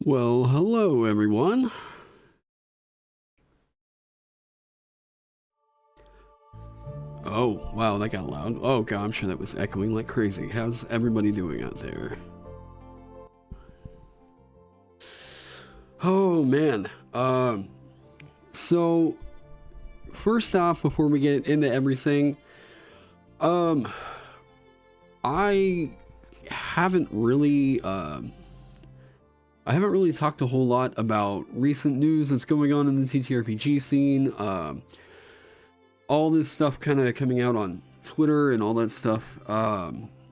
Well, hello everyone. Oh, wow, that got loud. Oh god, I'm sure that was echoing like crazy. How's everybody doing out there? Oh man. So first off, before we get into everything, um I haven't really I haven't really talked a whole lot about recent news that's going on in the TTRPG scene. All this stuff kind of coming out on Twitter and all that stuff.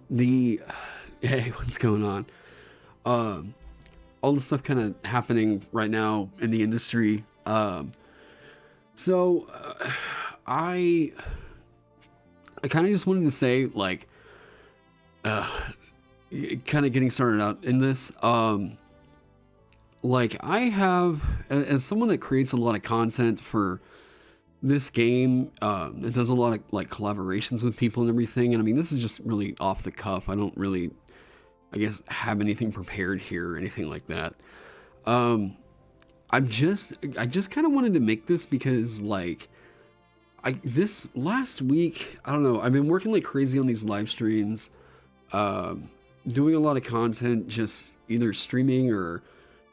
The hey, what's going on? All this stuff kind of happening right now in the industry. So I kind of just wanted to say, like, kind of getting started out in this. Like, I have, as someone that creates a lot of content for this game, it does a lot of like collaborations with people and everything. And I mean, this is just really off the cuff. I don't really, I guess, have anything prepared here or anything like that. I just kind of wanted to make this because, like, this last week, I don't know, I've been working like crazy on these live streams, doing a lot of content, just either streaming or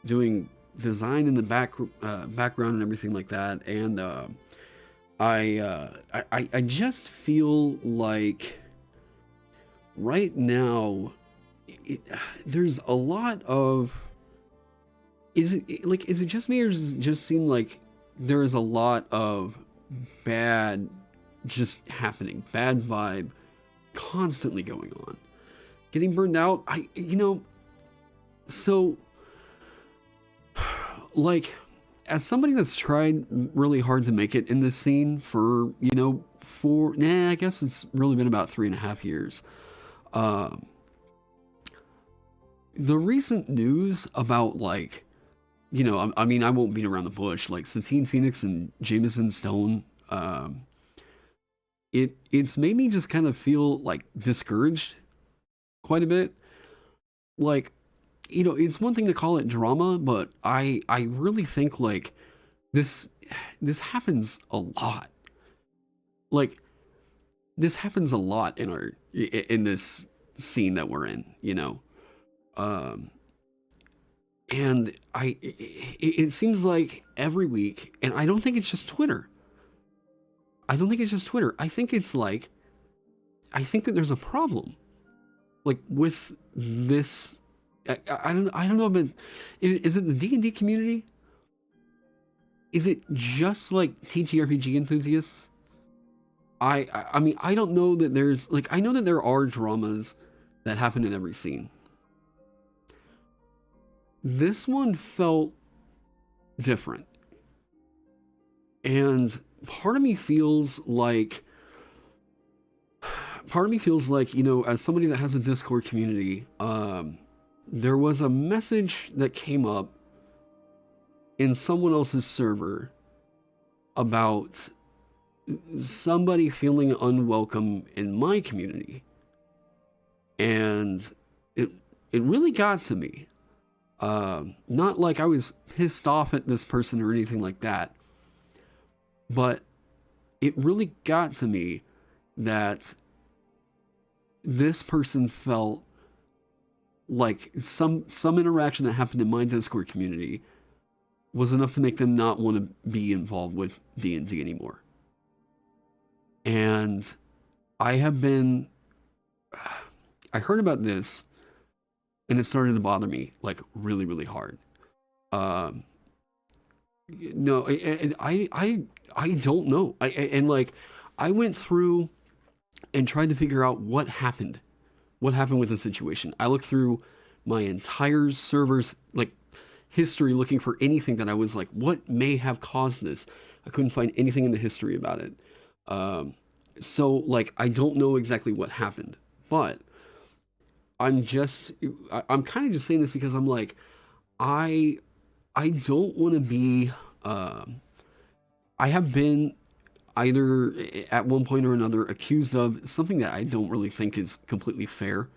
doing design in the background and everything like that. And I just feel like right now there's a lot of, is it just me, or does it just seem like there is a lot of bad just happening, bad vibe constantly going on, getting burned out? So like, as somebody that's tried really hard to make it in this scene for, I guess it's really been about 3.5 years. The recent news about, like, I mean, I won't beat around the bush, like Satine Phoenix and Jameson Stone, it's made me just kind of feel like discouraged quite a bit. Like, it's one thing to call it drama, but I really think, like, this happens a lot. Like, this happens a lot in this scene that we're in, and it seems like every week, and I don't think it's just Twitter. I think it's like, I think that there's a problem, like, with this. I don't know, but is it the D&D community? Is it just like TTRPG enthusiasts? I mean, I don't know that there's, like, I know that there are dramas that happen in every scene. This one felt different. And part of me feels like, as somebody that has a Discord community, there was a message that came up in someone else's server about somebody feeling unwelcome in my community. And it really got to me. Not like I was pissed off at this person or anything like that, but it really got to me that this person felt like some interaction that happened in my Discord community was enough to make them not want to be involved with D&D anymore. And I heard about this, and it started to bother me, like, really, really hard. No, and I don't know. I went through and tried to figure out what happened with the situation. I looked through my entire server's, like, history, looking for anything that I was like, what may have caused this? I couldn't find anything in the history about it. So, like, I don't know exactly what happened, but I'm kind of just saying this because I'm like, I don't want to be, I have been either at one point or another accused of something that I don't really think is completely fair.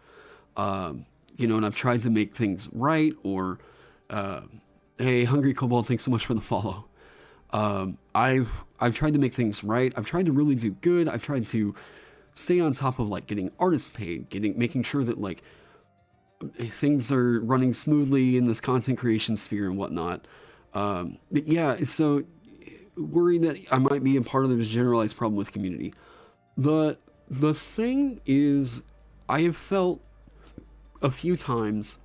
And I've tried to make things right, or Hey, Hungry Cobalt, thanks so much for the follow. I've tried to make things right. I've tried to really do good. I've tried to stay on top of like getting artists paid, making sure that like things are running smoothly in this content creation sphere and whatnot. But yeah, so worried that I might be a part of this generalized problem with community. The thing is, I have felt a few times,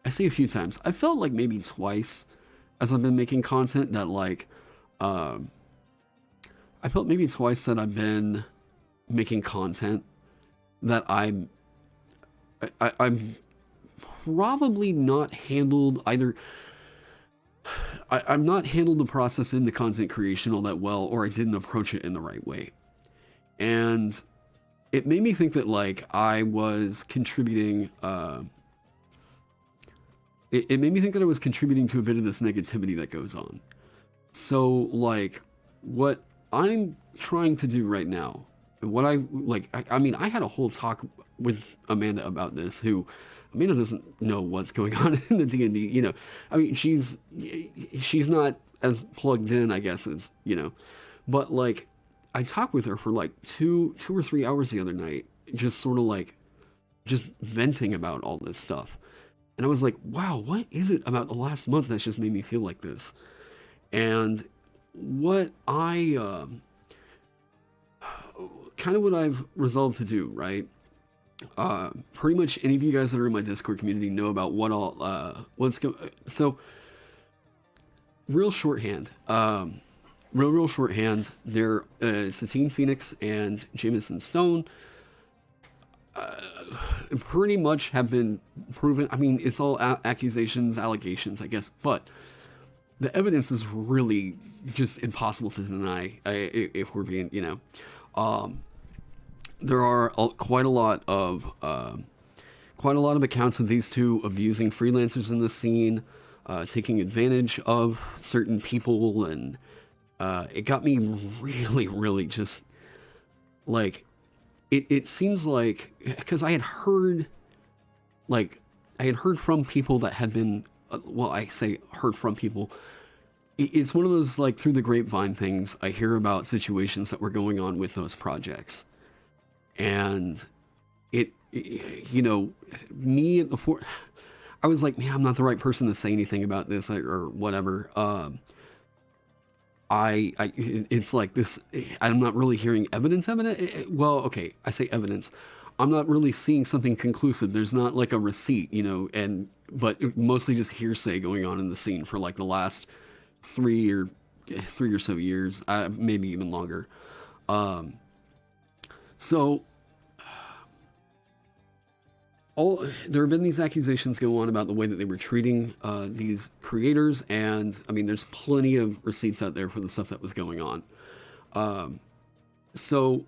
I say a few times, I felt like maybe twice as I've been making content that like, I felt maybe twice that I've been making content that I'm probably not handled either. I'm not handled the process in the content creation all that well, or I didn't approach it in the right way. And it made me think that like I was contributing, it made me think that I was contributing to a bit of this negativity that goes on. So like what I'm trying to do right now, and what I like, I mean, I had a whole talk with Amanda about this, who Amanda doesn't know what's going on in the D&D, you know. I mean, she's not as plugged in, I guess, as, you know. But, like, I talked with her for, like, two or 3 hours the other night, just sort of, like, just venting about all this stuff. And I was like, wow, what is it about the last month that's just made me feel like this? And what I, kind of what I've resolved to do, right? Pretty much any of you guys that are in my Discord community know about what all, what's going. So, real shorthand, real shorthand. They're Satine Phoenix and Jameson Stone. Pretty much have been proven. I mean, it's all accusations, allegations, I guess, but the evidence is really just impossible to deny. If we're being, you know. There are quite a lot of accounts of these two abusing freelancers in the scene, taking advantage of certain people, and it got me really just like it seems like, because I had heard from people that had been well, I say heard from people. It's one of those like through the grapevine things. I hear about situations that were going on with those projects. And you know, me at the I was like, man, I'm not the right person to say anything about this or whatever. It's like this, I'm not really hearing evidence. Well, okay, I say evidence. I'm not really seeing something conclusive. There's not like a receipt, you know, but mostly just hearsay going on in the scene for like the last three or so years, maybe even longer. So, there have been these accusations go on about the way that they were treating these creators, and I mean, there's plenty of receipts out there for the stuff that was going on. So,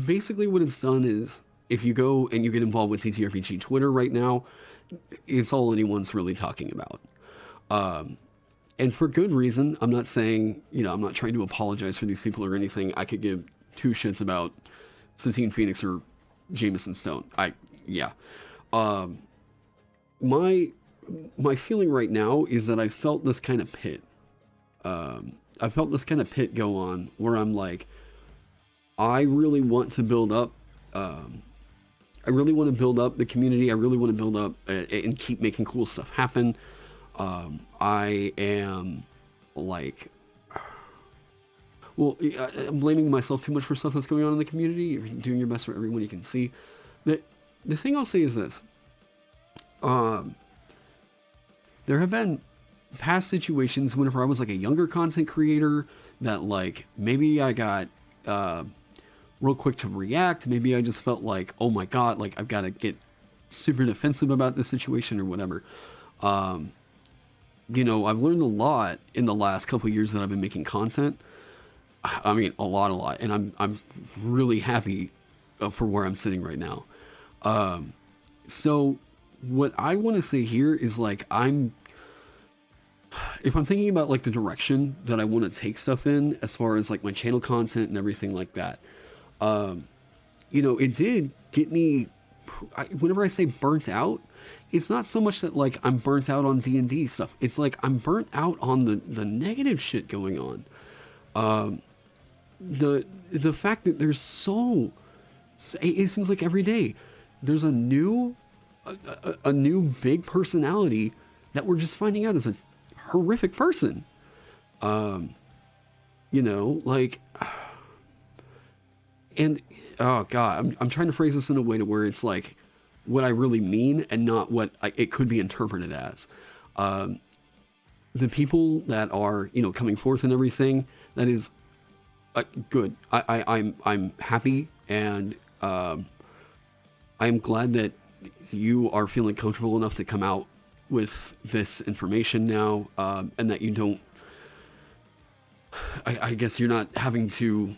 basically what it's done is, if you go and you get involved with TTRPG Twitter right now, it's all anyone's really talking about. And for good reason. I'm not saying, you know, I'm not trying to apologize for these people or anything. I could give two shits about Satine Phoenix or Jameson Stone. Yeah. My feeling right now is that I felt this kind of pit. I felt this kind of pit go on where I'm like, I really want to build up. I really want to build up the community. I really want to build up and keep making cool stuff happen. I am like, well, I'm blaming myself too much for stuff that's going on in the community. If you're doing your best for everyone you can see. The thing I'll say is this. There have been past situations whenever I was like a younger content creator that like, maybe I got real quick to react. Maybe I just felt like, oh my God, like I've got to get super defensive about this situation or whatever. You know, I've learned a lot in the last couple of years that I've been making content. I mean, a lot. And I'm really happy for where I'm sitting right now. So what I want to say here is like, if I'm thinking about like the direction that I want to take stuff in as far as like my channel content and everything like that, you know, it did get me, whenever I say burnt out, it's not so much that like I'm burnt out on D&D stuff. It's like I'm burnt out on the negative shit going on. The fact that there's it seems like every day there's a new big personality that we're just finding out is a horrific person. You know, like, and oh god, I'm trying to phrase this in a way to where it's like what I really mean and not what it could be interpreted as. The people that are, you know, coming forth and everything, that is good. I'm happy, and I'm glad that you are feeling comfortable enough to come out with this information now, and that you don't, I guess you're not having to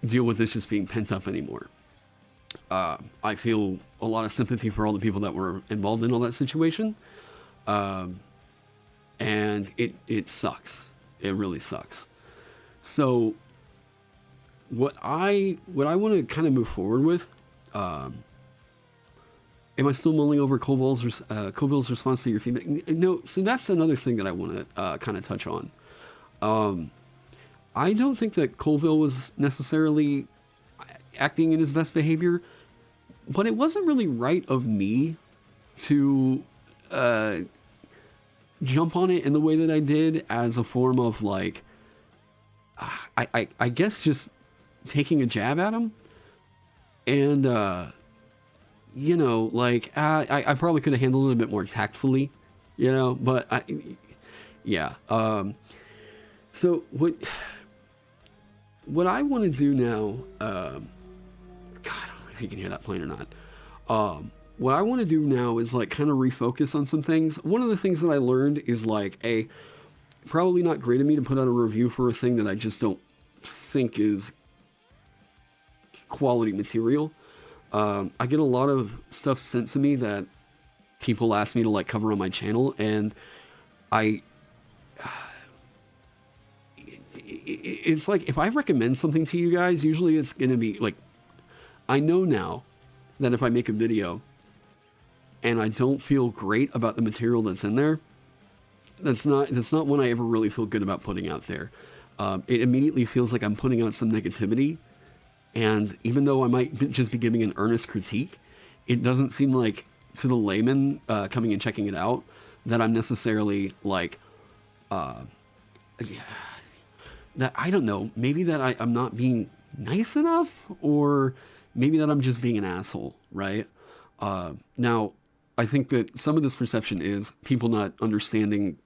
deal with this just being pent up anymore. I feel a lot of sympathy for all the people that were involved in all that situation. And it sucks. It really sucks. So what I want to kind of move forward with, am I still mulling over Colville's response to your feedback? No, so that's another thing that I want to kind of touch on. I don't think that Colville was necessarily acting in his best behavior, but it wasn't really right of me to jump on it in the way that I did as a form of like, I guess just taking a jab at him. And, you know, like, I probably could have handled it a bit more tactfully, you know, but yeah. So what I want to do now, God, I don't know if you can hear that plane or not. What I want to do now is like kind of refocus on some things. One of the things that I learned is like, probably not great of me to put out a review for a thing that I just don't think is quality material. I get a lot of stuff sent to me that people ask me to like cover on my channel, and it's like, if I recommend something to you guys, usually it's going to be like, I know now that if I make a video and I don't feel great about the material that's in there, that's not one I ever really feel good about putting out there. It immediately feels like I'm putting out some negativity. And even though I might just be giving an earnest critique, it doesn't seem like to the layman coming and checking it out that I'm necessarily like, that I don't know, maybe that I'm not being nice enough, or maybe that I'm just being an asshole, right? Now, I think that some of this perception is people not understanding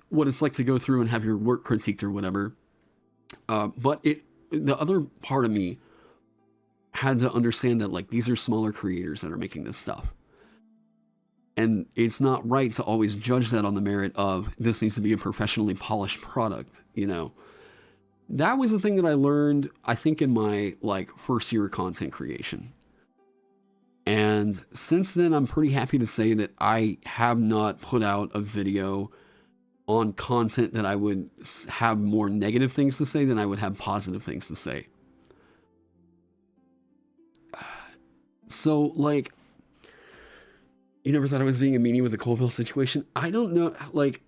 what it's like to go through and have your work critiqued or whatever. But the other part of me had to understand that like these are smaller creators that are making this stuff. And it's not right to always judge that on the merit of this needs to be a professionally polished product, you know. That was the thing that I learned, I think, in my like first year of content creation. And since then, I'm pretty happy to say that I have not put out a video on content that I would have more negative things to say than I would have positive things to say. So, like, you never thought I was being a meanie with the Colville situation? I don't know, like,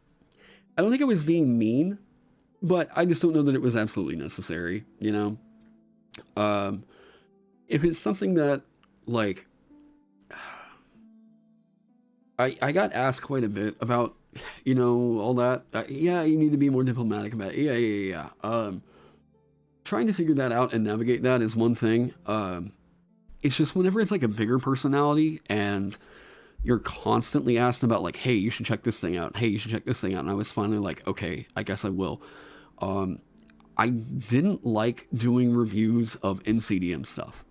I don't think I was being mean, but I just don't know that it was absolutely necessary, you know? If it's something that, like, I got asked quite a bit about, you know, all that. Yeah, you need to be more diplomatic about it. Yeah. Trying to figure that out and navigate that is one thing. It's just whenever it's like a bigger personality and you're constantly asked about like, hey, you should check this thing out. Hey, you should check this thing out. And I was finally like, okay, I guess I will. I didn't like doing reviews of MCDM stuff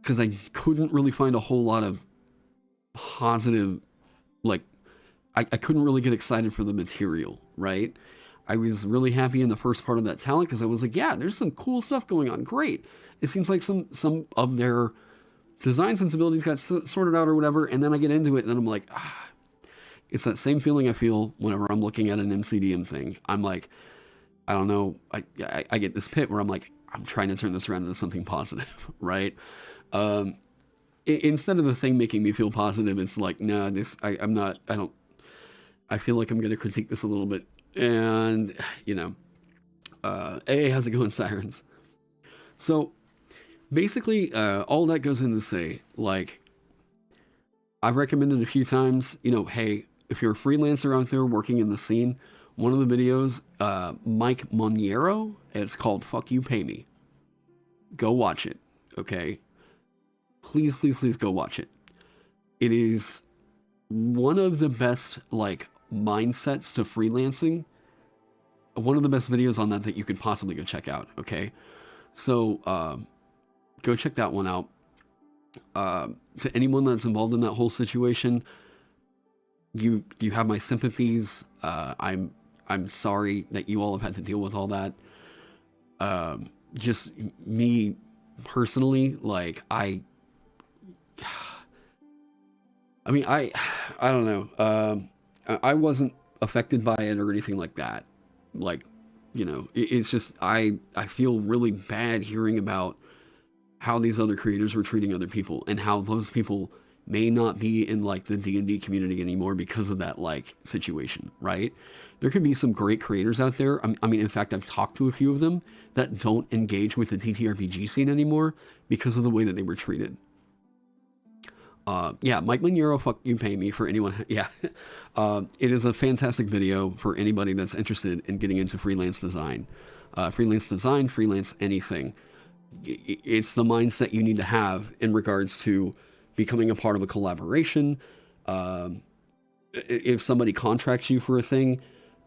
because I couldn't really find a whole lot of positive, like, I couldn't really get excited for the material, right? I was really happy in the first part of that talent because I was like, yeah, there's some cool stuff going on. Great. It seems like some of their design sensibilities got sorted out or whatever. And then I get into it and then I'm like, it's that same feeling I feel whenever I'm looking at an MCDM thing. I'm like, I don't know. I get this pit where I'm like, I'm trying to turn this around into something positive, right? instead of the thing making me feel positive, it's like, nah, I'm not, I feel like I'm going to critique this a little bit. And, you know, hey, how's it going, Sirens? So basically, all that goes in to say, like, I've recommended a few times, you know, hey, if you're a freelancer out there working in the scene, one of the videos, Mike Monero, it's called Fuck You Pay Me. Go watch it, okay? Please, please, please go watch it. It is one of the best, like, mindsets to freelancing. One of the best videos on that you could possibly go check out, okay? So, go check that one out. To anyone that's involved in that whole situation, you have my sympathies. I'm sorry that you all have had to deal with all that. Just me personally, like, I mean, I don't know. I wasn't affected by it or anything like that. Like, you know, it's just, I feel really bad hearing about how these other creators were treating other people and how those people may not be in, like, the D&D community anymore because of that, like, situation, right? There could be some great creators out there. I mean, in fact, I've talked to a few of them that don't engage with the TTRPG scene anymore because of the way that they were treated. Yeah, Mike Monero, Fuck You Pay Me, for anyone. Yeah. It is a fantastic video for anybody that's interested in getting into freelance design. Freelance anything. It's the mindset you need to have in regards to becoming a part of a collaboration. If somebody contracts you for a thing,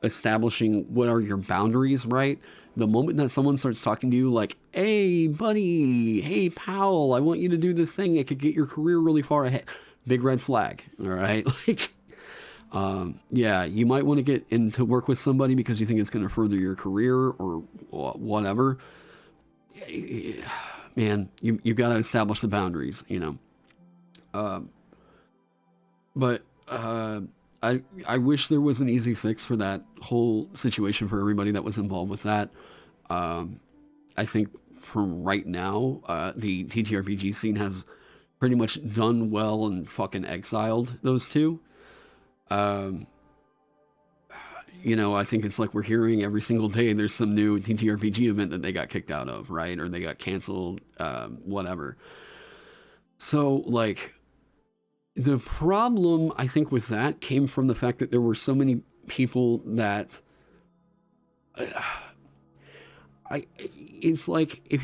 establishing what are your boundaries, right? The moment that someone starts talking to you like, hey, buddy, hey, pal, I want you to do this thing, it could get your career really far ahead. Big red flag, all right? Like, yeah, you might want to get into work with somebody because you think it's going to further your career or whatever. Man, you've got to establish the boundaries, you know? But I wish there was an easy fix for that whole situation for everybody that was involved with that. I think for right now, the TTRPG scene has pretty much done well and fucking exiled those two. You know, I think it's like we're hearing every single day there's some new TTRPG event that they got kicked out of, right? Or they got canceled, whatever. So, like, the problem, I think, with that came from the fact that there were so many people that... it's like, if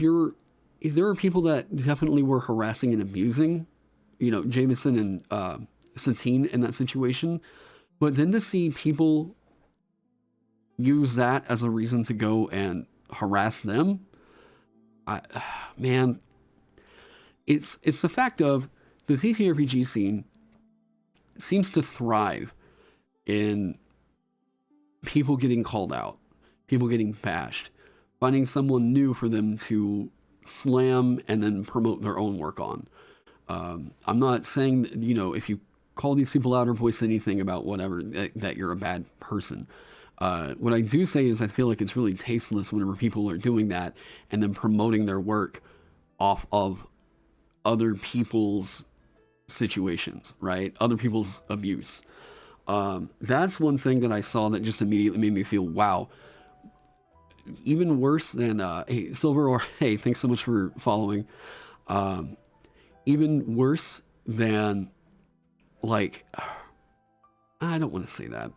there are people that definitely were harassing and abusing, you know, Jameson and Satine in that situation, but then to see people use that as a reason to go and harass them, man, it's the fact of the TTRPG scene seems to thrive in people getting called out, people getting bashed, finding someone new for them to slam and then promote their own work on. I'm not saying that, you know, if you call these people out or voice anything about whatever, that you're a bad person. What I do say is I feel like it's really tasteless whenever people are doing that and then promoting their work off of other people's situations, right? Other people's abuse. That's one thing that I saw that just immediately made me feel, wow. Even worse than, hey, Silver, or hey, thanks so much for following. Even worse than, like, I don't want to say that.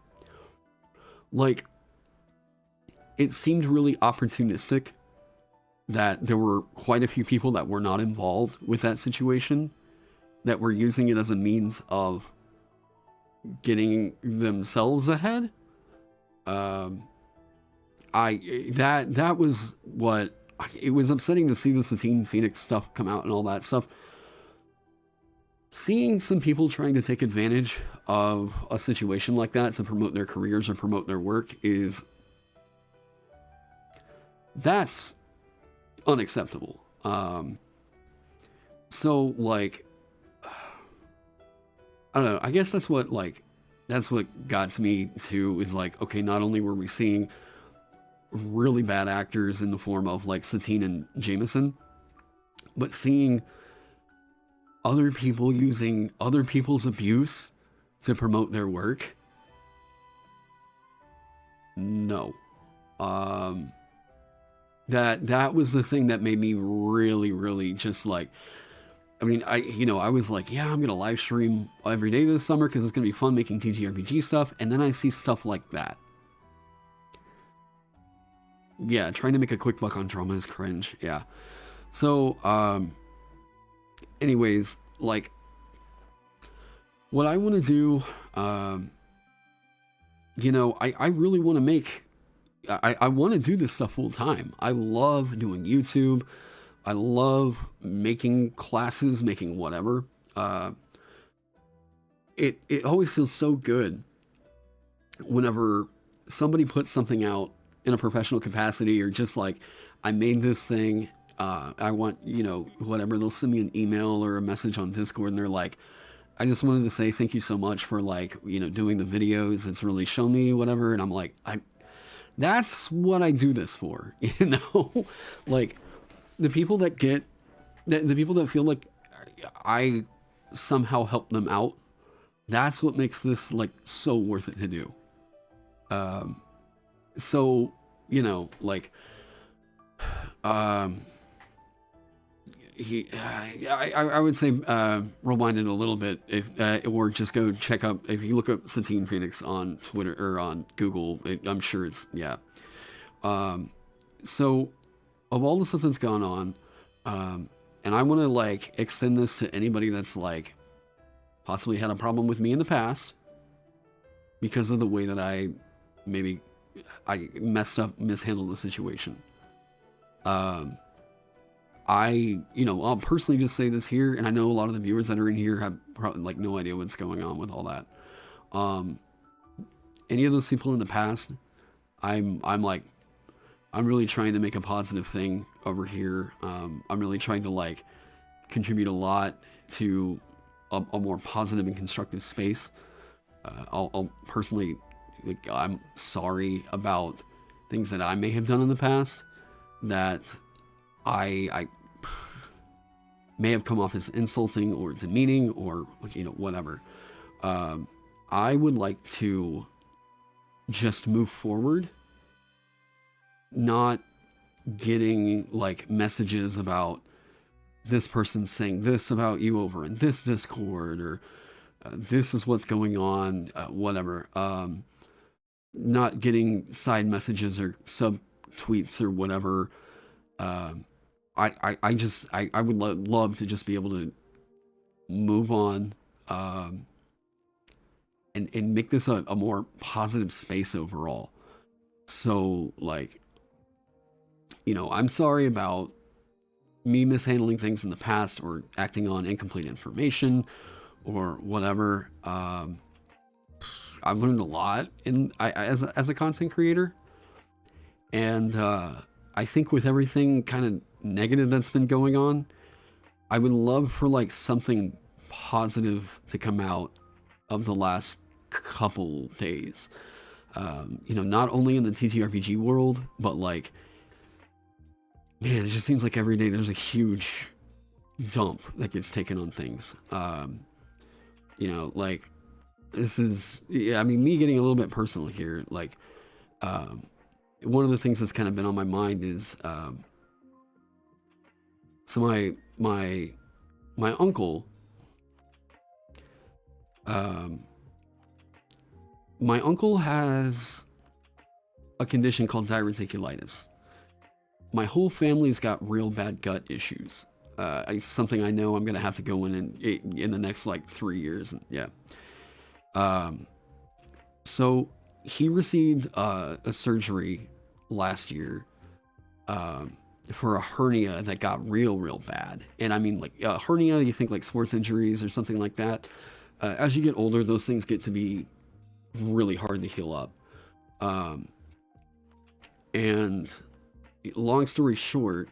Like, it seemed really opportunistic that there were quite a few people that were not involved with that situation that were using it as a means of getting themselves ahead. That was what, it was upsetting to see the Satine Phoenix stuff come out and all that stuff. Seeing some people trying to take advantage of a situation like that to promote their careers or promote their work that's unacceptable. So, like, I don't know, I guess that's what got to me too, is like, okay, not only were we seeing really bad actors in the form of like Satine and Jameson, but seeing other people using other people's abuse to promote their work, no. That was the thing that made me really, really just like, I mean, I was like, yeah, I'm gonna live stream every day this summer because it's gonna be fun making TTRPG stuff, and then I see stuff like that. Yeah, trying to make a quick buck on drama is cringe. Yeah. So, anyways, like, what I want to do, I really want to make, I want to do this stuff full time. I love doing YouTube. I love making classes, making whatever. It always feels so good whenever somebody puts something out in a professional capacity, or just like, I made this thing, I want, whatever, they'll send me an email or a message on Discord, and they're like, I just wanted to say thank you so much for, like, doing the videos. It's really shown me whatever. And I'm like, that's what I do this for, like, the people that get, the people that feel like I somehow help them out, that's what makes this, like, so worth it to do. So, like, I would say, rewind it a little bit, or just go check up, if you look up Satine Phoenix on Twitter or on Google, I'm sure it's, yeah. So, of all the stuff that's gone on, and I want to, like, extend this to anybody that's, like, possibly had a problem with me in the past because of the way that I mishandled the situation. I'll personally just say this here, and I know a lot of the viewers that are in here have probably, like, no idea what's going on with all that. Any of those people in the past, I'm really trying to make a positive thing over here. I'm really trying to, like, contribute a lot to a more positive and constructive space. I'll personally, like, I'm sorry about things that I may have done in the past that I may have come off as insulting or demeaning or, whatever. I would like to just move forward, not getting, like, messages about this person saying this about you over in this Discord, or this is what's going on, whatever. Not getting side messages or sub tweets or whatever. I would love to just be able to move on, and make this a more positive space overall. So, like, I'm sorry about me mishandling things in the past, or acting on incomplete information, or whatever. I've learned a lot as a content creator, and I think with everything kind of negative that's been going on, I would love for, like, something positive to come out of the last couple days. Not only in the TTRPG world, but, like, man, it just seems like every day there's a huge dump that gets taken on things. Like, this is, yeah, I mean, me getting a little bit personal here, like, one of the things that's kind of been on my mind is, so my uncle, my uncle has a condition called diverticulitis. My whole family's got real bad gut issues. It's something I know I'm going to have to go in the next, like, 3 years. And, yeah. So he received a surgery last year for a hernia that got real bad. And I mean, like, a hernia, you think like sports injuries or something like that. As you get older, those things get to be really hard to heal up. And long story short,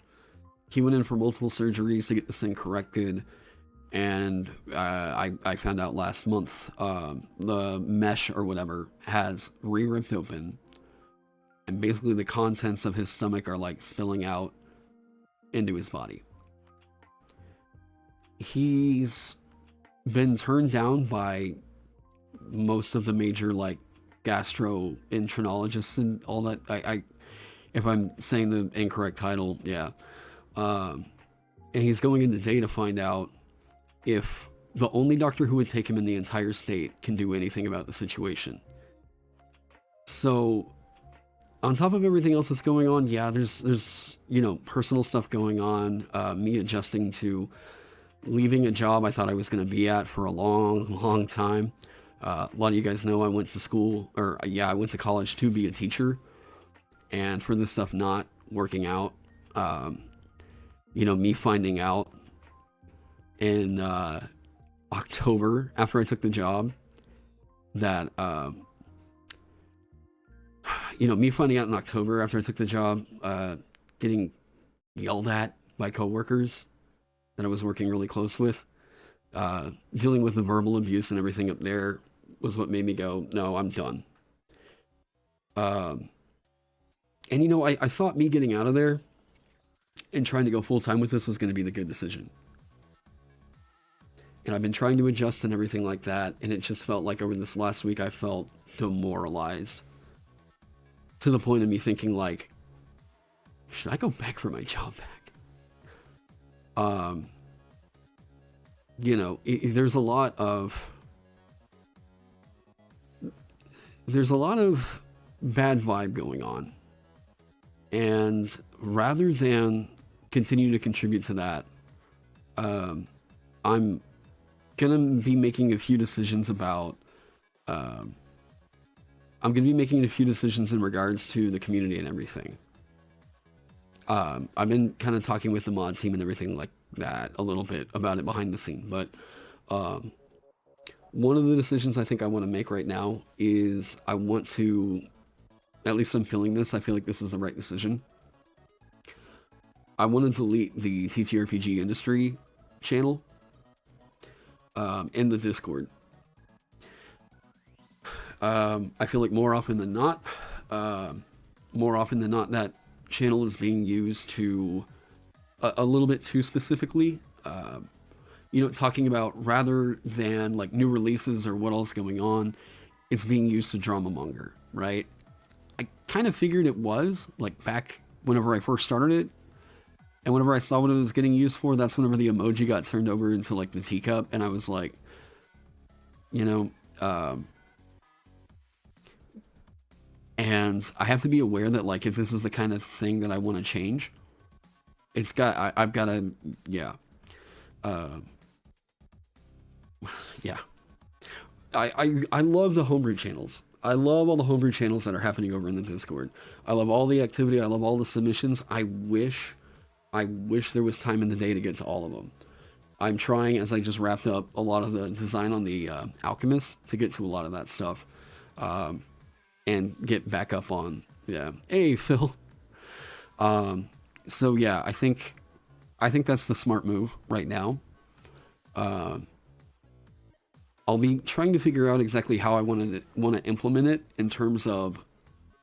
he went in for multiple surgeries to get this thing corrected. And I found out last month, the mesh or whatever has ripped open, and basically the contents of his stomach are, like, spilling out into his body. he's been turned down by most of the major like gastroenterologists and all that. I if I'm saying the incorrect title, yeah. And he's going in today to find out if the only doctor who would take him in the entire state can do anything about the situation. So, on top of everything else that's going on, yeah, there's personal stuff going on. Me adjusting to leaving a job I thought I was going to be at for a long time. A lot of you guys know I went to school, I went to college to be a teacher, and for this stuff not working out, me finding out in October after I took the job that, me finding out in October after I took the job, getting yelled at by coworkers that I was working really close with, dealing with the verbal abuse and everything up there was what made me go, no, I'm done. And I thought me getting out of there and trying to go full-time with this was going to be the good decision. And I've been trying to adjust and everything like that, and it just felt like over this last week I felt demoralized. To the point of me thinking like, should I go back for my job back? There's a lot of bad vibe going on. And rather than continue to contribute to that, I'm going to be making a few decisions about, I'm going to be making a few decisions in regards to the community and everything. I've been kind of talking with the mod team and everything like that a little bit about it behind the scene, but one of the decisions I think I want to make right now is I want to, at least I'm feeling this, I feel like this is the right decision. I want to delete the TTRPG industry channel in the Discord. I feel like more often than not, that channel is being used to a little bit too specifically, talking about rather than like new releases or what else going on, it's being used to drama monger, right? I kind of figured it was like back whenever I first started it, and whenever I saw what it was getting used for, that's whenever the emoji got turned over into like the teacup, and I was like, and I have to be aware that like if this is the kind of thing that I want to change, I've got to, yeah. I love the homebrew channels. I love all the homebrew channels that are happening over in the Discord. I love all the activity. I love all the submissions. I wish there was time in the day to get to all of them. I'm trying, as I just wrapped up a lot of the design on the Alchemist, to get to a lot of that stuff. And get back up on, yeah. Hey, Phil. So yeah, I think that's the smart move right now. I'll be trying to figure out exactly how I want to implement it in terms of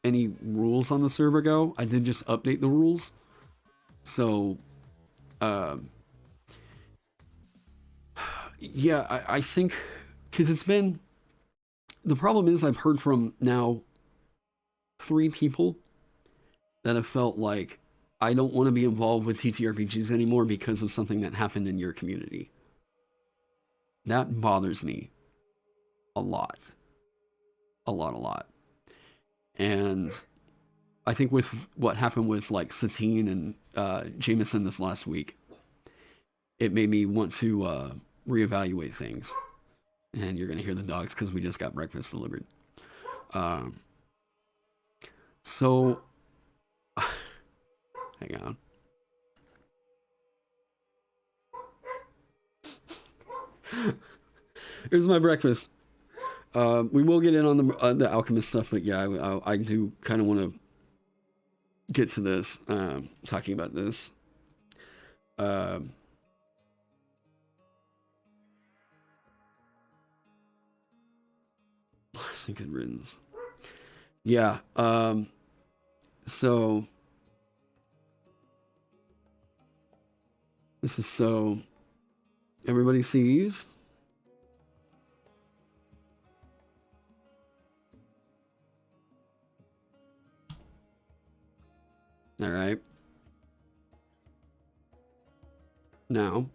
any rules on the server go. I did just update the rules. So, yeah, I think, because it's been, the problem is I've heard from now 3 people that have felt like I don't want to be involved with TTRPGs anymore because of something that happened in your community. That bothers me a lot. A lot. And I think with what happened with like Satine and Jameson this last week, it made me want to reevaluate things. And you're going to hear the dogs because we just got breakfast delivered. So, hang on. Here's my breakfast. We will get in on the Alchemist stuff, but yeah, I do kind of want to get to this, talking about this. Blessing good riddance. Yeah, so this is so Everybody sees. All right. Now,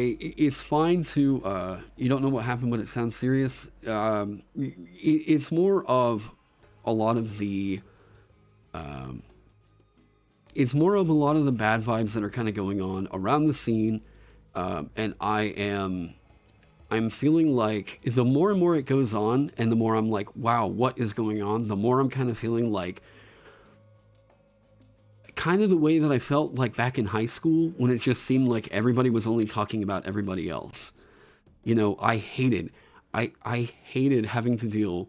it's fine to, you don't know what happened, but it sounds serious. It's more of a lot of the, it's more of a lot of the bad vibes that are kind of going on around the scene. And I'm feeling like the more and more it goes on and the more I'm like, wow, what is going on? The more I'm kind of feeling like kind of the way that I felt like back in high school when it just seemed like everybody was only talking about everybody else. You know, I hated having to deal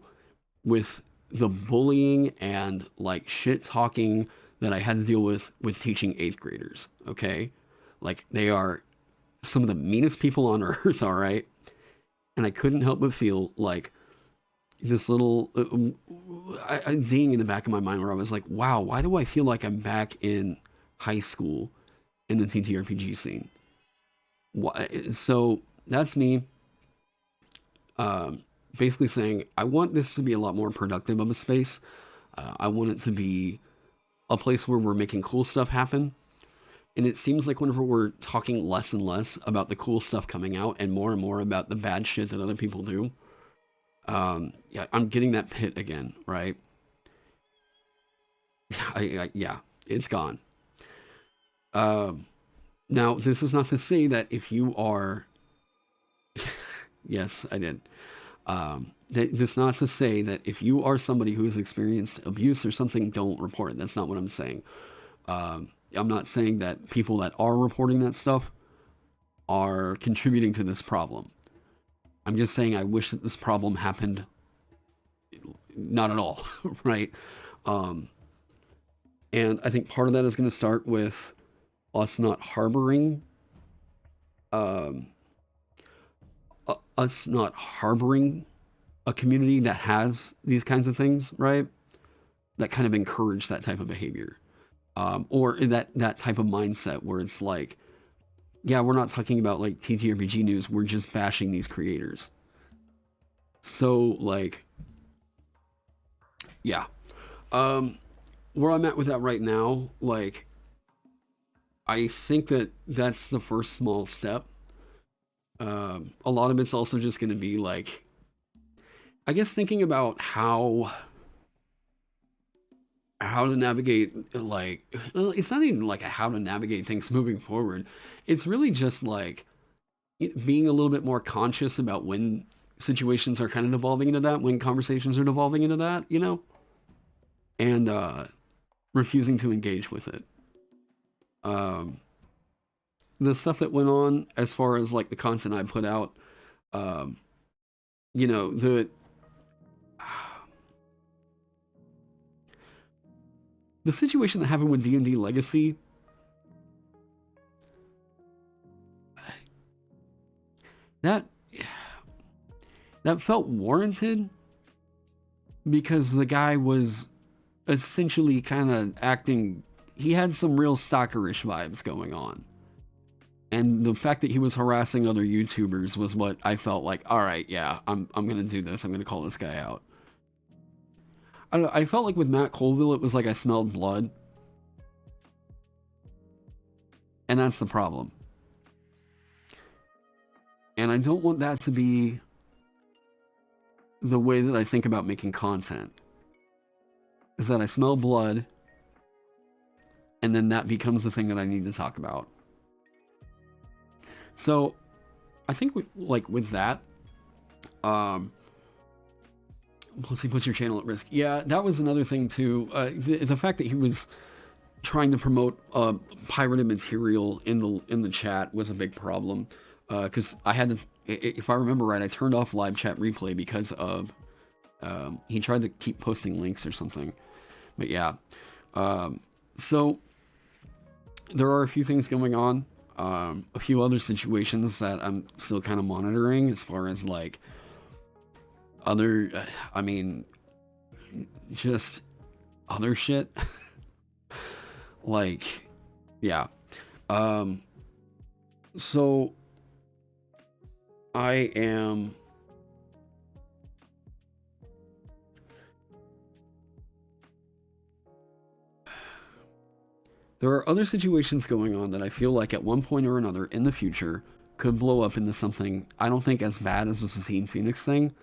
with the bullying and like shit talking that I had to deal with teaching 8th graders, okay? Like they are some of the meanest people on earth, all right? And I couldn't help but feel like this little ding in the back of my mind where I was like, wow, why do I feel like I'm back in high school in the TTRPG scene? So that's me basically saying, I want this to be a lot more productive of a space. I want it to be a place where we're making cool stuff happen. And it seems like whenever we're talking less and less about the cool stuff coming out and more about the bad shit that other people do, yeah, I'm getting that pit again, right? Yeah, it's gone. Now, this is not to say that if you are... Yes, I did. This is not to say that if you are somebody who has experienced abuse or something, don't report it. That's not what I'm saying. I'm not saying that people that are reporting that stuff are contributing to this problem. I'm just saying I wish that this problem happened not at all, right? And I think part of that is going to start with us not harboring a community that has these kinds of things, right? That kind of encourage that type of behavior. Or that type of mindset where it's like, yeah, we're not talking about like TTRPG news, we're just bashing these creators. So like, yeah. Where I'm at with that right now, like, I think that that's the first small step. A lot of it's also just going to be like, I guess thinking about how to navigate, like, well, it's not even like how to navigate things moving forward. It's really just like being a little bit more conscious about when situations are kind of devolving into that, when conversations are devolving into that, you know, and refusing to engage with it. The stuff that went on as far as like the content I put out, you know, the situation that happened with D&D Legacy, that felt warranted because the guy was essentially kind of acting, he had some real stalkerish vibes going on. And the fact that he was harassing other YouTubers was what I felt like, all right, yeah, I'm going to do this. I'm going to call this guy out. I don't know, I felt like with Matt Colville, it was like I smelled blood. And that's the problem. And I don't want that to be the way that I think about making content. Is that I smell blood, and then that becomes the thing that I need to talk about. So, I think with that, plus he puts your channel at risk. Yeah, that was another thing too. The fact that he was trying to promote pirated material in the chat was a big problem. Because I had to, if I remember right, I turned off live chat replay because of he tried to keep posting links or something. But yeah, so there are a few things going on. A few other situations that I'm still kind of monitoring as far as like other, just other shit. Like, yeah. So I am... There are other situations going on that I feel like at one point or another in the future could blow up into something I don't think as bad as the Sasine Phoenix thing,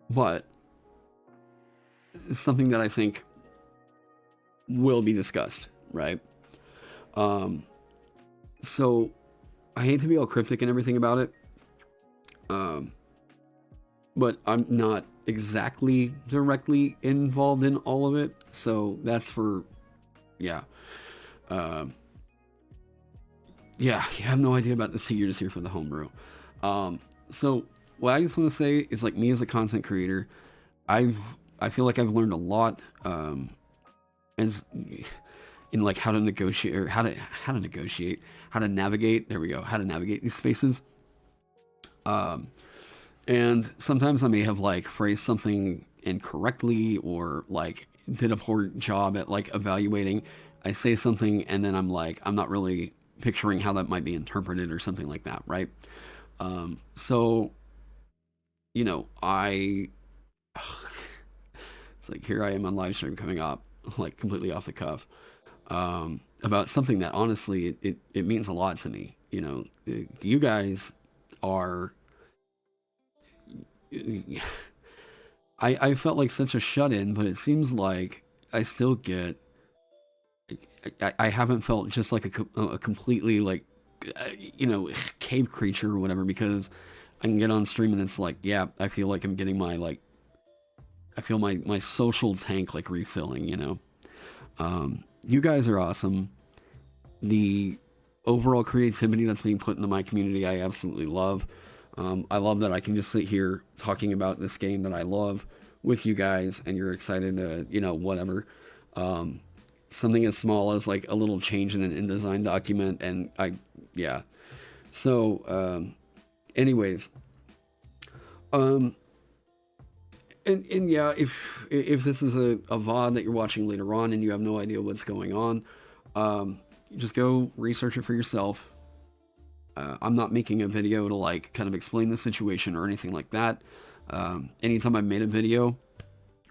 but it's something that I think will be discussed, right? So I hate to be all cryptic and everything about it, but I'm not exactly directly involved in all of it, so that's for, yeah. Yeah, you have no idea about this till you're just here for the homebrew. So what I just want to say is, like, me as a content creator, I feel like I've learned a lot, as in, like, how to negotiate, or how to navigate. There we go. How to navigate these spaces. And sometimes I may have, like, phrased something incorrectly, or, like, did a poor job at, like, evaluating. I say something and then I'm like, I'm not really picturing how that might be interpreted or something like that, right? So, you know, it's like, here I am on live stream coming up, like, completely off the cuff, about something that honestly, it means a lot to me. You know, you guys are, I felt like such a shut-in, but it seems like I still get, I haven't felt just like a completely, like, you know, cave creature or whatever, because I can get on stream and it's like, yeah, I feel like I'm getting my, like, I feel my social tank, like, refilling, you know? You guys are awesome. The overall creativity that's being put into my community, I absolutely love. I love that I can just sit here talking about this game that I love with you guys, and you're excited to, you know, whatever. Something as small as, like, a little change in an InDesign document, and yeah. So, anyways, and yeah, if this is a VOD that you're watching later on and you have no idea what's going on, just go research it for yourself. I'm not making a video to, like, kind of explain the situation or anything like that. Anytime I've made a video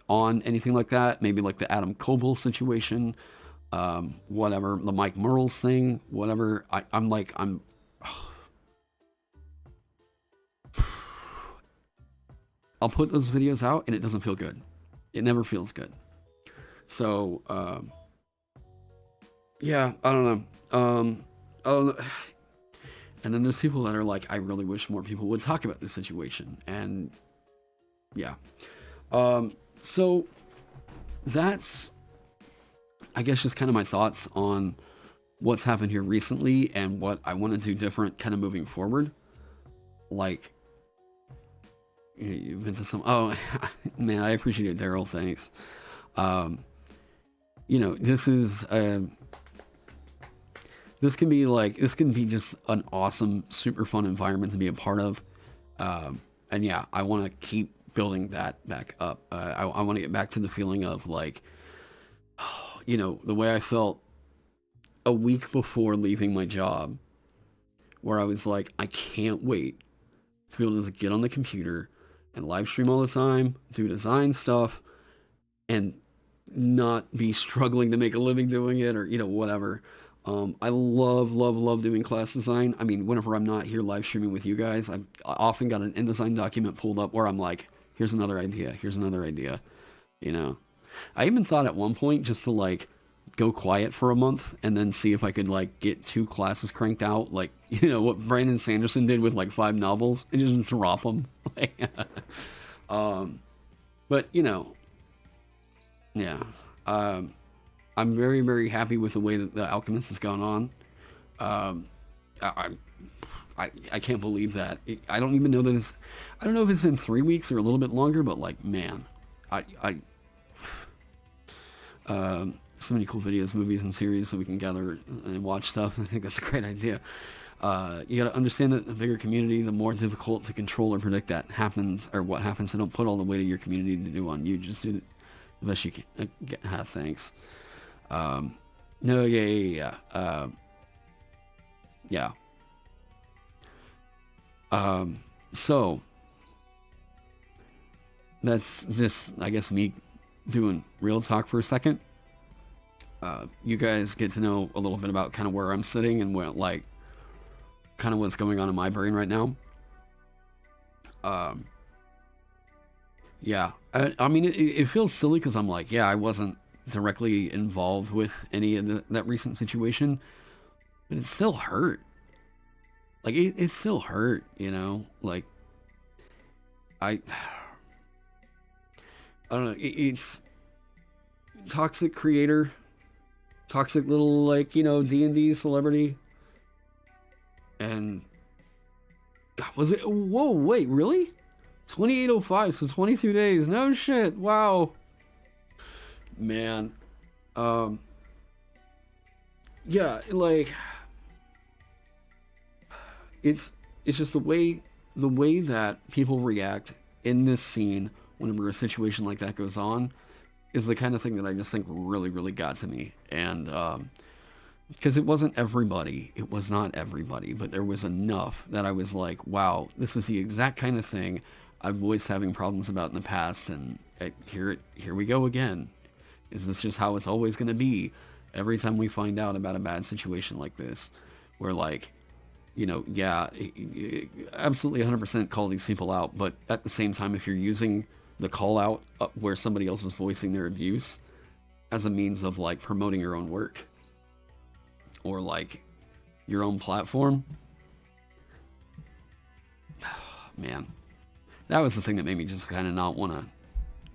on anything like that, maybe like the Adam Coble situation, whatever, the Mike Merles thing, whatever, I'm I'll put those videos out and it doesn't feel good. It never feels good. So, yeah, I don't know. I don't know. And then there's people that are like, I really wish more people would talk about this situation. And yeah. So that's, I guess, just kind of my thoughts on what's happened here recently and what I want to do different kind of moving forward. Like, you've been to some, oh man, I appreciate it, Daryl, thanks. You know, this can be just an awesome, super fun environment to be a part of. And yeah, I want to keep building that back up. I want to get back to the feeling of, like, you know, the way I felt a week before leaving my job, where I was like, I can't wait to be able to just get on the computer and live stream all the time, do design stuff, and not be struggling to make a living doing it, or, you know, whatever. I love doing class design. I mean, whenever I'm not here live streaming with you guys, I often got an InDesign document pulled up where I'm like, here's another idea, you know. I even thought at one point just to, like, go quiet for a month and then see if I could, like, get 2 classes cranked out, like, you know, what Brandon Sanderson did with, like, 5 novels, and just drop them. But, you know, yeah. I'm very, very happy with the way that the Alchemist has gone on. I can't believe that. I don't even know that I don't know if it's been 3 weeks or a little bit longer, but, like, man, so many cool videos, movies, and series that we can gather and watch stuff. I think that's a great idea. You got to understand that the bigger community, the more difficult to control or predict that happens, or what happens. So don't put all the weight of your community to do on you. Just do the best you can. Thanks. No, yeah. So that's just, I guess, me doing real talk for a second. You guys get to know a little bit about kind of where I'm sitting and what, like, kind of what's going on in my brain right now. Yeah, I mean, it feels silly because I'm like, yeah, I wasn't directly involved with any of that recent situation, but it still hurt. Like, it still hurt, you know? Like, I, I don't know, it's toxic creator, toxic little, like, you know, D&D celebrity, and, was it, whoa, wait, really? 2805, so 22 days, no shit, wow. Man, yeah, like, it's just the way that people react in this scene whenever a situation like that goes on is the kind of thing that I just think really, really got to me. And because it wasn't everybody, it was not everybody, but there was enough that I was like, wow, this is the exact kind of thing I've voiced having problems about in the past, and here we go again. Is this just how it's always going to be every time we find out about a bad situation like this, where, like, you know, yeah, absolutely 100% call these people out, but at the same time, if you're using the call out where somebody else is voicing their abuse as a means of, like, promoting your own work or, like, your own platform, man, that was the thing that made me just kind of not want to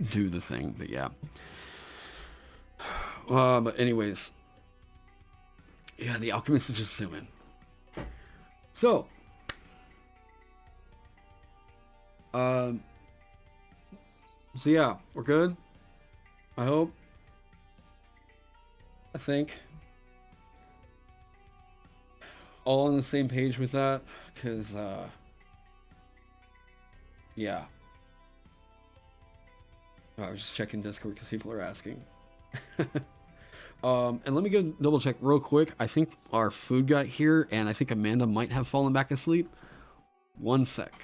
do the thing. But yeah, but anyways, yeah, the Alchemist is just zooming. So, so yeah, we're good. I hope. I think. All on the same page with that, because, yeah. I was just checking Discord because people are asking. And let me go double check real quick. I think our food got here, and I think Amanda might have fallen back asleep. One sec.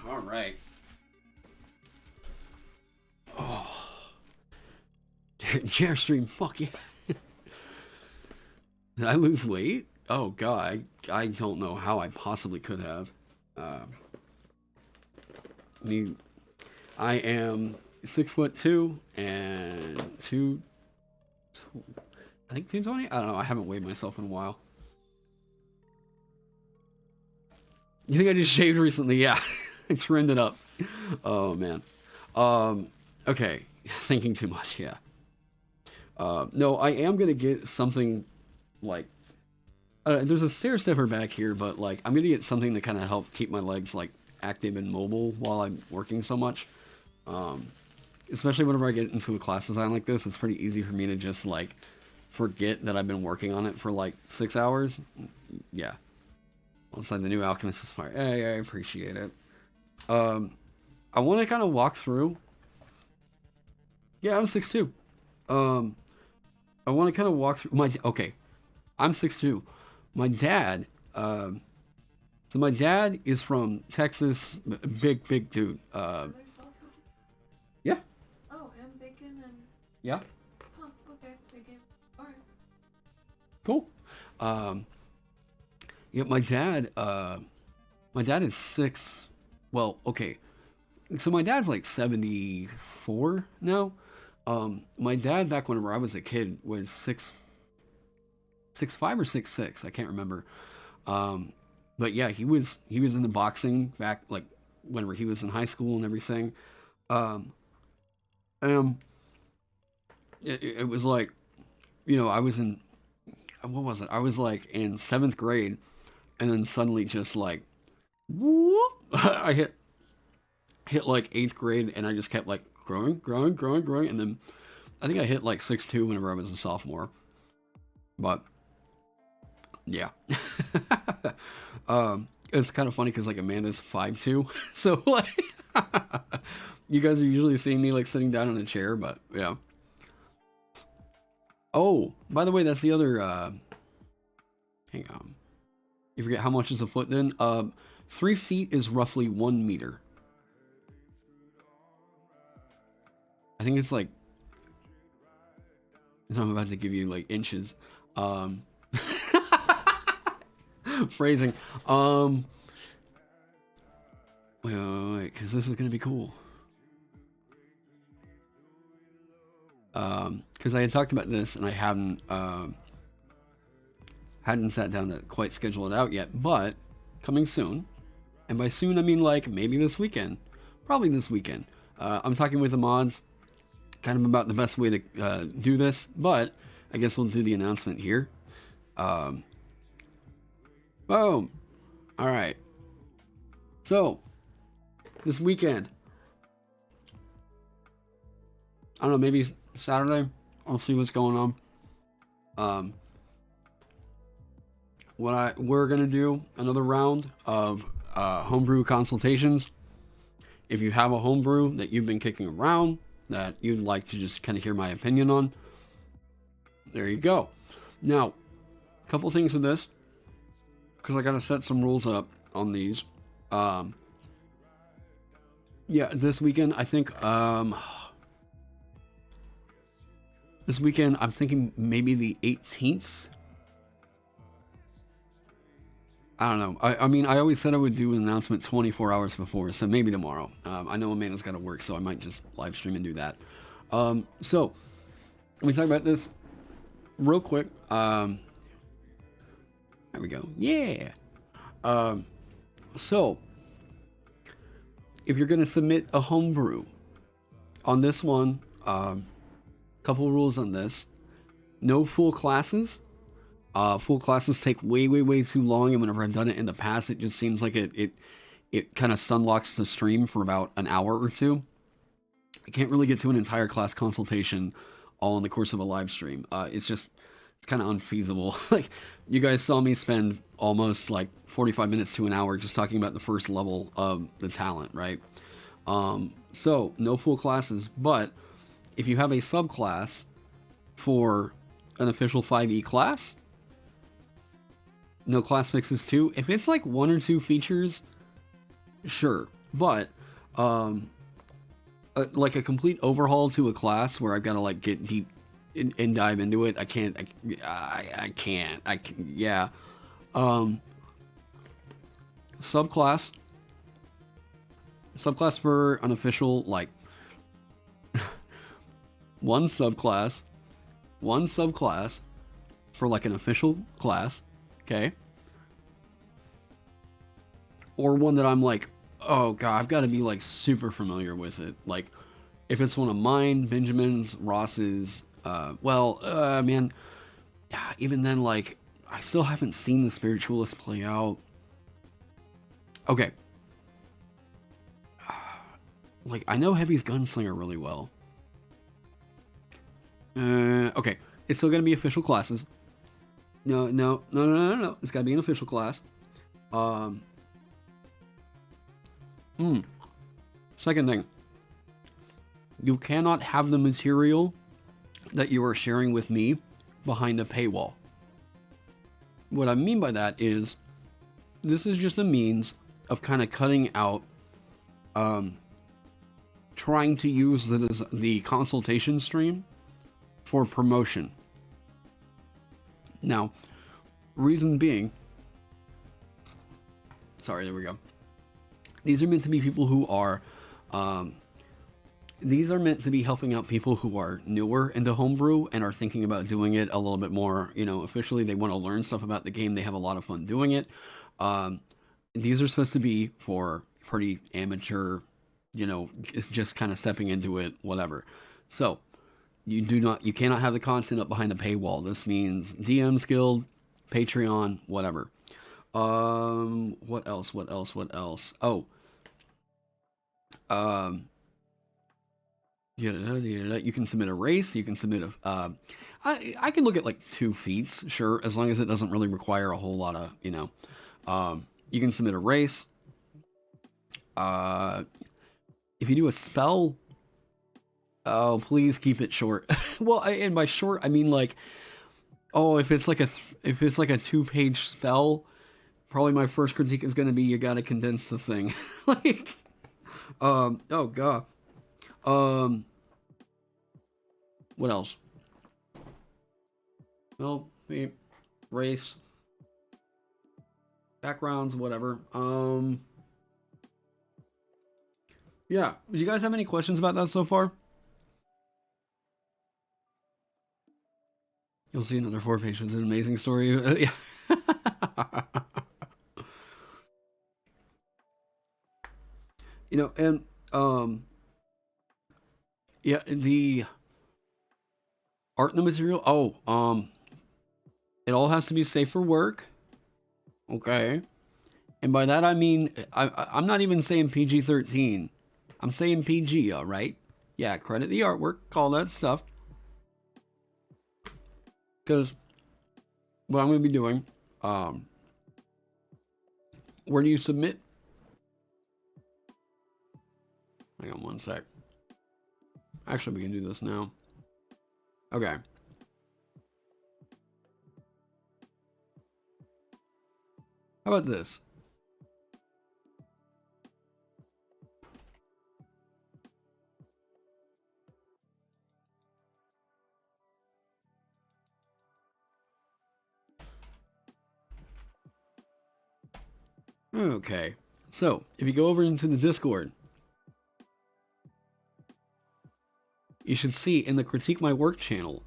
All right. Oh, Jetstream, fuck yeah. Did I lose weight? Oh god, I don't know how I possibly could have. I mean, I am 6'2" and I think 220. I don't know. I haven't weighed myself in a while. You think I just shaved recently? Yeah, I trimmed it up. Oh man. Okay, thinking too much. Yeah. No, I am gonna get something like. There's a stair stepper back here, but like I'm gonna get something to kind of help keep my legs like active and mobile while I'm working so much. Especially whenever I get into a class design like this, it's pretty easy for me to just like forget that I've been working on it for like 6 hours. Yeah. Looks like the new Alchemist is fire. Hey, I appreciate it. I want to kind of walk through. Yeah, I'm 6'2". I want to kind of walk through my. Okay, I'm 6'2", my dad, so my dad is from Texas, big dude. Are there sausage? Yeah, Oh, and bacon and... yeah, Huh, okay, bacon. Alright. cool. Yeah, my dad is six. Well, okay. So my dad's like 74 now. My dad back whenever I was a kid was 6'5" or 6'6". I can't remember. But yeah, he was into boxing back like whenever he was in high school and everything. Um, um, it was like, I was in, what was it? I was like in seventh grade, and then suddenly just like, whoop, I hit like eighth grade, and I just kept like growing, and then I think I hit like 6'2" whenever I was a sophomore. But yeah. It's kind of funny because like Amanda's 5'2", so like you guys are usually seeing me like sitting down in a chair, but yeah. Oh, by the way, that's the other. Hang on, you forget how much is a foot then? 3 feet is roughly 1 meter. I think it's like. I'm about to give you like inches. Phrasing. Wait, because this is gonna be cool. Because I had talked about this and I hadn't sat down to quite schedule it out yet, but coming soon, and by soon I mean like maybe this weekend, probably this weekend. I'm talking with the mods, kind of about the best way to do this, but I guess we'll do the announcement here. Boom. All right. So, this weekend, I don't know, maybe Saturday, I'll see what's going on. We're gonna do another round of homebrew consultations. If you have a homebrew that you've been kicking around that you'd like to just kind of hear my opinion on, there you go. Now, a couple things with this, because I gotta set some rules up on these. Yeah, this weekend I think this weekend I'm thinking maybe the 18th. I don't know. I mean, I always said I would do an announcement 24 hours before, so maybe tomorrow. I know Amanda's got to work, so I might just live stream and do that. So let me talk about this real quick. There we go. Yeah. So if you're going to submit a homebrew on this one, couple rules on this. No full classes. Full classes take way too long, and whenever I've done it in the past, it just seems like it kind of stun locks the stream for about an hour or two. I can't really get to an entire class consultation all in the course of a live stream. It's kind of unfeasible. Like, you guys saw me spend almost like 45 minutes to an hour just talking about the first level of the talent, right? So no full classes, but if you have a subclass for an official 5e class, no class fixes too. If it's like 1 or 2 features, sure. But like a complete overhaul to a class where I've got to like get deep and dive into it, I can't. Yeah. Subclass for an official, like one subclass for like an official class, okay? Or one that I'm like, oh god, I've got to be like super familiar with it. Like, if it's one of mine, Benjamin's, Ross's, man, yeah, even then, like, I still haven't seen the Spiritualist play out. Okay. Like, I know Heavy's Gunslinger really well. Okay. It's still gonna be official classes. No. It's gotta be an official class. Second thing. You cannot have the material that you are sharing with me behind a paywall. what I mean by that is this is just a means of kind of cutting out trying to use the consultation stream for promotion. Now, reason being, sorry, there we go. These are meant to be people who are, these are meant to be helping out people who are newer into homebrew and are thinking about doing it a little bit more, officially. They want to learn stuff about the game. They have a lot of fun doing it. These are supposed to be for pretty amateur, it's just kind of stepping into it, whatever. So, you cannot have the content up behind a paywall. This means DM's Guild, Patreon, whatever. What else? Oh. You can submit a race, you can submit I can look at like 2 feats, sure, as long as it doesn't really require a whole lot of, you can submit a race. If you do a spell, oh, please keep it short. Well, and by short, I mean like, if it's like a 2-page spell, probably my first critique is going to be you got to condense the thing. Like, oh god. What else? Well, race, backgrounds, whatever. Yeah. Do you guys have any questions about that so far? You'll see another 4 pages. An amazing story. Yeah. And yeah, the art in the material. It all has to be safe for work. Okay. And by that I mean I'm not even saying PG-13. I'm saying PG, all right? Yeah, credit the artwork, all that stuff. Because what I'm going to be doing, where do you submit? Hang on one sec. Actually, we can do this now. Okay. How about this? Okay, so if you go over into the Discord, you should see in the Critique My Work channel,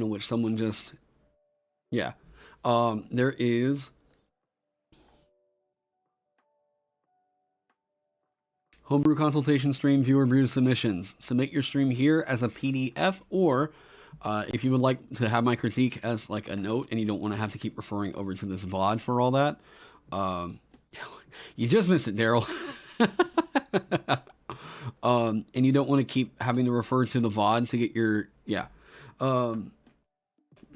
which someone just, yeah, there is Homebrew Consultation Stream Viewer Brew Submissions. Submit your stream here as a PDF, or if you would like to have my critique as like a note and you don't want to have to keep referring over to this VOD for all that, you just missed it, Daryl. And you don't want to keep having to refer to the VOD to get your, to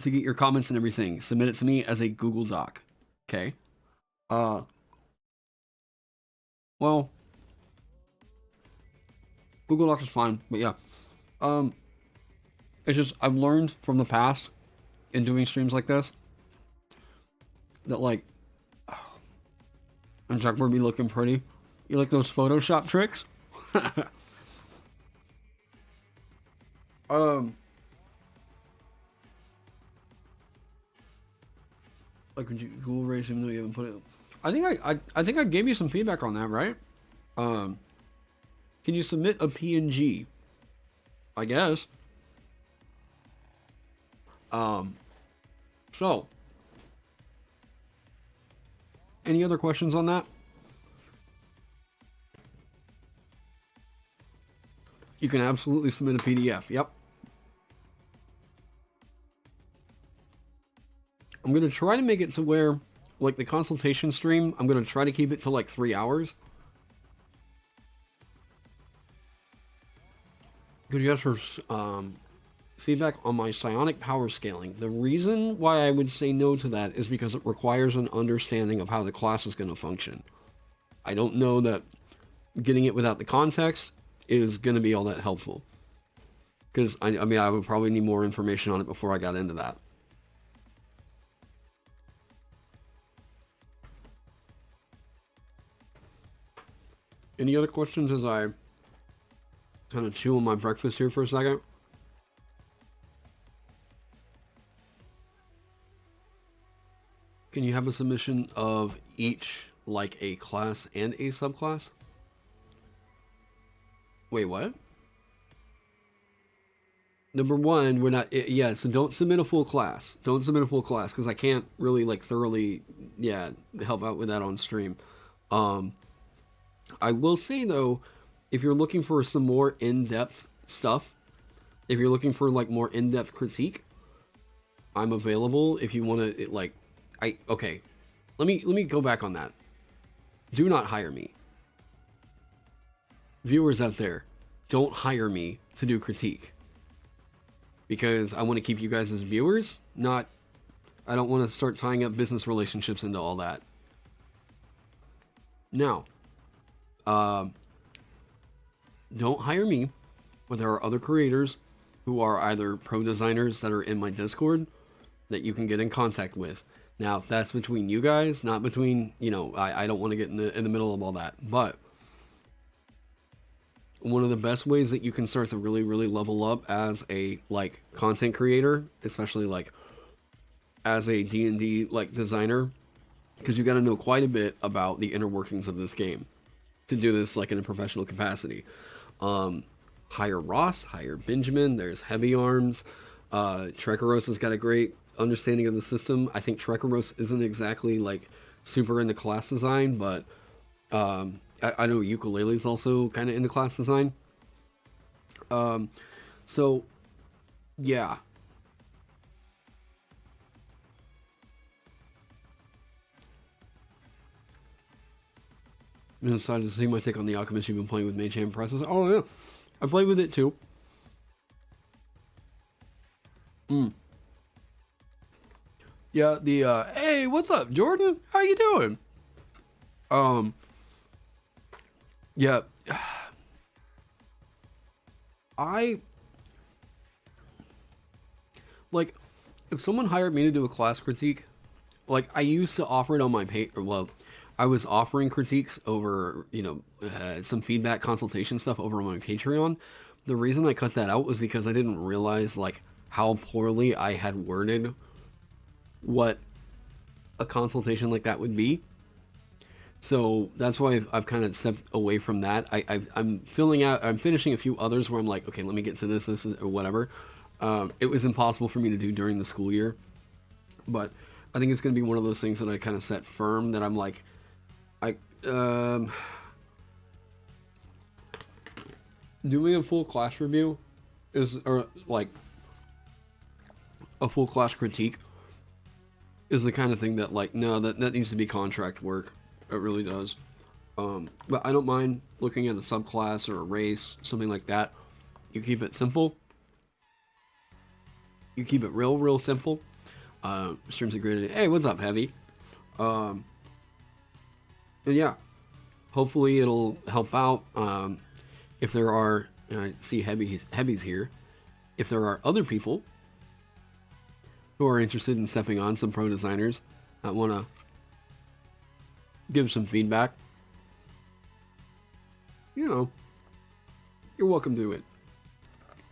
get your comments and everything. Submit it to me as a Google Doc. Okay. Well, Google Docs is fine, but yeah. It's just, I've learned from the past in doing streams like this that, like, and Chuck would be looking pretty. You like those Photoshop tricks? Like, would you Google race even though you haven't put it? I think I gave you some feedback on that, right? Can you submit a PNG? I guess. So, any other questions on that? You can absolutely submit a PDF. Yep. I'm going to try to make it to where, like, the consultation stream, I'm going to try to keep it to like 3 hours. Good guess for feedback on my psionic power scaling. The reason why I would say no to that is because it requires an understanding of how the class is going to function. I don't know that getting it without the context is going to be all that helpful. Because, I mean, I would probably need more information on it before I got into that. Any other questions as I kind of chew on my breakfast here for a second? Can you have a submission of each, like a class and a subclass? Wait, what? Number one, we're not, yeah, so don't submit a full class. Don't submit a full class, because I can't really, like, thoroughly, yeah, help out with that on stream. I will say, though, if you're looking for some more in-depth stuff, if you're looking for, like, more in-depth critique, I'm available if you want to, like, okay, let me go back on that. Do not hire me. Viewers out there, don't hire me to do critique. Because I want to keep you guys as viewers, I don't want to start tying up business relationships into all that. Now, don't hire me, but there are other creators who are either pro designers that are in my Discord that you can get in contact with. Now, that's between you guys, not between, you know, I don't want to get in the middle of all that, but one of the best ways that you can start to really, really level up as a, like, content creator, especially, like, as a D&D, like, designer, because you got to know quite a bit about the inner workings of this game to do this, like, in a professional capacity. Hire Ross, hire Benjamin, there's Heavy Arms, Trekaros has got a great understanding of the system. I think Trekaros isn't exactly, like, super into class design, but I know Ukulele's also kind of into class design. So, yeah. I'm excited to see my take on the Alchemist you've been playing with Mage Hand Presses. Oh, yeah. I played with it, too. Yeah, hey, what's up, Jordan? How you doing? Yeah, like, if someone hired me to do a class critique, like, I used to offer it on my I was offering critiques over, you know, some feedback consultation stuff over on my Patreon. The reason I cut that out was because I didn't realize, like, how poorly I had worded what a consultation like that would be. So that's why I've kind of stepped away from that. I'm finishing a few others where I'm like, okay, let me get to this or whatever. It was impossible for me to do during the school year, but I think it's going to be one of those things that I kind of set firm that I'm like, doing a full class review or like a full class critique is the kind of thing that, like, no, that needs to be contract work. It really does. But I don't mind looking at a subclass or a race, something like that. You keep it simple. You keep it real simple. Streams are great. Hey, what's up, Heavy? And yeah, hopefully it'll help out. If there are, I see Heavy's here. If there are other people who are interested in stepping on, some pro designers that want to give some feedback, you know, you're welcome to it.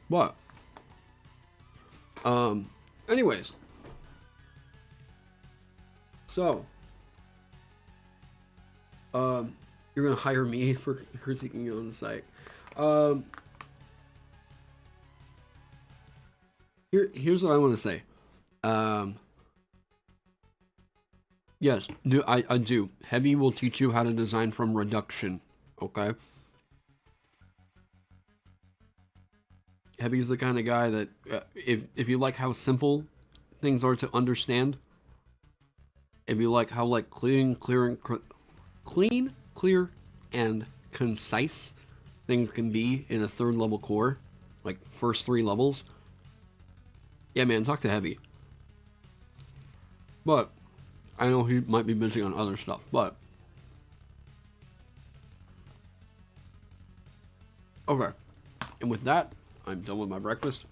But, anyways, so, you're gonna hire me for critiquing you on the site. Here's what I want to say. Yes, I do. Heavy will teach you how to design from reduction, okay? Heavy's the kind of guy that, if you like how simple things are to understand, if you like how, like, clean, clear, and concise things can be in a 3rd level core, like first 3 levels, yeah, man, talk to Heavy. But I know he might be busy on other stuff, but Okay. And with that, I'm done with my breakfast.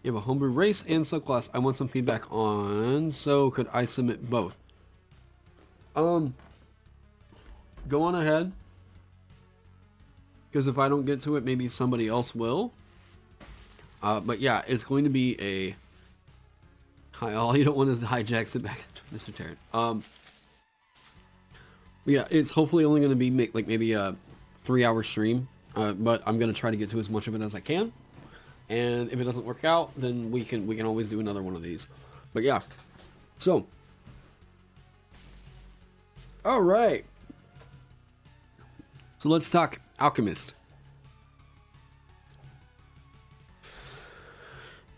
You have a homebrew race and subclass. I want some feedback on, so could I submit both? Go on ahead. Because if I don't get to it, maybe somebody else will. But yeah, it's going to be a... All you don't want is to hijack, sit back, Mr. Taron. Yeah, it's hopefully only going to be maybe a 3-hour stream. But I'm going to try to get to as much of it as I can. And if it doesn't work out, then we can always do another one of these. But yeah. So. All right. So let's talk Alchemist.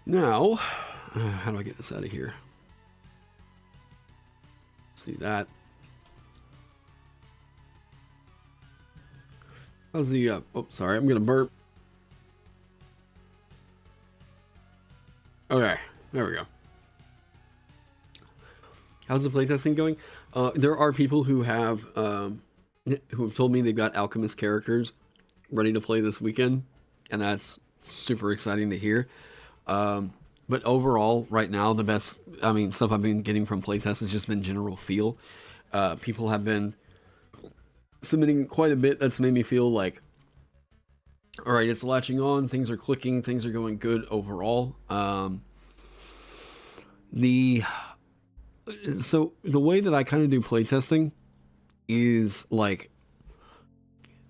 Now, how do I get this out of here? Let's do that. How's the, oh, sorry, I'm going to burp. Okay, there we go. How's the playtesting going? There are people who have told me they've got Alchemist characters ready to play this weekend, and that's super exciting to hear. But overall, right now, the best, stuff I've been getting from playtests has just been general feel. People have been submitting quite a bit that's made me feel like, all right, it's latching on, things are clicking, things are going good overall. So the way that I kind of do playtesting is like,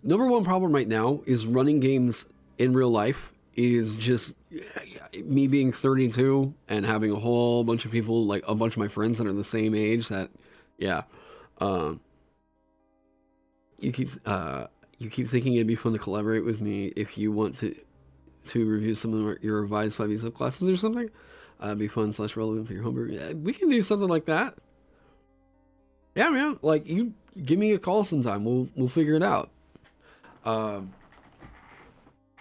number one problem right now is running games in real life is just me being 32 and having a whole bunch of people, like a bunch of my friends that are the same age that, yeah, you keep thinking it'd be fun to collaborate with me if you want to review some of your revised 5e subclasses or something. Be fun / relevant for your homebrew. Yeah, we can do something like that. Yeah, man. Like, you give me a call sometime. We'll figure it out.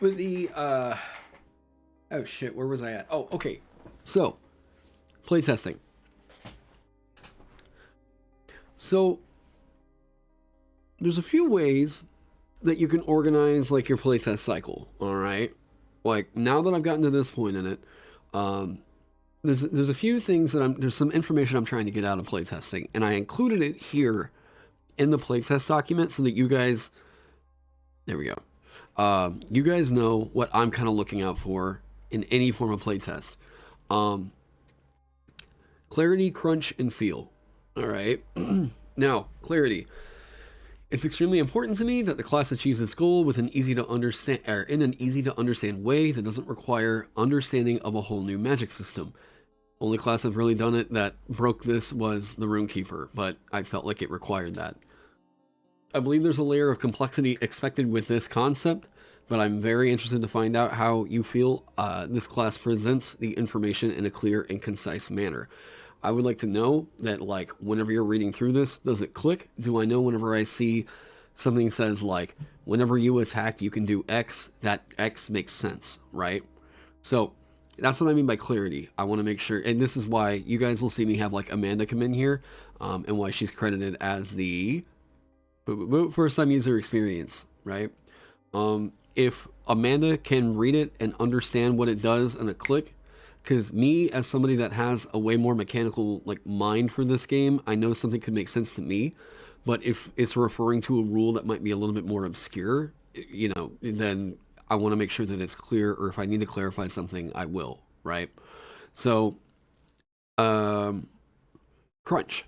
With the oh shit, where was I at? Oh, okay. So, playtesting. So, there's a few ways that you can organize like your playtest cycle. All right. Like, now that I've gotten to this point in it, there's a few things that there's some information I'm trying to get out of playtesting, and I included it here in the playtest document so that you guys, there we go. You guys know what I'm kind of looking out for in any form of playtest. Clarity, crunch, and feel. All right. Now, clarity. It's extremely important to me that the class achieves its goal with in an easy to understand way that doesn't require understanding of a whole new magic system. Only class I've really done it that broke this was the Runekeeper, but I felt like it required that. I believe there's a layer of complexity expected with this concept, but I'm very interested to find out how you feel this class presents the information in a clear and concise manner. I would like to know that, like, whenever you're reading through this, does it click? Do I know whenever I see something that says, like, whenever you attack, you can do X, that X makes sense, right? So, that's what I mean by clarity. I want to make sure, and this is why you guys will see me have, like, Amanda come in here, and why she's credited as the first time user experience, right? If Amanda can read it and understand what it does in a click, because me, as somebody that has a way more mechanical like mind for this game, I know something could make sense to me, but if it's referring to a rule that might be a little bit more obscure, you know, then I want to make sure that it's clear, or if I need to clarify something, I will, right? So, crunch.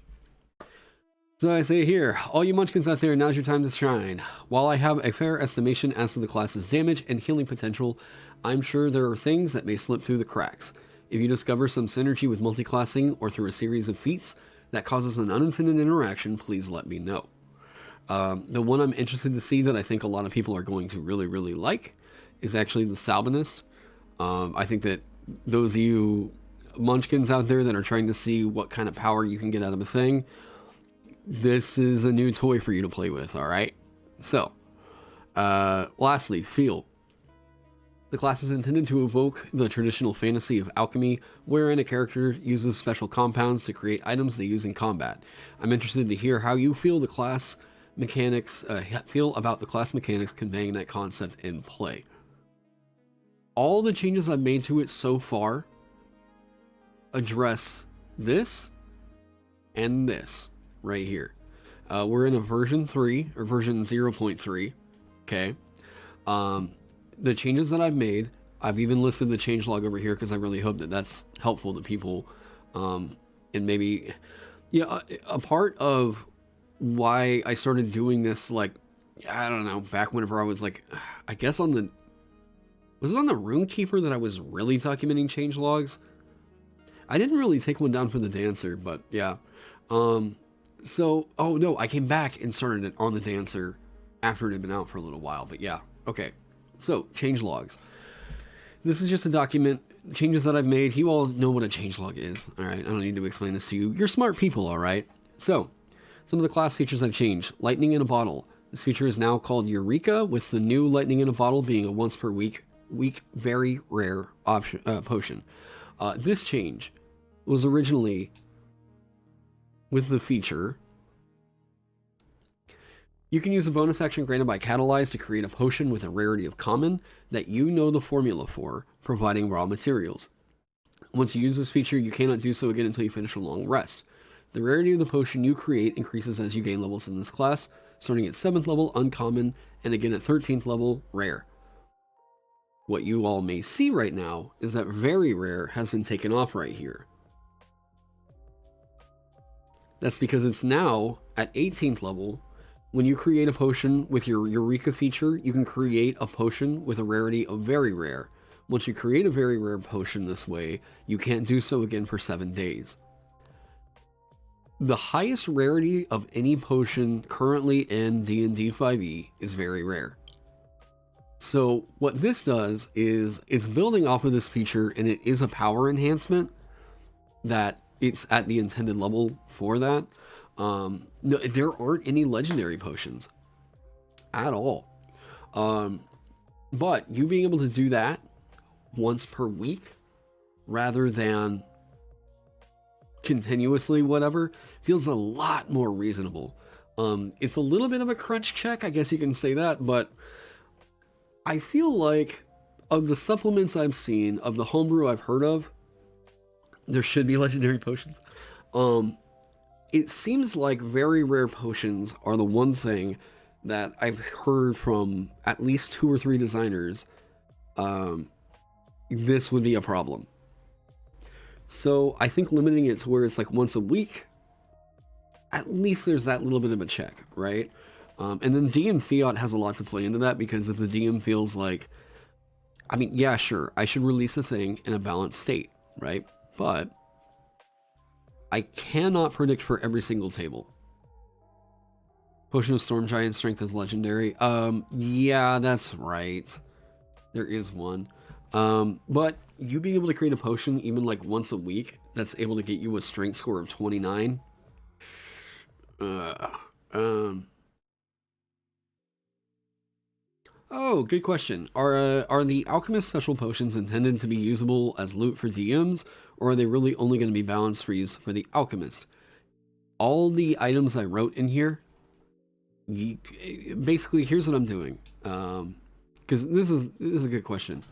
So I say here, all you munchkins out there, now's your time to shine. While I have a fair estimation as to the class's damage and healing potential, I'm sure there are things that may slip through the cracks. If you discover some synergy with multiclassing or through a series of feats that causes an unintended interaction, please let me know. The one I'm interested to see that I think a lot of people are going to really, really like is actually the Salbinist. I think that those of you munchkins out there that are trying to see what kind of power you can get out of a thing, this is a new toy for you to play with, all right? So, lastly, feel. The class is intended to evoke the traditional fantasy of alchemy, wherein a character uses special compounds to create items they use in combat. I'm interested to hear how you feel the class mechanics feel about the class mechanics conveying that concept in play. All the changes I've made to it so far address this and this right here. We're in a version 3 or version 0.3. Okay. The changes that I've made, I've even listed the changelog over here because I really hope that that's helpful to people. And maybe, yeah, a part of why I started doing this, like, I don't know, back whenever I was like, I guess was it on the Runekeeper that I was really documenting changelogs? I didn't really take one down for the Dancer, but yeah. So, oh no, I came back and started it on the Dancer after it had been out for a little while, but yeah. Okay, so changelogs. This is just a document, changes that I've made. You all know what a changelog is, all right? I don't need to explain this to you. You're smart people, all right? So, some of the class features I've changed. Lightning in a bottle. This feature is now called Eureka, with the new lightning in a bottle being a once per week very rare option, potion. This change was originally with the feature. You can use a bonus action granted by Catalyze to create a potion with a rarity of common that you know the formula for, providing raw materials. Once you use this feature, you cannot do so again until you finish a long rest. The rarity of the potion you create increases as you gain levels in this class, starting at 7th level, uncommon, and again at 13th level, rare. What you all may see right now is that very rare has been taken off right here. That's because it's now at 18th level. When you create a potion with your Eureka feature, you can create a potion with a rarity of very rare. Once you create a very rare potion this way, you can't do so again for 7 days. The highest rarity of any potion currently in D&D 5e is very rare. So what this does is it's building off of this feature, and it is a power enhancement that it's at the intended level for that. No, there aren't any legendary potions at all. But you being able to do that once per week rather than continuously, whatever, feels a lot more reasonable. It's a little bit of a crunch check, I guess you can say that, but I feel like of the supplements I've seen, of the homebrew I've heard of, there should be legendary potions. It seems like very rare potions are the one thing that I've heard from at least 2 or 3 designers. This would be a problem. So I think limiting it to where it's like once a week, at least there's that little bit of a check, right? And then DM Fiat has a lot to play into that, because if the DM feels like, I mean, yeah, sure, I should release a thing in a balanced state, right? But I cannot predict for every single table. Potion of Storm Giant Strength is legendary. Yeah, that's right. There is one. But you being able to create a potion even like once a week that's able to get you a strength score of 29. Oh, good question. Are the Alchemist special potions intended to be usable as loot for DMs, or are they really only going to be balanced for use for the Alchemist? All the items I wrote in here, basically, here's what I'm doing. Because this is a good question.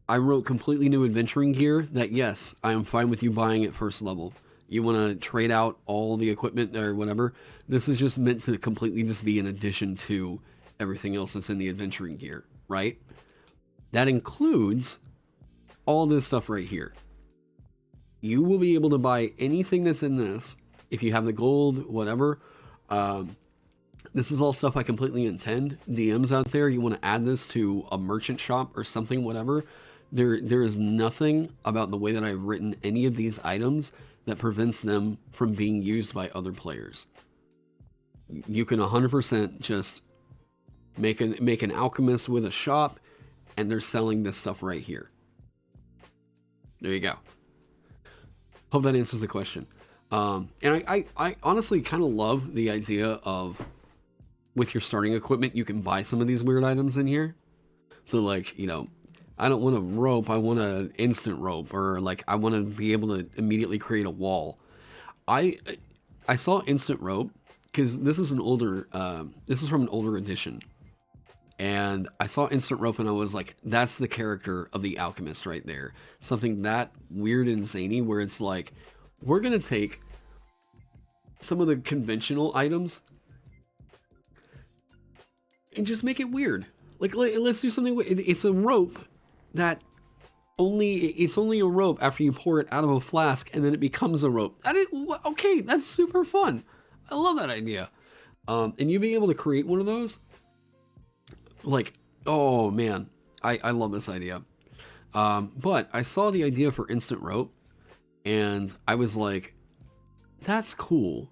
I wrote completely new adventuring gear that, yes, I am fine with you buying at first level. You want to trade out all the equipment or whatever. This is just meant to completely just be an addition to everything else that's in the adventuring gear, right? That includes all this stuff right here. You will be able to buy anything that's in this if you have the gold, whatever. This is all stuff I completely intend. DMs out there, you want to add this to a merchant shop or something, whatever. There is nothing about the way that I've written any of these items that prevents them from being used by other players. You can 100% just make an alchemist with a shop, and they're selling this stuff right here. There you go. Hope that answers the question. And I honestly kind of love the idea of, with your starting equipment, you can buy some of these weird items in here. So like, you know, I don't want a rope, I want an instant rope, or like I want to be able to immediately create a wall. I saw instant rope because this is this is from an older edition. And I saw Instant Rope and I was like, that's the character of the Alchemist right there. Something that weird and zany where it's like, we're going to take some of the conventional items and just make it weird. Like, let's do something. It's a rope that it's only a rope after you pour it out of a flask and then it becomes a rope. Okay, that's super fun. I love that idea. And you being able to create one of those, like, oh man, I love this idea. But I saw the idea for instant rope and I was like, that's cool.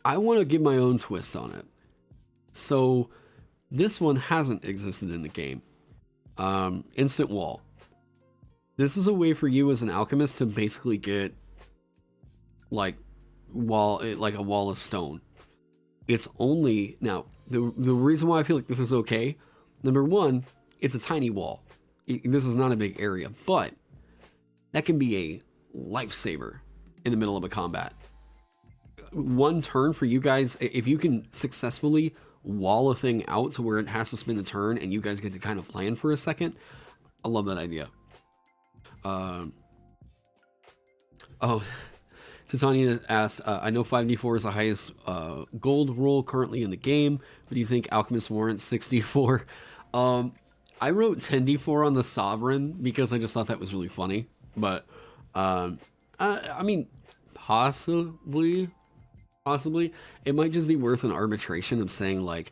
I want to give my own twist on it. So this one hasn't existed in the game. Instant wall. This is a way for you as an alchemist to basically get like a wall of stone. It's only now the reason why I feel like this is okay. Number one, it's a tiny wall. This is not a big area, but that can be a lifesaver in the middle of a combat. One turn for you guys, if you can successfully wall a thing out to where it has to spin a turn and you guys get to kind of plan for a second. I love that idea. Titania asked, I know 5d4 is the highest gold roll currently in the game, but do you think Alchemist warrants 64? I wrote 10d4 on the Sovereign because I just thought that was really funny. But, I mean, possibly. It might just be worth an arbitration of saying, like,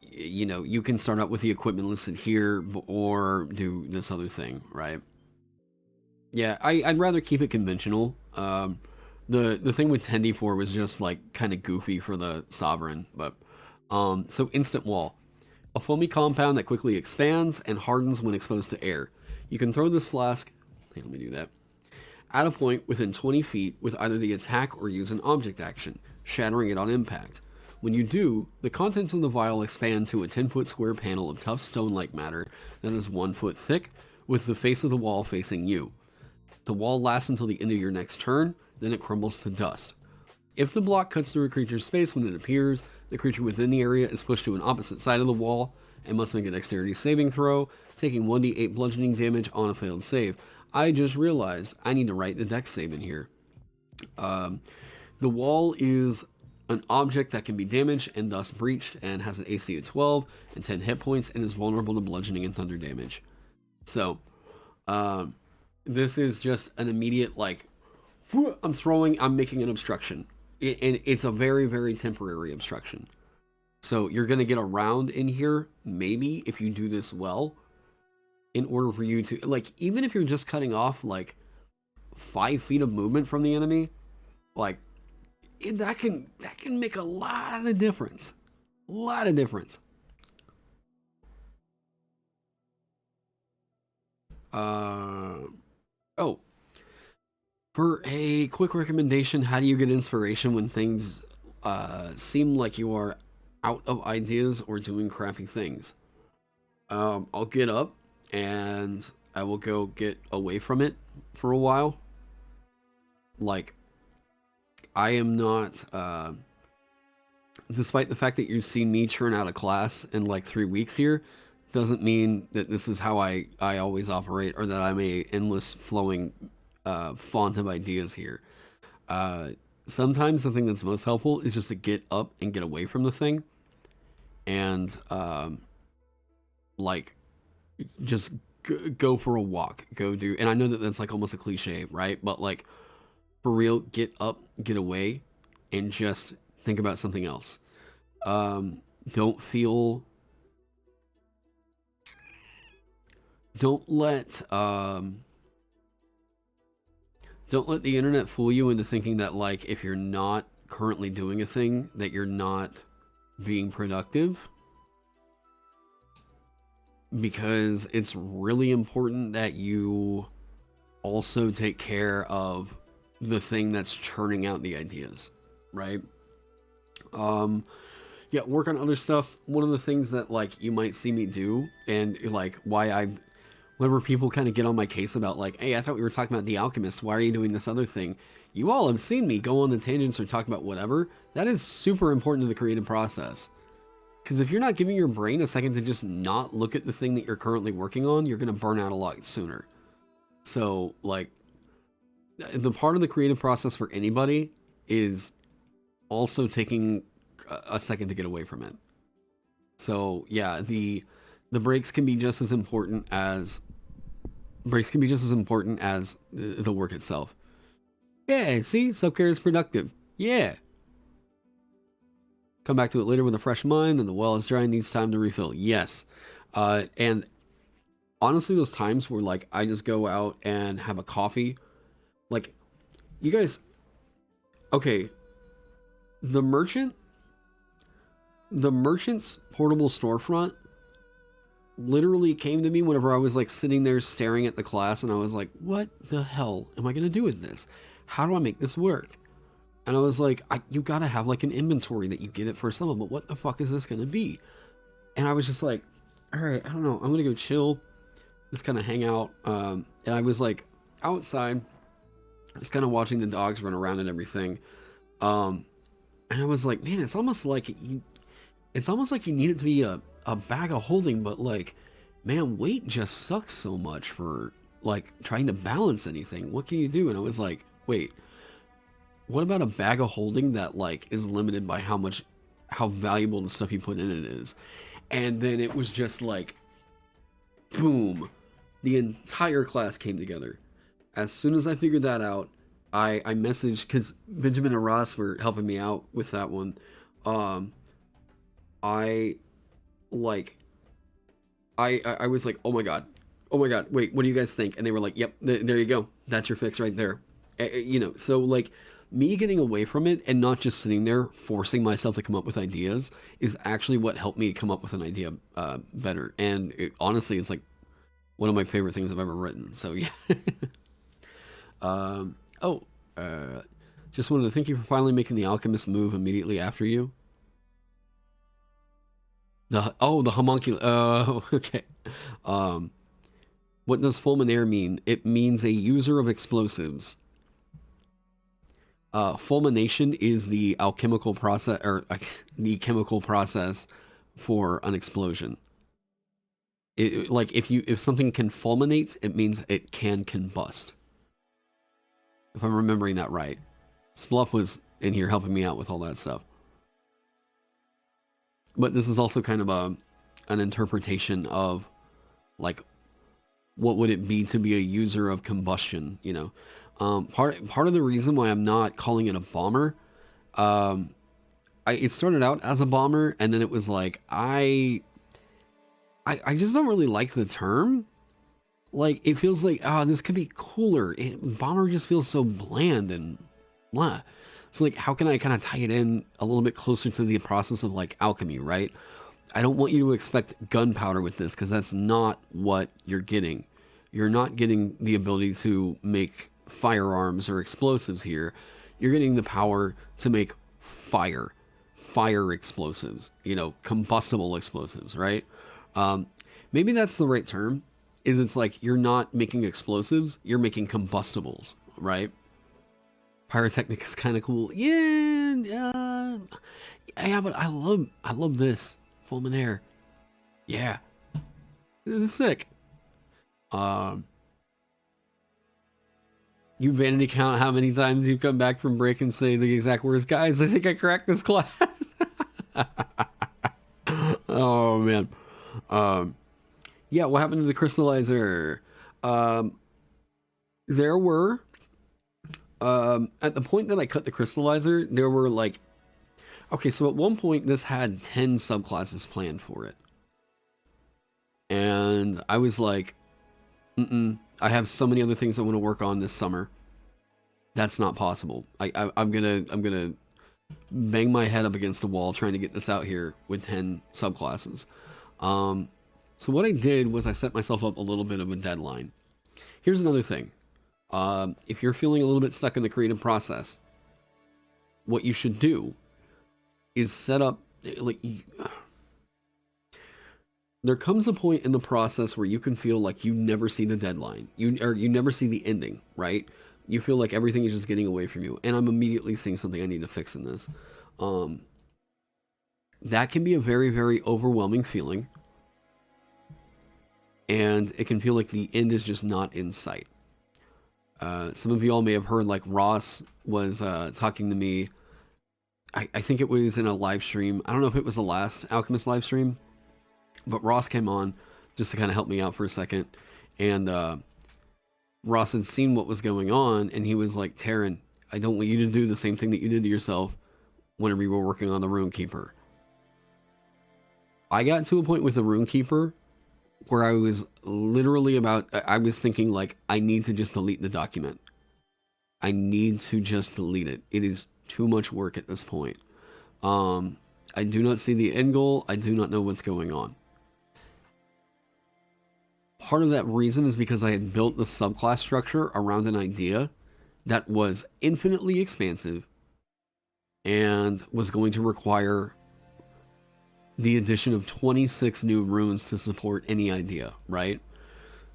you know, you can start out with the equipment listed here or do this other thing, right? Yeah, I'd rather keep it conventional. The thing with 10d4 was just, like, kind of goofy for the Sovereign. But, so instant wall. A foamy compound that quickly expands and hardens when exposed to air. You can throw this flask... Let me do that. At a point within 20 feet with either the attack or use an object action, shattering it on impact. When you do, the contents of the vial expand to a 10-foot square panel of tough stone-like matter that is 1 foot thick, with the face of the wall facing you. The wall lasts until the end of your next turn, then it crumbles to dust. If the block cuts through a creature's face when it appears, the creature within the area is pushed to an opposite side of the wall and must make a dexterity saving throw, taking 1d8 bludgeoning damage on a failed save. I just realized I need to write the dex save in here. The wall is an object that can be damaged and thus breached and has an AC of 12 and 10 hit points and is vulnerable to bludgeoning and thunder damage. So, this is just an immediate, like, I'm making an obstruction. And it's a very, very temporary obstruction. So you're going to get a round in here, maybe, if you do this well. In order for you to, like, even if you're just cutting off, like, 5 feet of movement from the enemy, like, that can make a lot of difference. A lot of difference. Oh. For a quick recommendation, how do you get inspiration when things seem like you are out of ideas or doing crappy things? I'll get up and I will go get away from it for a while. Like, I am not, despite the fact that you've seen me churn out a class in like 3 weeks here, doesn't mean that this is how I always operate or that I'm a endless flowing font of ideas here. Sometimes the thing that's most helpful is just to get up and get away from the thing and like just go for a walk, go do, and I know that that's like almost a cliche, right? But like, for real, get up, get away, and just think about something else. Don't let the internet fool you into thinking that, like, if you're not currently doing a thing, that you're not being productive. Because it's really important that you also take care of the thing that's churning out the ideas, right? Yeah, work on other stuff. One of the things that, like, you might see me do, and like when whenever people kind of get on my case about like, hey, I thought we were talking about the Alchemist. Why are you doing this other thing? You all have seen me go on the tangents or talk about whatever. That is super important to the creative process. Because if you're not giving your brain a second to just not look at the thing that you're currently working on, you're going to burn out a lot sooner. So, like, the part of the creative process for anybody is also taking a second to get away from it. So, yeah, the breaks can be just as important as the work itself. Yeah, see, self-care is productive. Yeah. Come back to it later with a fresh mind, and the well is dry and needs time to refill. Yes. And honestly, those times where, like, I just go out and have a coffee, like, you guys, okay, the merchant's portable storefront literally came to me whenever I was, like, sitting there staring at the class, and I was like, what the hell am I going to do with this? How do I make this work? And I was like, you gotta have like an inventory that you get it for someone, but what the fuck is this gonna be? And I was just like, all right, I don't know, I'm gonna go chill, just kind of hang out. And I was like outside, just kind of watching the dogs run around and everything. And I was like, man, it's almost like you need it to be a bag of holding, but like, man, weight just sucks so much for like trying to balance anything. What can you do? And I was like, wait, what about a bag of holding that like is limited by how valuable the stuff you put in it is? And then it was just like, boom, the entire class came together. As soon as I figured that out, I messaged, because Benjamin and Ross were helping me out with that one. I was like, oh my god, wait, what do you guys think? And they were like, yep, there you go, that's your fix right there. You know, so like, me getting away from it and not just sitting there forcing myself to come up with ideas is actually what helped me come up with an idea better. And honestly, it's like one of my favorite things I've ever written. So yeah. Just wanted to thank you for finally making the Alchemist move immediately after you. The homunculus. Okay. What does fulminaire mean? It means a user of explosives. Fulmination is the alchemical process, or the chemical process for an explosion. Like if something can fulminate, it means it can combust. If I'm remembering that right. Spluff was in here helping me out with all that stuff. But this is also kind of an interpretation of like what would it be to be a user of combustion, you know. Part of the reason why I'm not calling it a bomber, it started out as a bomber, and then it was like I just don't really like the term. Like, it feels like, this could be cooler. Bomber just feels so bland and blah. So like, how can I kind of tie it in a little bit closer to the process of like alchemy, right? I don't want you to expect gunpowder with this, because that's not what you're getting. You're not getting the ability to make firearms or explosives here. You're getting the power to make fire explosives, you know, combustible explosives, right? Maybe that's the right term. It's like you're not making explosives, you're making combustibles, right? Pyrotechnic is kind of cool. Yeah, but I love this fulminaire. Yeah, this is sick. You vanity count how many times you've come back from break and say the exact words, guys, I think I cracked this class. Oh man. Yeah, what happened to the crystallizer? There were at the point that I cut the crystallizer, there were like, okay, so at one point this had 10 subclasses planned for it. And I was like, I have so many other things I want to work on this summer. That's not possible. I'm gonna bang my head up against the wall trying to get this out here with 10 subclasses. So what I did was I set myself up a little bit of a deadline. Here's another thing. If you're feeling a little bit stuck in the creative process, what you should do is set up, like, there comes a point in the process where you can feel like you never see the deadline. You never see the ending, right? You feel like everything is just getting away from you. And I'm immediately seeing something I need to fix in this. Um, that can be a very, very overwhelming feeling. And it can feel like the end is just not in sight. Some of you all may have heard like Ross was talking to me. I think it was in a live stream. I don't know if it was the last Alchemist live stream, but Ross came on just to kind of help me out for a second. And Ross had seen what was going on, and he was like, Taron, I don't want you to do the same thing that you did to yourself whenever you were working on the Runekeeper. I got to a point with the Runekeeper where I was literally I was thinking like, I need to just delete the document. I need to just delete it. It is too much work at this point. I do not see the end goal. I do not know what's going on. Part of that reason is because I had built the subclass structure around an idea that was infinitely expansive and was going to require the addition of 26 new runes to support any idea, right?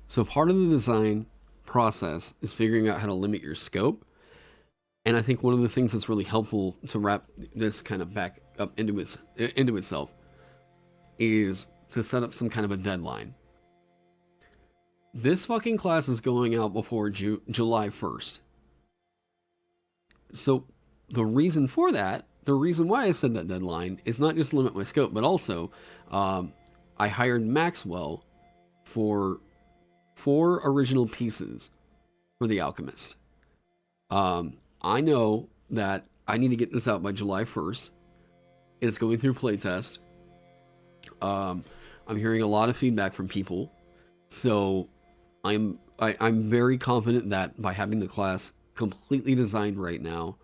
So part of the design process is figuring out how to limit your scope. And I think one of the things that's really helpful to wrap this kind of back up into itself is to set up some kind of a deadline. This fucking class is going out before July 1st. So the reason for that, the reason why I said that deadline is not just to limit my scope, but also I hired Maxwell for 4 original pieces for the Alchemist. I know that I need to get this out by July 1st. It's going through playtest. I'm hearing a lot of feedback from people. So I'm very confident that by having the class completely designed right now,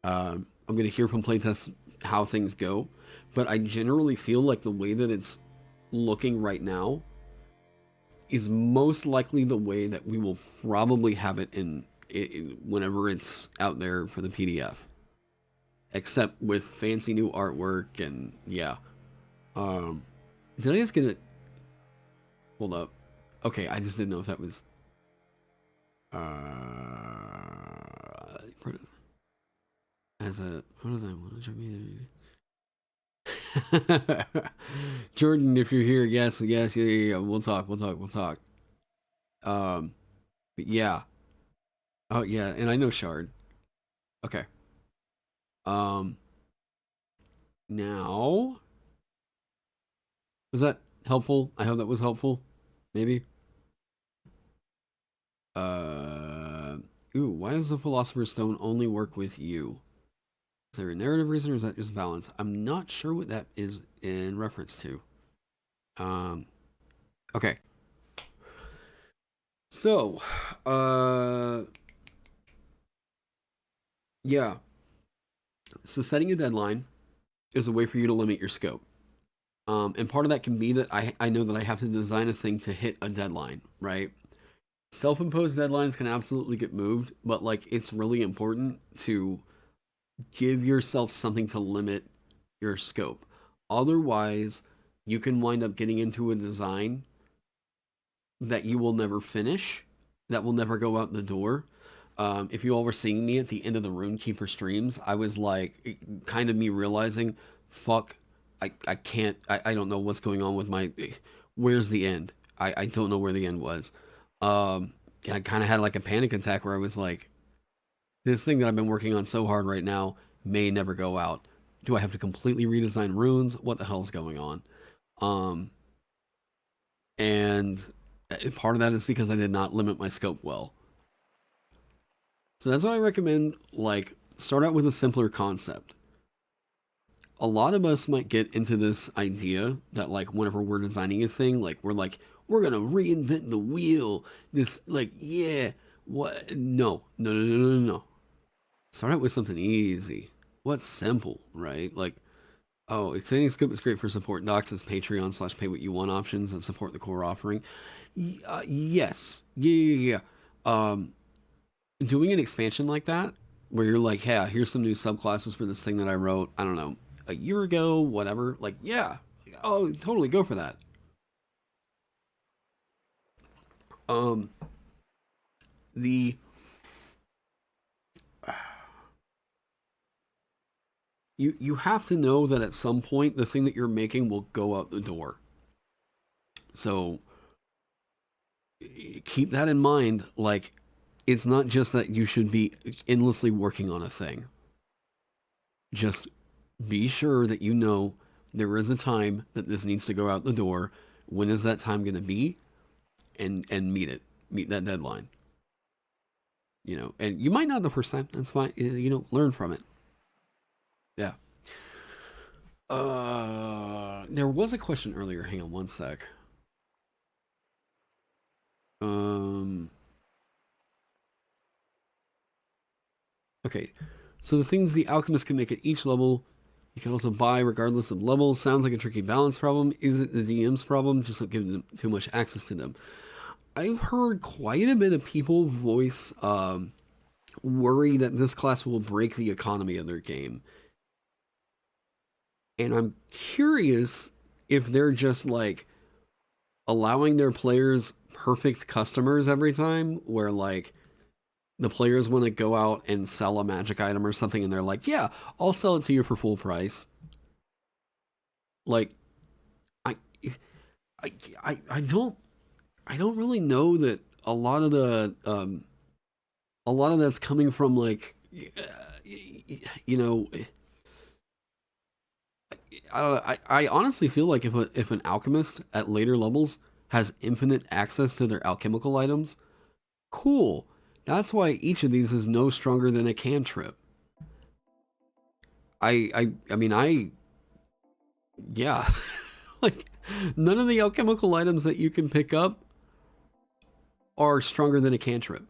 I'm going to hear from playtests how things go. But I generally feel like the way that it's looking right now is most likely the way that we will probably have it whenever it's out there for the PDF. Except with fancy new artwork and yeah. Did I just get it? Hold up. Okay, I just didn't know if that was as a what does that want to me? Jordan, if you're here, yes, yeah. We'll talk. But yeah. Oh yeah, and I know Shard. Okay. Now was that helpful? I hope that was helpful. Maybe. Ooh, why does the Philosopher's Stone only work with you? Is there a narrative reason or is that just balance? I'm not sure what that is in reference to. Okay. So, yeah. So setting a deadline is a way for you to limit your scope. And part of that can be that I know that I have to design a thing to hit a deadline, right? Self-imposed deadlines can absolutely get moved, but like it's really important to give yourself something to limit your scope. Otherwise, you can wind up getting into a design that you will never finish, that will never go out the door. If you all were seeing me at the end of the Runekeeper streams, I was like, kind of me realizing, fuck, I can't, I don't know what's going on with my, where's the end? I don't know where the end was. I kind of had like a panic attack where I was like, this thing that I've been working on so hard right now may never go out. Do I have to completely redesign runes? What the hell is going on? And part of that is because I did not limit my scope well. So that's why I recommend, like, start out with a simpler concept. A lot of us might get into this idea that, like, whenever we're designing a thing, like, we're gonna reinvent the wheel. This, like, yeah, what? No. Start out with something easy. What's simple, right? Like, oh, expanding scope is great for support docs as Patreon/pay-what-you-want options that support the core offering. Yes. Yeah. Doing an expansion like that, where you're like, hey, here's some new subclasses for this thing that I wrote, I don't know, a year ago, whatever, like, yeah. Oh, totally, go for that. Um, the you have to know that at some point the thing that you're making will go out the door. So keep that in mind. Like, it's not just that you should be endlessly working on a thing. Just be sure that you know there is a time that this needs to go out the door. When is that time going to be? And meet it. Meet that deadline. You know, and you might not the first time. That's fine. You know, learn from it. Yeah. There was a question earlier. Hang on one sec. Okay. So the things the alchemist can make at each level, you can also buy regardless of level. Sounds like a tricky balance problem. Is it the DM's problem? Just don't give them too much access to them. I've heard quite a bit of people voice worry that this class will break the economy of their game. And I'm curious if they're just like allowing their players perfect customers every time, where like the players want to go out and sell a magic item or something and they're like, yeah, I'll sell it to you for full price. Like, I, I don't really know that a lot of that's coming from like, you know, I honestly feel like if an alchemist at later levels has infinite access to their alchemical items, cool. That's why each of these is no stronger than a cantrip. Yeah. Like, none of the alchemical items that you can pick up are stronger than a cantrip.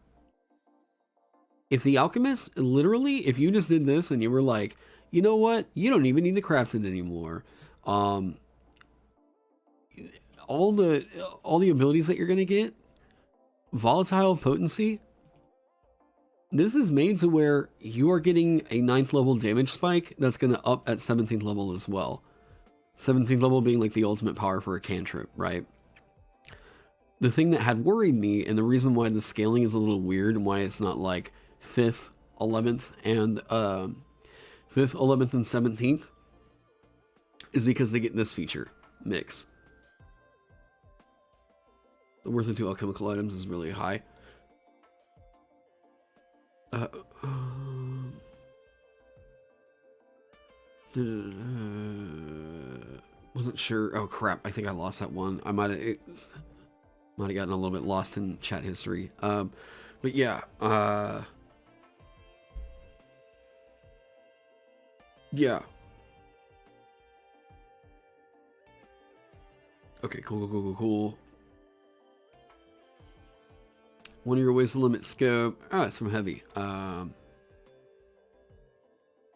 If the alchemist, literally, if you just did this and you were like, you know what, you don't even need to craft it anymore. All the abilities that you're gonna get, Volatile Potency, this is made to where you are getting a 9th level damage spike that's gonna up at 17th level as well. 17th level being like the ultimate power for a cantrip, right? The thing that had worried me, and the reason why the scaling is a little weird and why it's not like 5th, 11th, and 5th, 11th, and 17th, is because they get this feature, Mix. The worth of 2 alchemical items is really high. Wasn't sure. Oh crap! I think I lost that one. I might have gotten a little bit lost in chat history. But yeah. Yeah. Okay. Cool. One of your ways to limit scope. It's from Heavy.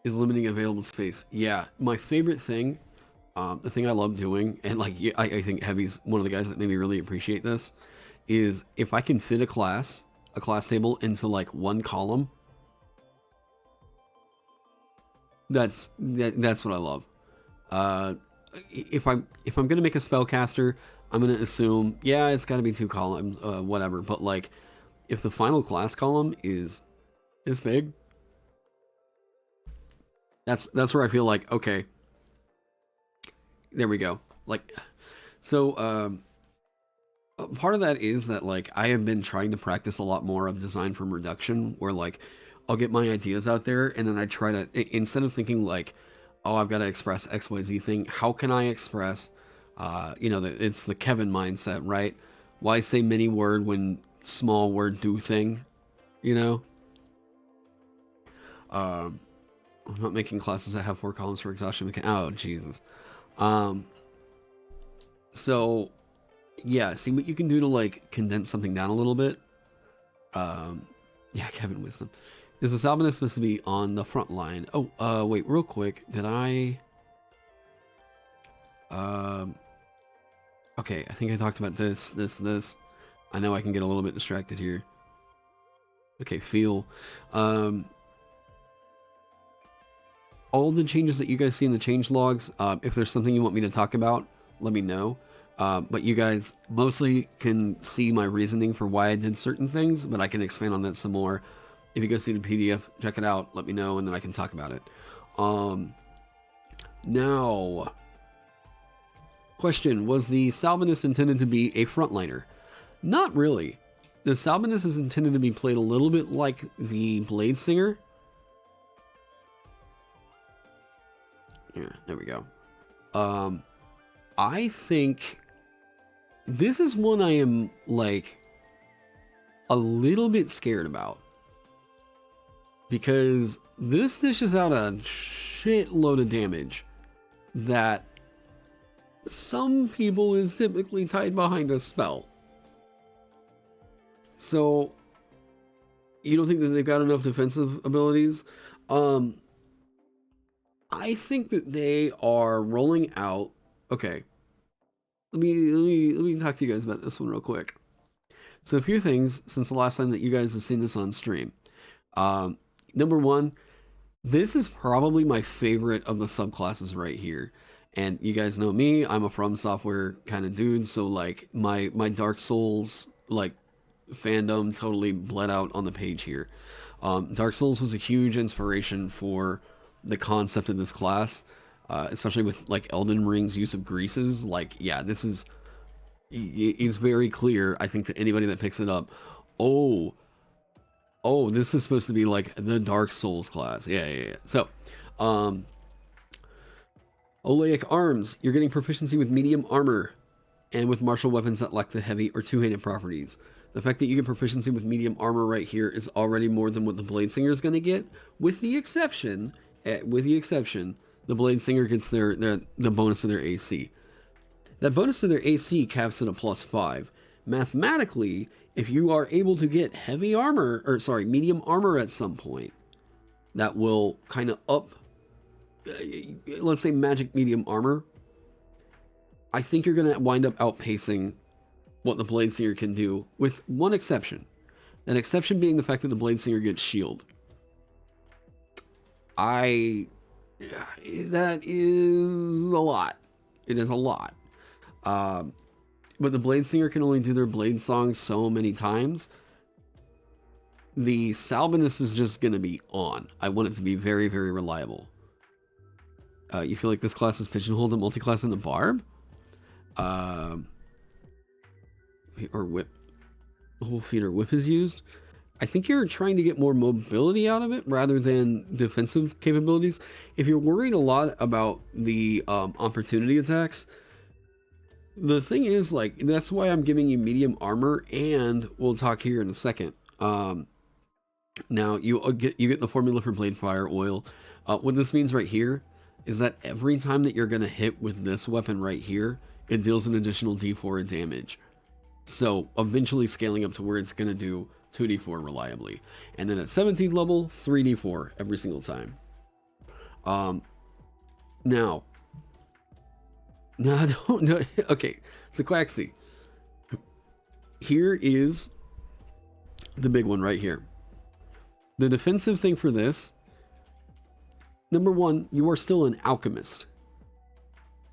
Is limiting available space. Yeah, my favorite thing, the thing I love doing, and like I think Heavy's one of the guys that made me really appreciate this, is if I can fit a class table into like one column. That's what I love. If I'm gonna make a spellcaster, I'm gonna assume it's got to be 2 columns, whatever. But like, if the final class column is big, that's where I feel like, okay, there we go. Like, so part of that is that like I have been trying to practice a lot more of design from reduction, where like I'll get my ideas out there and then I try to, instead of thinking like, oh, I've got to express XYZ thing, how can I express, it's the Kevin mindset, right? Why say many word when small word do thing, you know? I'm not making classes that have 4 columns for exhaustion. Oh, Jesus. So, yeah, see what you can do to, like, condense something down a little bit. Yeah, Kevin Wisdom. Is this album supposed to be on the front line? Oh, wait, real quick. Did I... Okay, I think I talked about this. I know I can get a little bit distracted here. Okay, feel. All the changes that you guys see in the change logs, if there's something you want me to talk about, let me know. But you guys mostly can see my reasoning for why I did certain things, but I can expand on that some more. If you go see the PDF, check it out, let me know, and then I can talk about it. Now, question, was the Salvinist intended to be a frontliner? Not really. The Salvinist is intended to be played a little bit like the Blade Singer. Yeah, there we go. I think this is one I am, like, a little bit scared about. Because this dishes out a shitload of damage that some people is typically tied behind a spell. So, you don't think that they've got enough defensive abilities? I think that they are rolling out. Okay, let me talk to you guys about this one real quick. So a few things since the last time that you guys have seen this on stream. Number one, this is probably my favorite of the subclasses right here. And you guys know me, I'm a From Software kind of dude, so like my Dark Souls like fandom totally bled out on the page here. Dark Souls was a huge inspiration for the concept of this class, especially with like Elden Ring's use of greases. Like, yeah, this is, it's very clear, I think, to anybody that picks it up. Oh, this is supposed to be like the Dark Souls class. Yeah. So, Oleic Arms, you're getting proficiency with medium armor and with martial weapons that lack the heavy or two-handed properties. The fact that you get proficiency with medium armor right here is already more than what the Blade Singer is going to get, with the exception, the Blade Singer gets the bonus to their AC. That bonus to their AC caps at a +5. Mathematically, if you are able to get medium armor at some point, that will kind of up, let's say magic medium armor, I think you're going to wind up outpacing what the Blade Singer can do, with one exception. That exception being the fact that the Blade Singer gets shield. That is a lot. It is a lot. But the Blade Singer can only do their Blade Song so many times. The Salvinist is just going to be on. I want it to be very, very reliable. You feel like this class is pigeonholed in multi-class in the Barb? Or whip. Whole feet or whip is used. I think you're trying to get more mobility out of it rather than defensive capabilities. If you're worried a lot about the opportunity attacks, the thing is, like, that's why I'm giving you medium armor, and we'll talk here in a second. Now you get the formula for Blade Fire Oil. What this means right here is that every time that you're going to hit with this weapon right here, it deals an additional d4 of damage. So eventually scaling up to where it's going to do 2d4 reliably. And then at 17th level, 3d4 every single time. Now, I don't know. Okay, so Quaxi. Here is the big one right here. The defensive thing for this, number one, you are still an alchemist.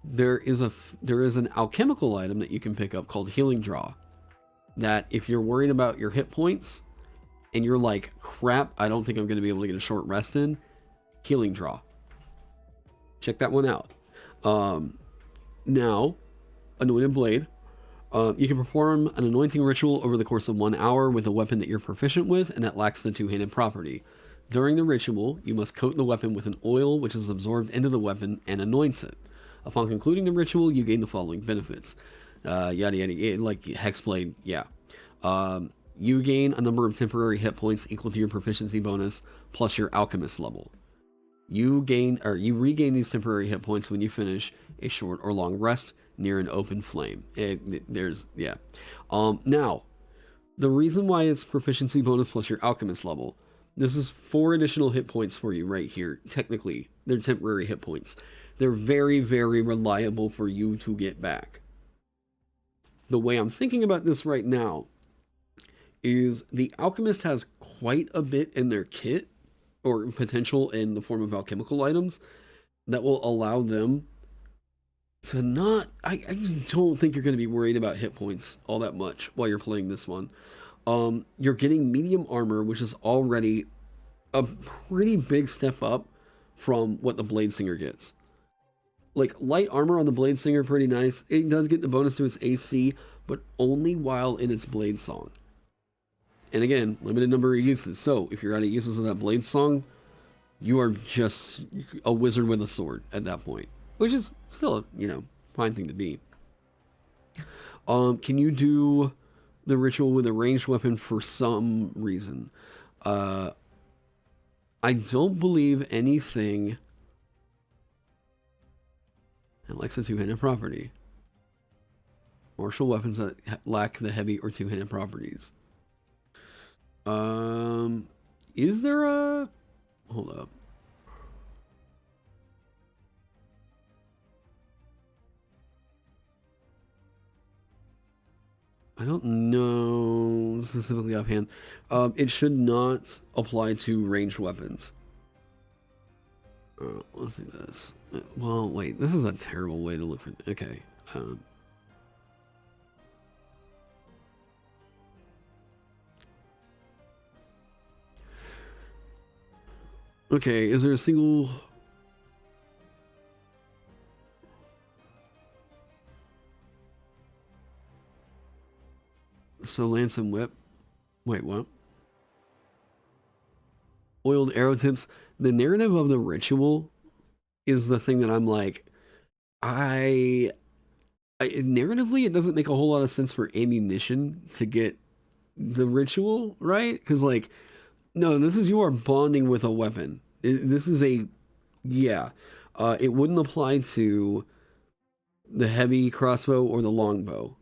There is an alchemical item that you can pick up called Healing Draw, that if you're worried about your hit points and you're like, crap, I don't think I'm going to be able to get a short rest in, Healing Draw. Check that one out. Now, Anointed Blade. You can perform an anointing ritual over the course of 1 hour with a weapon that you're proficient with and that lacks the two-handed property. During the ritual, you must coat the weapon with an oil which is absorbed into the weapon and anoints it. Upon concluding the ritual, you gain the following benefits. Yada yada, like Hexblade, yeah. You gain a number of temporary hit points equal to your proficiency bonus plus your alchemist level. You regain these temporary hit points when you finish a short or long rest near an open flame. Now, the reason why it's proficiency bonus plus your alchemist level, this is 4 additional hit points for you right here. Technically, they're temporary hit points. They're very, very reliable for you to get back. The way I'm thinking about this right now is the alchemist has quite a bit in their kit, or potential in the form of alchemical items, that will allow them to not, I just don't think you're going to be worried about hit points all that much while you're playing this one. You're getting medium armor, which is already a pretty big step up from what the Blade Singer gets. Like, light armor on the Blade Singer, pretty nice. It does get the bonus to its AC, but only while in its Blade Song. And again, limited number of uses. So, if you're out of uses of that Blade Song, you are just a wizard with a sword at that point. Which is still a, fine thing to be. Can you do the ritual with a ranged weapon for some reason? I don't believe anything that likes a two-handed property. Martial weapons that lack the heavy or two-handed properties. Is there a... Hold up. I don't know specifically offhand. It should not apply to ranged weapons. Let's see this. Well, wait. This is a terrible way to look for... Okay. Okay, is there a single... So lance and whip. Wait, what? Oiled arrow tips. The narrative of the ritual is the thing that I'm like, narratively, it doesn't make a whole lot of sense for ammunition to get the ritual, right? Because, like, no, this is you are bonding with a weapon. This is a, yeah. It wouldn't apply to the heavy crossbow or the longbow.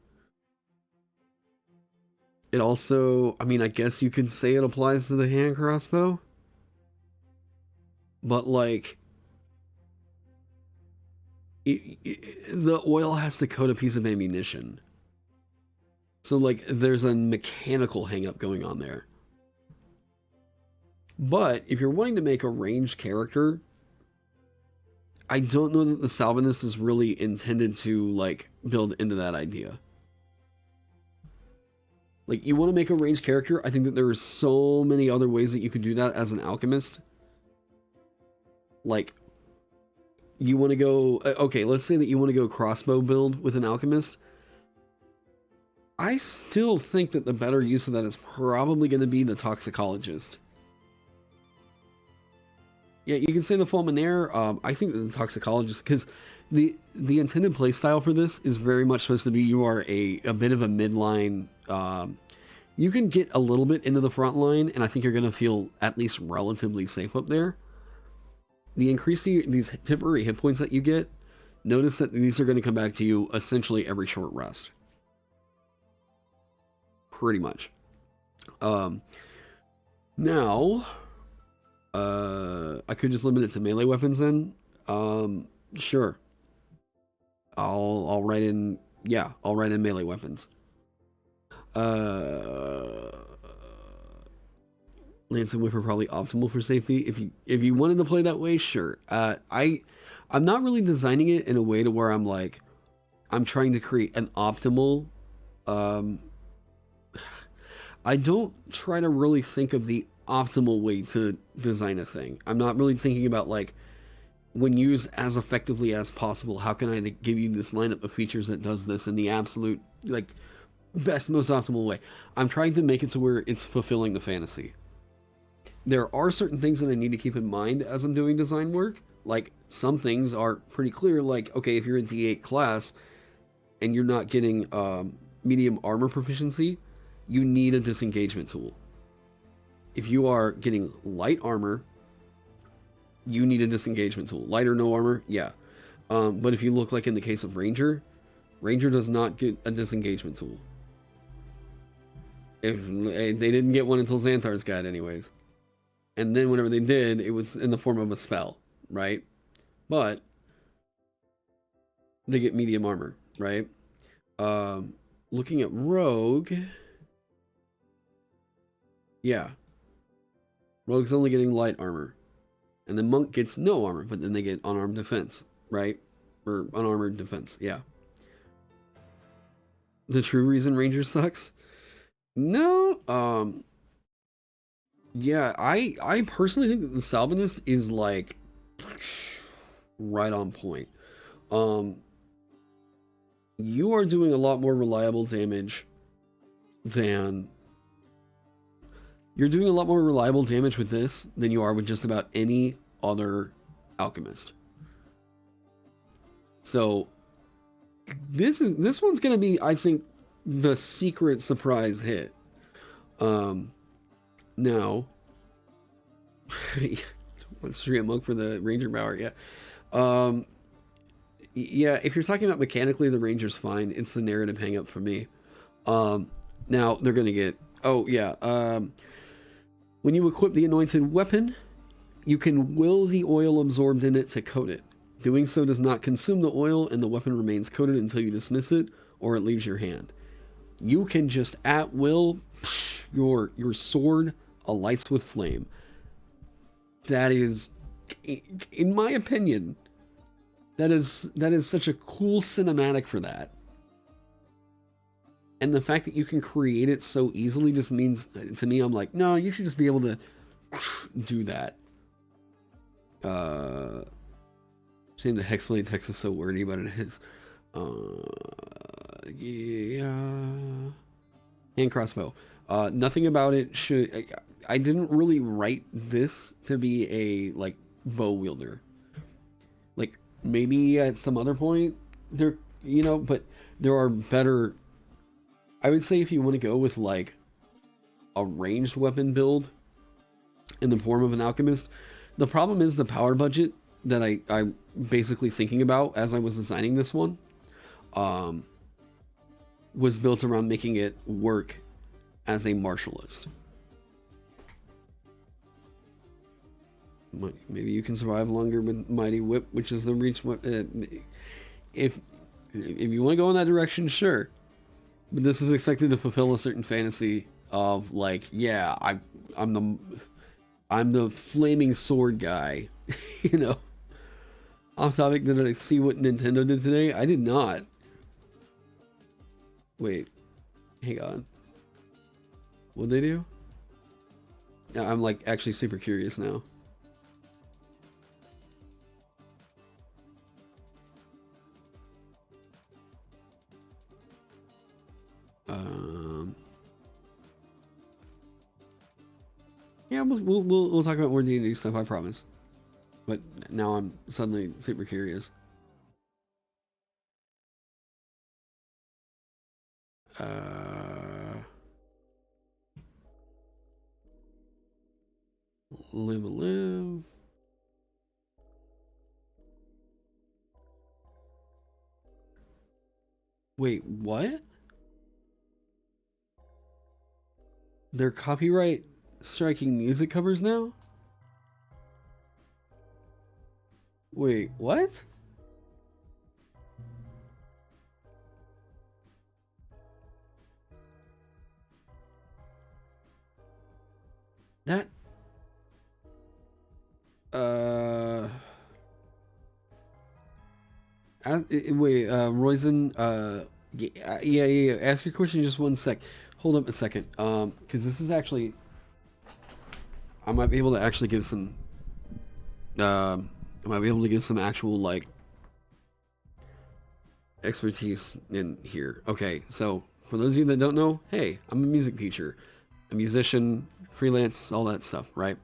It also, I mean, I guess you could say it applies to the hand crossbow. But, like, the oil has to coat a piece of ammunition. So, like, there's a mechanical hang-up going on there. But, if you're wanting to make a ranged character, I don't know that the Salvinus is really intended to, like, build into that idea. Like, you want to make a ranged character, I think that there are so many other ways that you could do that as an alchemist. Like, you want to go... Okay, let's say that you want to go crossbow build with an alchemist. I still think that the better use of that is probably going to be the Toxicologist. Yeah, you can say the Fulminaire. I think that the Toxicologist... Because the intended playstyle for this is very much supposed to be you are a bit of a midline... you can get a little bit into the front line, and I think you're going to feel at least relatively safe up there. The increasing these temporary hit points that you get, notice that these are going to come back to you essentially every short rest. Pretty much. Now, I could just limit it to melee weapons then. Sure. I'll write in, yeah, I'll write in melee weapons. Lance and whip are probably optimal for safety. If you wanted to play that way, sure. I'm not really designing it in a way to where I'm like, I'm trying to create an optimal. I don't try to really think of the optimal way to design a thing. I'm not really thinking about, like, when used as effectively as possible, how can I give you this lineup of features that does this in the absolute, like, best, most optimal way. I'm trying to make it to where it's fulfilling the fantasy. There are certain things that I need to keep in mind as I'm doing design work. Like, some things are pretty clear, like, okay, if you're a D8 class and you're not getting medium armor proficiency, you need a disengagement tool. If you are getting light armor, you need a disengagement tool. Light or no armor, yeah. But if you look like in the case of Ranger does not get a disengagement tool. If they didn't get one until Xanthar's Guide anyways. And then whenever they did, it was in the form of a spell, right? But they get medium armor, right? Looking at Rogue, yeah. Rogue's only getting light armor. And then Monk gets no armor, but then they get unarmed defense, right? or unarmored defense. Yeah. The true reason Ranger sucks? No. Yeah, I personally think that the Salvinist is like right on point. Um, you are doing a lot more reliable damage than you're doing a lot more reliable damage with this than you are with just about any other alchemist. So this one's gonna be, I think, the secret surprise hit. Now, straight milk for the Ranger Power, yeah. Yeah, if you're talking about mechanically, the Ranger's fine. It's the narrative hang up for me. Now they're gonna get. Oh yeah. When you equip the anointed weapon, you can will the oil absorbed in it to coat it. Doing so does not consume the oil, and the weapon remains coated until you dismiss it or it leaves your hand. You can just at will your sword alights with flame. That is, in my opinion, that is such a cool cinematic for that. And the fact that you can create it so easily just means, to me, I'm like, no, you should just be able to do that. Saying the Hexblade text is so wordy, but it is. Yeah. Hand crossbow. Nothing about it should. I didn't really write this to be a like bow wielder. Like maybe at some other point there, but there are better. I would say if you want to go with like a ranged weapon build in the form of an alchemist, the problem is the power budget that I basically thinking about as I was designing this one was built around making it work as a martialist. Maybe you can survive longer with Mighty Whip, which is the reach. If you want to go in that direction, sure. But this is expected to fulfill a certain fantasy of like, yeah, I'm the flaming sword guy, Off topic, did I see what Nintendo did today? I did not. Wait, hang on. What'd they do? Now I'm like actually super curious now. Yeah, we'll talk about more D&D stuff, I promise. But now I'm suddenly super curious. Live. Wait, what? They're copyright striking music covers now? Wait, what? That wait, Roizen, yeah, ask your question just one sec. Hold up a second, because this is actually, I might be able to actually give some, actual, like, expertise in here. Okay, so, for those of you that don't know, hey, I'm a music teacher, a musician, freelance, all that stuff, right?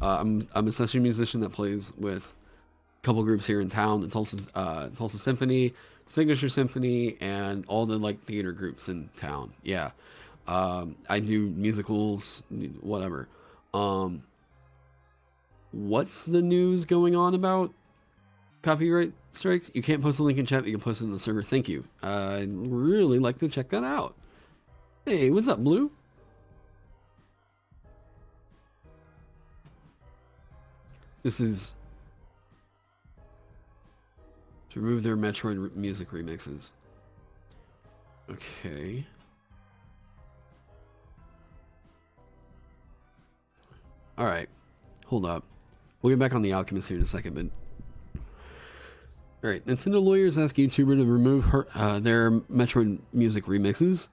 I'm a session musician that plays with a couple groups here in town, the Tulsa Symphony, Signature Symphony, and all the, like, theater groups in town, yeah. I do musicals, whatever. What's the news going on about copyright strikes? You can't post a link in chat, but you can post it in the server. Thank you. I'd really like to check that out. Hey, what's up, Blue? This is to remove their Metroid music remixes. Okay. Alright, hold up. We'll get back on the Alchemist here in a second, but All right, Nintendo lawyers ask YouTuber to remove their Metroid music remixes.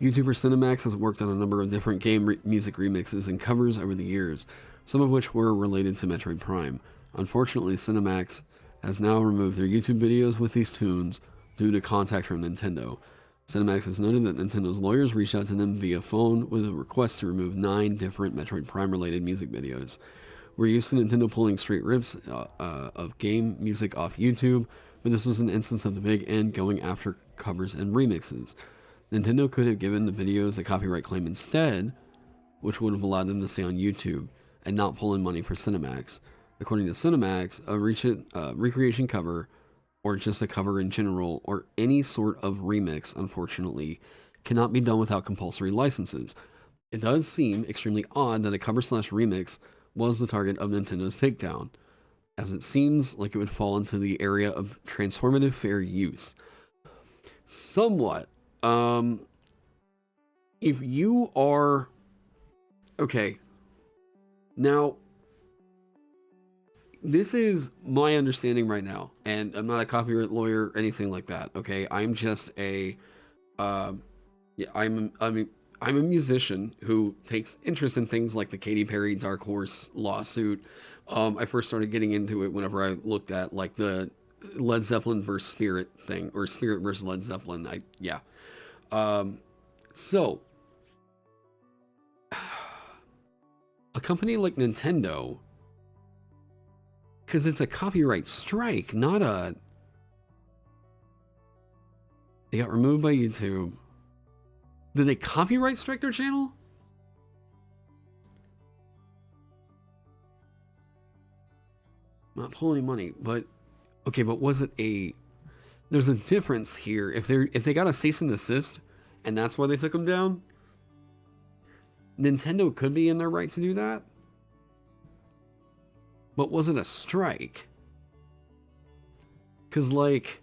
YouTuber Cinemax has worked on a number of different game music remixes and covers over the years, some of which were related to Metroid Prime. Unfortunately, Cinemax has now removed their YouTube videos with these tunes due to contact from Nintendo. Cinemax has noted that Nintendo's lawyers reached out to them via phone with a request to remove 9 different Metroid Prime related music videos. We're used to Nintendo pulling straight rips of game music off YouTube, but this was an instance of the big N going after covers and remixes. Nintendo could have given the videos a copyright claim instead, which would have allowed them to stay on YouTube and not pull in money for Cinemax. According to Cinemax, a recreation cover, or just a cover in general, or any sort of remix, unfortunately, cannot be done without compulsory licenses. It does seem extremely odd that a cover/remix was the target of Nintendo's takedown, as it seems like it would fall into the area of transformative fair use. Somewhat. If you are... Okay. Now, this is my understanding right now, and I'm not a copyright lawyer or anything like that, okay? I'm just a... yeah, I'm a musician who takes interest in things like the Katy Perry Dark Horse lawsuit. I first started getting into it whenever I looked at like the Led Zeppelin versus Spirit thing, or Spirit versus Led Zeppelin. So a company like Nintendo, because it's a copyright strike, not a... They got removed by YouTube. Did they copyright strike their channel? Not pulling money, but okay, but was it a... There's a difference here. If they got a cease and desist, and that's why they took them down, Nintendo could be in their right to do that. But was it a strike? Because, like,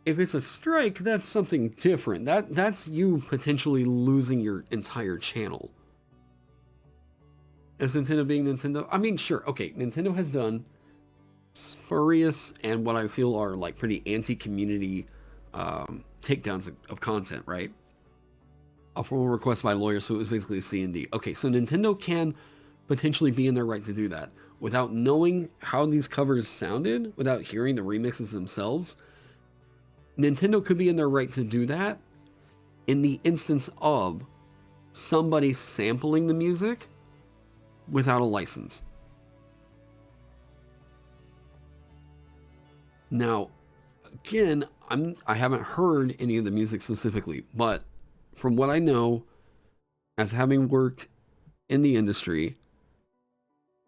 if it's a strike, that's something different. That's you potentially losing your entire channel. As Nintendo being Nintendo, I mean, sure, okay, Nintendo has done spurious and what I feel are like pretty anti-community takedowns of content, right? A formal request by lawyers, so it was basically a C&D. Okay, so Nintendo can potentially be in their right to do that without knowing how these covers sounded, without hearing the remixes themselves. Nintendo could be in their right to do that in the instance of somebody sampling the music without a license. Now, again, I haven't heard any of the music specifically, but from what I know, as having worked in the industry,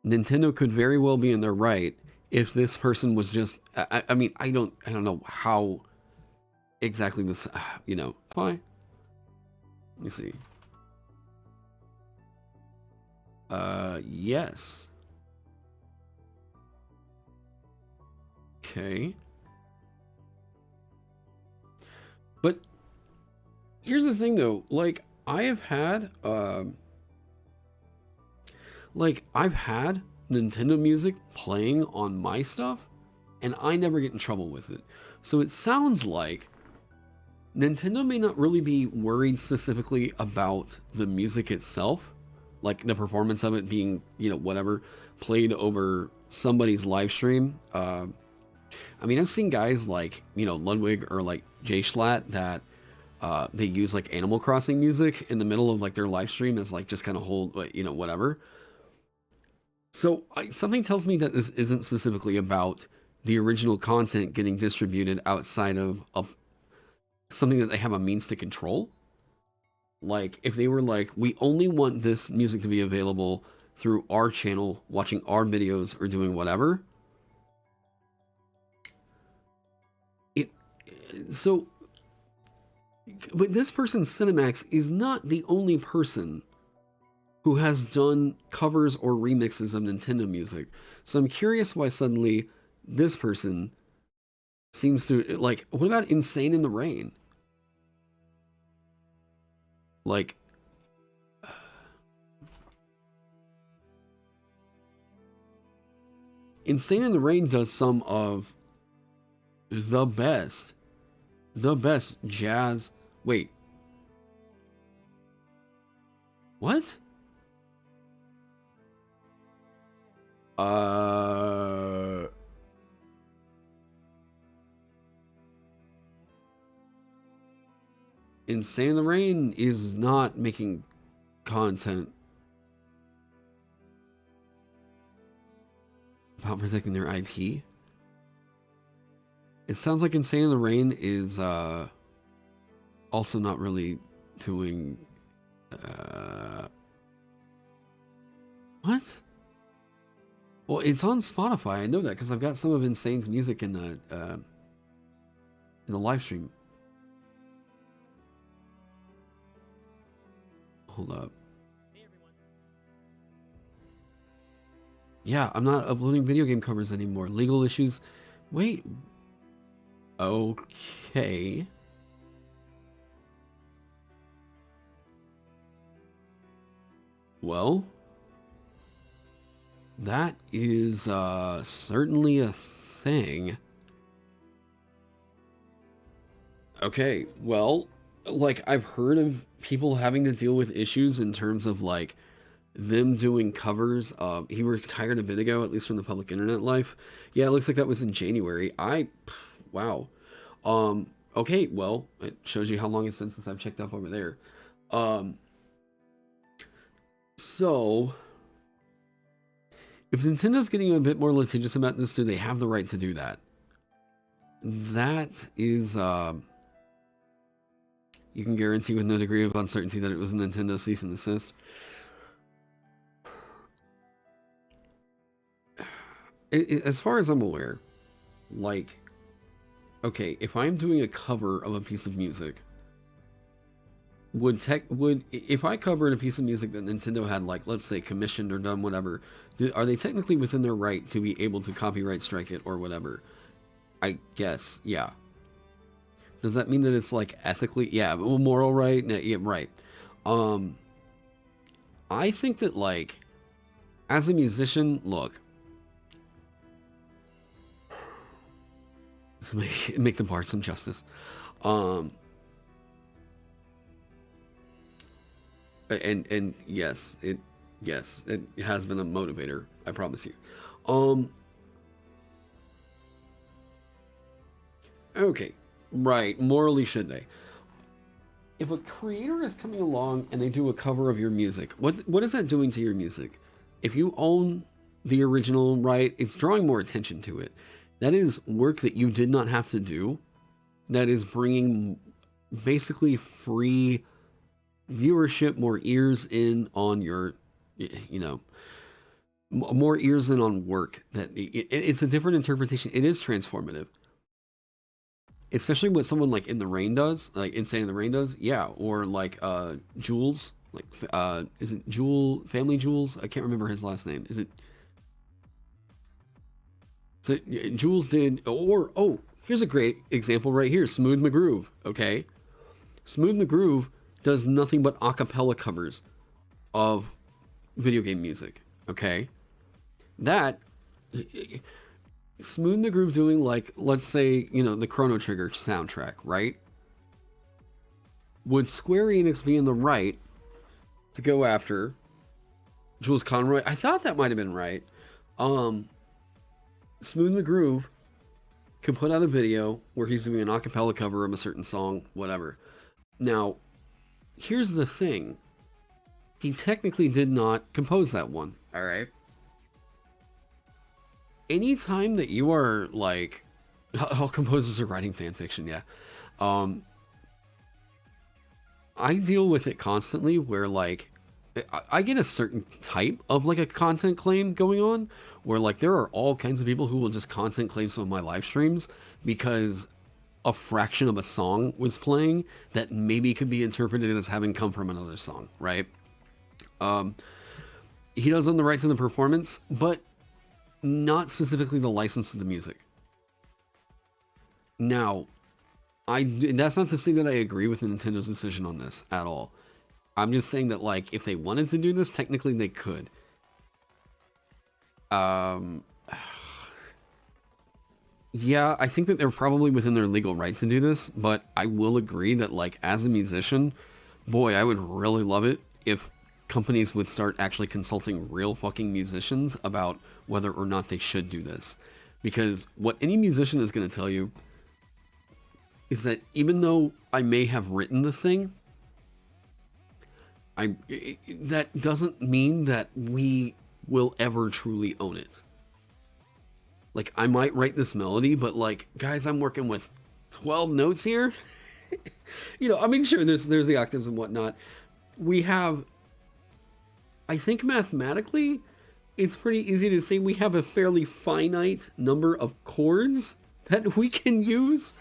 Nintendo could very well be in their right if this person was just... I mean, I don't know how exactly this, why? Let me see. Yes. Okay. But here's the thing though, like I've had Nintendo music playing on my stuff and I never get in trouble with it. So it sounds like Nintendo may not really be worried specifically about the music itself, like the performance of it being, whatever, played over somebody's live stream. I mean, I've seen guys like, Ludwig or like Jay Schlatt that they use like Animal Crossing music in the middle of like their live stream as like just kind of hold, whatever. So something tells me that this isn't specifically about the original content getting distributed outside of something that they have a means to control. Like if they were like, we only want this music to be available through our channel, watching our videos or doing whatever. But this person, Cinemax, is not the only person who has done covers or remixes of Nintendo music. So I'm curious why suddenly this person seems to, like, what about Insane in the Rain? Like, Insane in the Rain does some of the best jazz. Wait. What? Insane in the Rain is not making content about protecting their IP. It sounds like Insane in the Rain is also not really doing what? Well, it's on Spotify. I know that because I've got some of Insane's music in the live stream. Hold up. Hey everyone. Yeah, I'm not uploading video game covers anymore. Legal issues. Wait. Okay. Well, that is certainly a thing. Okay, well, like I've heard of people having to deal with issues in terms of like them doing covers. He retired a bit ago, at least from the public internet life. Yeah, it looks like that was in January. Wow. Okay, well, it shows you how long it's been since I've checked off over there. So if Nintendo's getting a bit more litigious about this, do they have the right to do that? That is, you can guarantee with no degree of uncertainty that it was a Nintendo cease and desist. As far as I'm aware, like, okay, if I'm doing a cover of a piece of music, if I covered a piece of music that Nintendo had, like, let's say commissioned or done whatever, are they technically within their right to be able to copyright strike it or whatever? I guess, yeah. Does that mean that it's like ethically? Yeah, moral right? Yeah, right. I think that like, as a musician, look, make the bard some justice. And yes, it has been a motivator, I promise you. Okay, right, morally should they? If a creator is coming along and they do a cover of your music, what is that doing to your music? If you own the original right, it's drawing more attention to it. That is work that you did not have to do. That is bringing basically free viewership, more ears in on your, you know, more ears in on work. That it's a different interpretation. It is transformative. Especially what someone like In the Rain does, like Insane in the Rain does, yeah, or like Jules, like is it Family Jules? I can't remember his last name. Is it? So Jules did, or here's a great example right here, Smooth McGroove. Okay, Smooth McGroove does nothing but a cappella covers of video game music. Okay, that. Smooth McGroove doing, like, let's say, you know, the Chrono Trigger soundtrack, right? Would Square Enix be in the right to go after Jules Conroy? I thought that might have been right. Smooth McGroove could put out a video where he's doing an a cappella cover of a certain song, whatever. Now, here's the thing. He technically did not compose that one, alright? Anytime that you are like, all composers are writing fan fiction, yeah. I deal with it constantly where like, I get a certain type of like a content claim going on where like there are all kinds of people who will just content claim some of my live streams because a fraction of a song was playing that maybe could be interpreted as having come from another song, right? He does own the rights to the performance, but not specifically the license to the music. Now, that's not to say that I agree with Nintendo's decision on this at all. I'm just saying that, like, if they wanted to do this, technically they could. Yeah, I think that they're probably within their legal right to do this, but I will agree that, like, as a musician, boy, I would really love it if companies would start actually consulting real fucking musicians about whether or not they should do this. Because what any musician is going to tell you is that even though I may have written the thing, that doesn't mean that we will ever truly own it. Like, I might write this melody, but, like, guys, I'm working with 12 notes here. I mean, sure, there's the octaves and whatnot. We have, I think mathematically, it's pretty easy to say we have a fairly finite number of chords that we can use.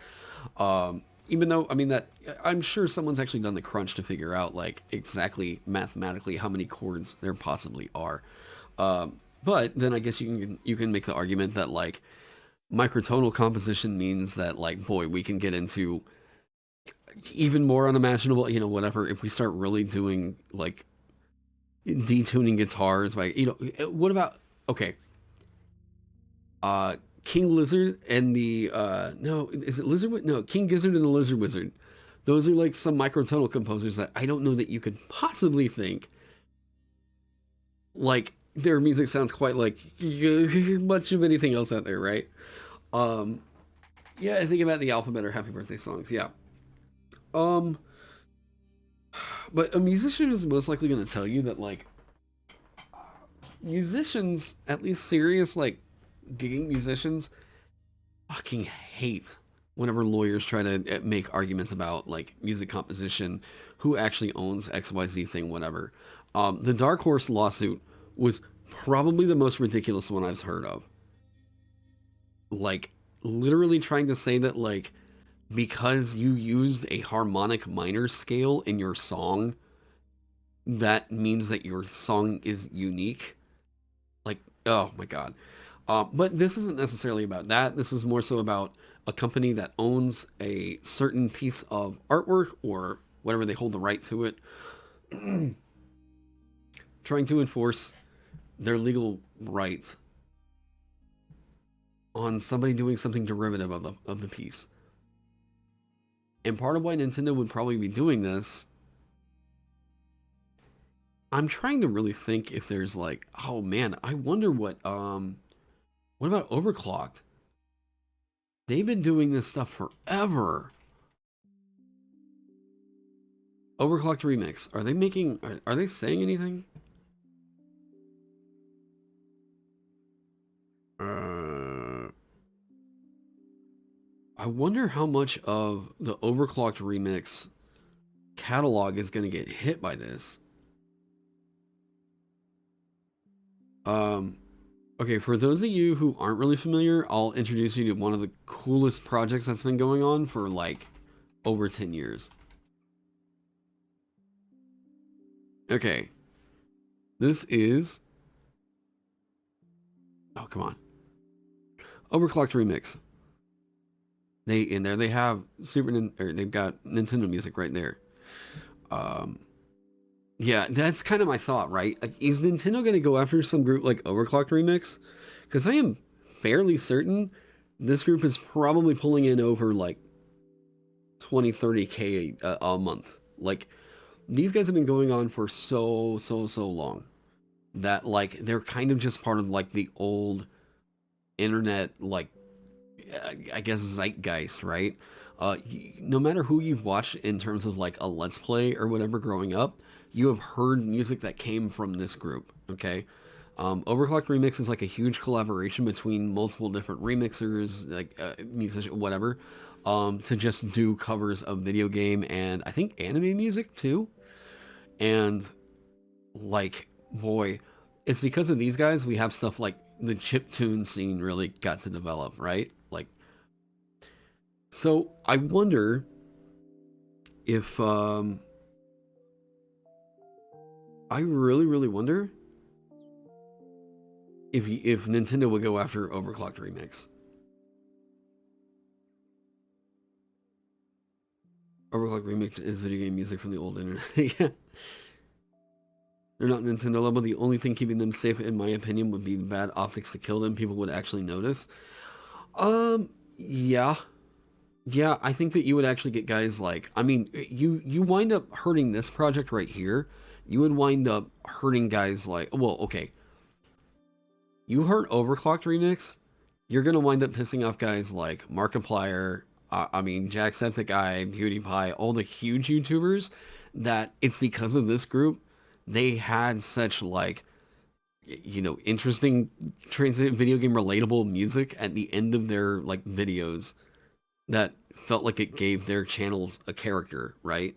Even though, I mean, that I'm sure someone's actually done the crunch to figure out, like, exactly mathematically how many chords there possibly are. But then I guess you can make the argument that, like, microtonal composition means that, like, boy, we can get into even more unimaginable, whatever, if we start really doing, like, detuning guitars by, what about, okay, King Lizard and the, no, is it Lizard? No, King Gizzard and the Lizard Wizard. Those are, like, some microtonal composers that I don't know that you could possibly think, like, their music sounds quite like much of anything else out there, right? Yeah, I think about the Alphabet or Happy Birthday songs, yeah. But a musician is most likely going to tell you that, like, musicians, at least serious, like, gigging musicians, fucking hate whenever lawyers try to make arguments about, like, music composition, who actually owns XYZ thing, whatever. The Dark Horse lawsuit was probably the most ridiculous one I've heard of. Like, literally trying to say that, like, because you used a harmonic minor scale in your song, that means that your song is unique. Like, oh my god. But this isn't necessarily about that. This is more so about a company that owns a certain piece of artwork or whatever they hold the right to it, trying to enforce their legal right on somebody doing something derivative of the piece. And part of why Nintendo would probably be doing this, I'm trying to really think if there's, like, oh man, I wonder what about Overclocked? They've been doing this stuff forever. Overclocked Remix. Are they making, are they saying anything? I wonder how much of the Overclocked Remix catalog is going to get hit by this. Okay, for those of you who aren't really familiar, I'll introduce you to one of the coolest projects that's been going on for, like, over 10 years. Okay. This is... oh, come on. Overclocked Remix. They have they've got Nintendo music right there. Yeah, that's kind of my thought, right? Like, is Nintendo going to go after some group like Overclocked Remix? Because I am fairly certain this group is probably pulling in over, like, 20, 30K a month. Like, these guys have been going on for so long that, like, they're kind of just part of, like, the old internet, like, I guess zeitgeist, right? No matter who you've watched in terms of, like, a Let's Play or whatever growing up, you have heard music that came from this group, okay? Overclocked Remix is, like, a huge collaboration between multiple different remixers, like, musicians, whatever, to just do covers of video game and I think anime music too. And, like, boy, it's because of these guys we have stuff like the chiptune scene really got to develop, right? Like, so I wonder if I really wonder if Nintendo would go after Overclocked Remix. Overclocked Remix is video game music from the old internet. Yeah. They're not Nintendo level. The only thing keeping them safe, in my opinion, would be the bad optics to kill them. People would actually notice. Yeah. Yeah, I think that you would actually get guys like, I mean, you wind up hurting this project right here. You would wind up hurting guys like, well, okay, you hurt Overclocked Remix, you're gonna wind up pissing off guys like Markiplier, I mean, Jacksepticeye, PewDiePie, all the huge YouTubers. That it's because of this group, they had such like, interesting transit video game relatable music at the end of their like videos that felt like it gave their channels a character, right?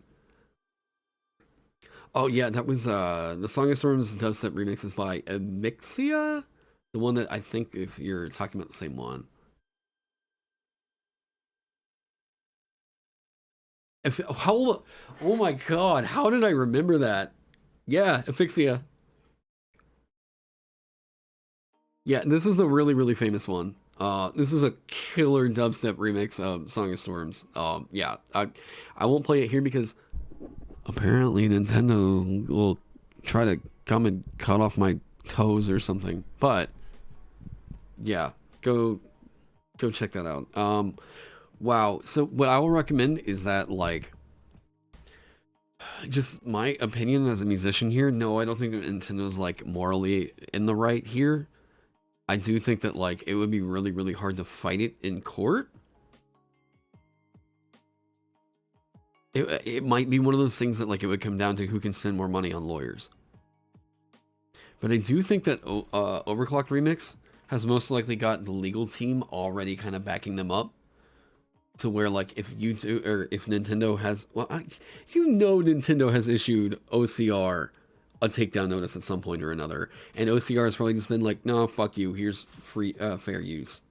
Oh yeah, that was the Song of Storms dubstep remixes by Amixia, the one that I think if you're talking about the same one. If how oh my god, how did I remember that? Yeah, Asphyxia. Yeah, this is the really really famous one. This is a killer dubstep remix of Song of Storms. Yeah, I won't play it here because apparently Nintendo will try to come and cut off my toes or something. But yeah, go check that out. Wow. So what I will recommend is that like just my opinion as a musician here. No, I don't think that Nintendo's like morally in the right here. I do think that like it would be really really hard to fight it in court. It might be one of those things that like it would come down to who can spend more money on lawyers. But I do think that Overclocked Remix has most likely got the legal team already kind of backing them up to where like if you do or if Nintendo has Nintendo has issued OCR a takedown notice at some point or another, and OCR has probably just been like, no, fuck you, here's free fair use.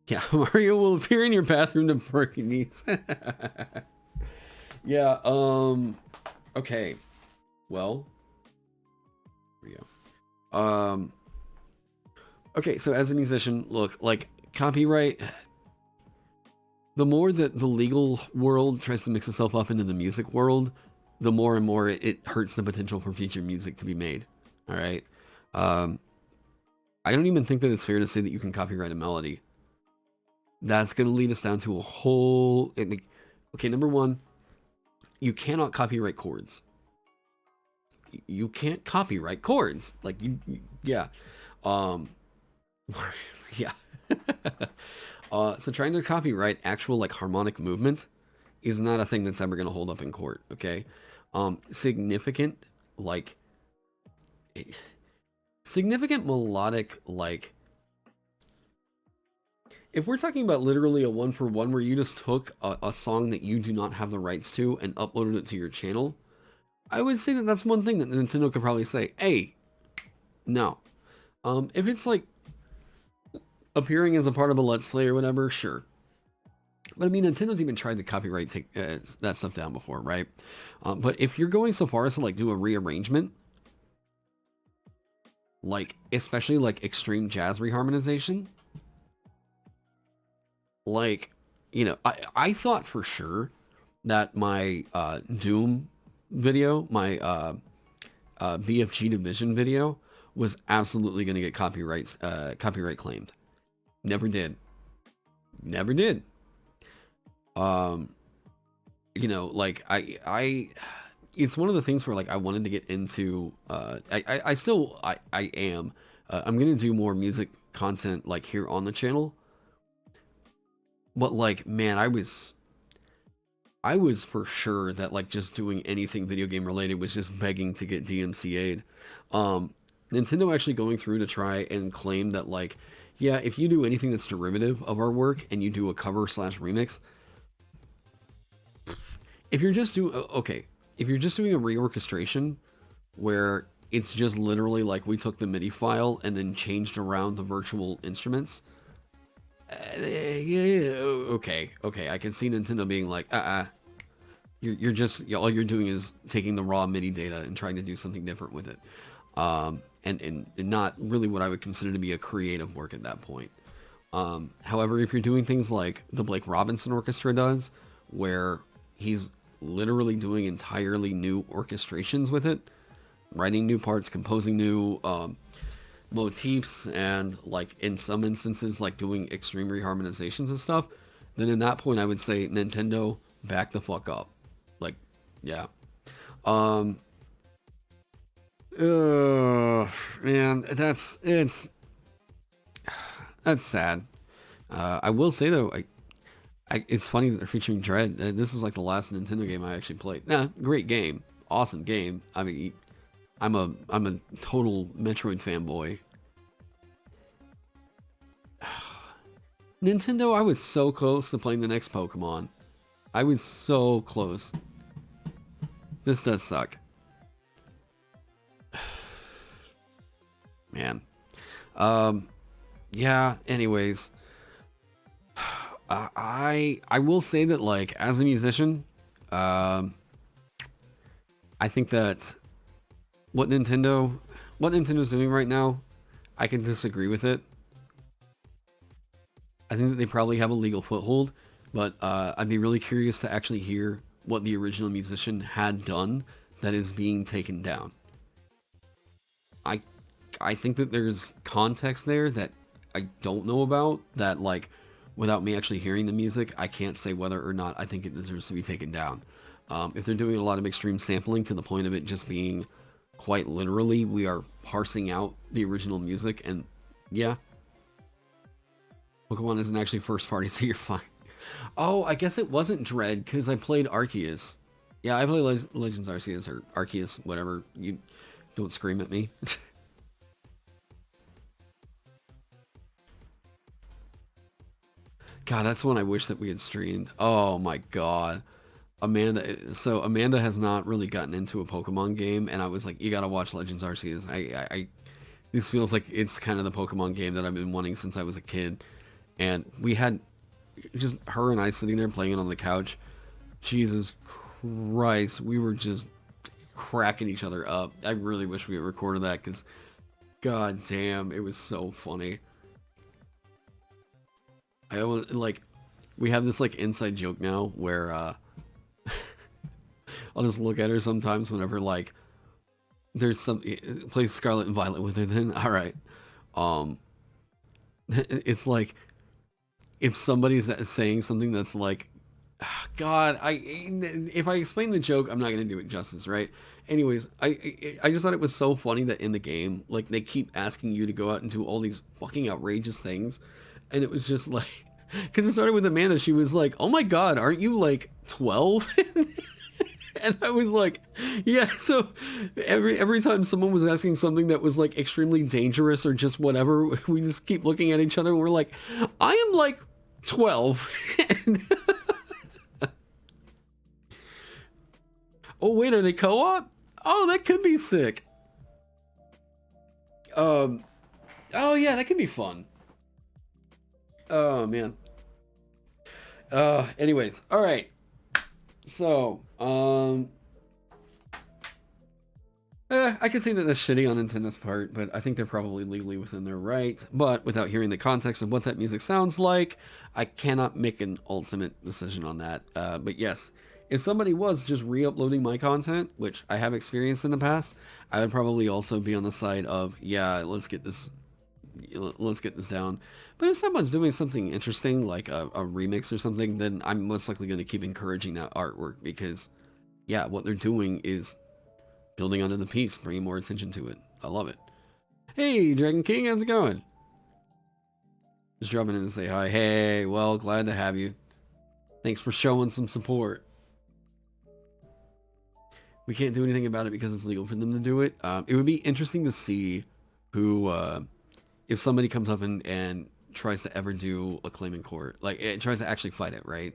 Yeah, Mario will appear in your bathroom to perk your needs. Yeah, okay. Well, here we go. Okay, so as a musician, look, like copyright, the more that the legal world tries to mix itself up into the music world, the more and more it hurts the potential for future music to be made. All right. I don't even think that it's fair to say that you can copyright a melody. That's going to lead us down to a whole. Okay, number one, you cannot copyright chords. You can't copyright chords. Like yeah, yeah. So trying to copyright actual like harmonic movement is not a thing that's ever going to hold up in court. Okay, significant like significant melodic like. If we're talking about literally a one for one where you just took a song that you do not have the rights to and uploaded it to your channel, I would say that that's one thing that Nintendo could probably say, hey, no. If it's like appearing as a part of a Let's Play or whatever, sure. But I mean, Nintendo's even tried to copyright take that stuff down before, right? But if you're going so far as to like do a rearrangement, like especially like extreme jazz reharmonization, like, I thought for sure that my Doom video, my BFG Division video, was absolutely going to get copyright claimed. Never did. Never did. Like I it's one of the things where like I wanted to get into. I still am. I'm going to do more music content like here on the channel. But like, man, I was for sure that like just doing anything video game related was just begging to get DMCA'd. Nintendo actually going through to try and claim that like, yeah, if you do anything that's derivative of our work and you do a cover / remix, if you're just doing if you're just doing a reorchestration where it's just literally like we took the MIDI file and then changed around the virtual instruments. Yeah, okay. I can see Nintendo being like, you're just all you're doing is taking the raw MIDI data and trying to do something different with it, and not really what I would consider to be a creative work at that point. However, if you're doing things like the Blake Robinson Orchestra does, where he's literally doing entirely new orchestrations with it, writing new parts, composing new, motifs and like in some instances like doing extreme reharmonizations and stuff, then in that point I would say Nintendo, back the fuck up. Like, yeah. Um Man, that's sad. I will say though, it's funny that they're featuring Dread. This is like the last Nintendo game I actually played. Nah, great game, awesome game. I mean, I'm a total Metroid fanboy. Nintendo, I was so close to playing the next Pokemon. I was so close. This does suck. Man. Yeah, anyways. I will say that, like, as a musician, I think that what Nintendo's doing right now, I can disagree with it. I think that they probably have a legal foothold, but I'd be really curious to actually hear what the original musician had done that is being taken down. I think that there's context there that I don't know about, that, like, without me actually hearing the music, I can't say whether or not I think it deserves to be taken down. If they're doing a lot of extreme sampling to the point of it just being quite literally, we are parsing out the original music, and yeah. Pokemon isn't actually first party, so you're fine. Oh, I guess it wasn't Dread, because I played Arceus. Yeah, I played Legends Arceus, or Arceus, whatever. You don't scream at me. God, that's one I wish that we had streamed. Oh my god. Amanda has not really gotten into a Pokemon game, and I was like, you gotta watch Legends Arceus. This feels like it's kind of the Pokemon game that I've been wanting since I was a kid. And we had just her and I sitting there playing it on the couch. Jesus Christ, we were just cracking each other up. I really wish we had recorded that, because god damn, it was so funny. I always, like, we have this, like, inside joke now where, I'll just look at her sometimes whenever, like, there's something, play Scarlet and Violet with her, then, alright. It's like, if somebody's saying something that's like, God, if I explain the joke, I'm not gonna do it justice, right? Anyways, I just thought it was so funny that in the game, like, they keep asking you to go out and do all these fucking outrageous things, and it was just like, because it started with Amanda, she was like, oh my god, aren't you like 12? And I was like, yeah. So every time someone was asking something that was like extremely dangerous or just whatever, we just keep looking at each other and we're like, I am like 12. Oh wait, are they co-op? Oh, that could be sick. Oh yeah, that could be fun. Oh man. Anyways, all right. So, I could say that that's shitty on Nintendo's part, but I think they're probably legally within their right. But without hearing the context of what that music sounds like, I cannot make an ultimate decision on that. But yes, if somebody was just re-uploading my content, which I have experienced in the past, I would probably also be on the side of, yeah, let's get this down. But if someone's doing something interesting, like a remix or something, then I'm most likely going to keep encouraging that artwork, because, yeah, what they're doing is building onto the piece, bringing more attention to it. I love it. Hey, Dragon King, how's it going? Just dropping in to say hi. Hey, well, glad to have you. Thanks for showing some support. We can't do anything about it because it's legal for them to do it. It would be interesting to see who, if somebody comes up and tries to ever do a claim in court, like it tries to actually fight it, right?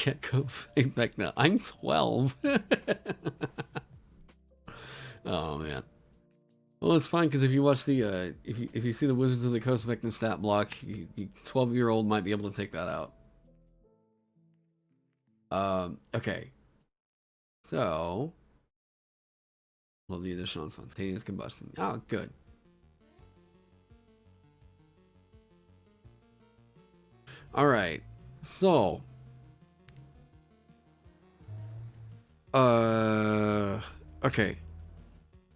Yeah, go fight back now. I'm 12. Oh man. Well, it's fine, because if you watch the if you see the Wizards of the Coast Vecna stat block, 12-year-old might be able to take that out. Okay. So, love the additional spontaneous combustion. Oh, good. All right, so, okay,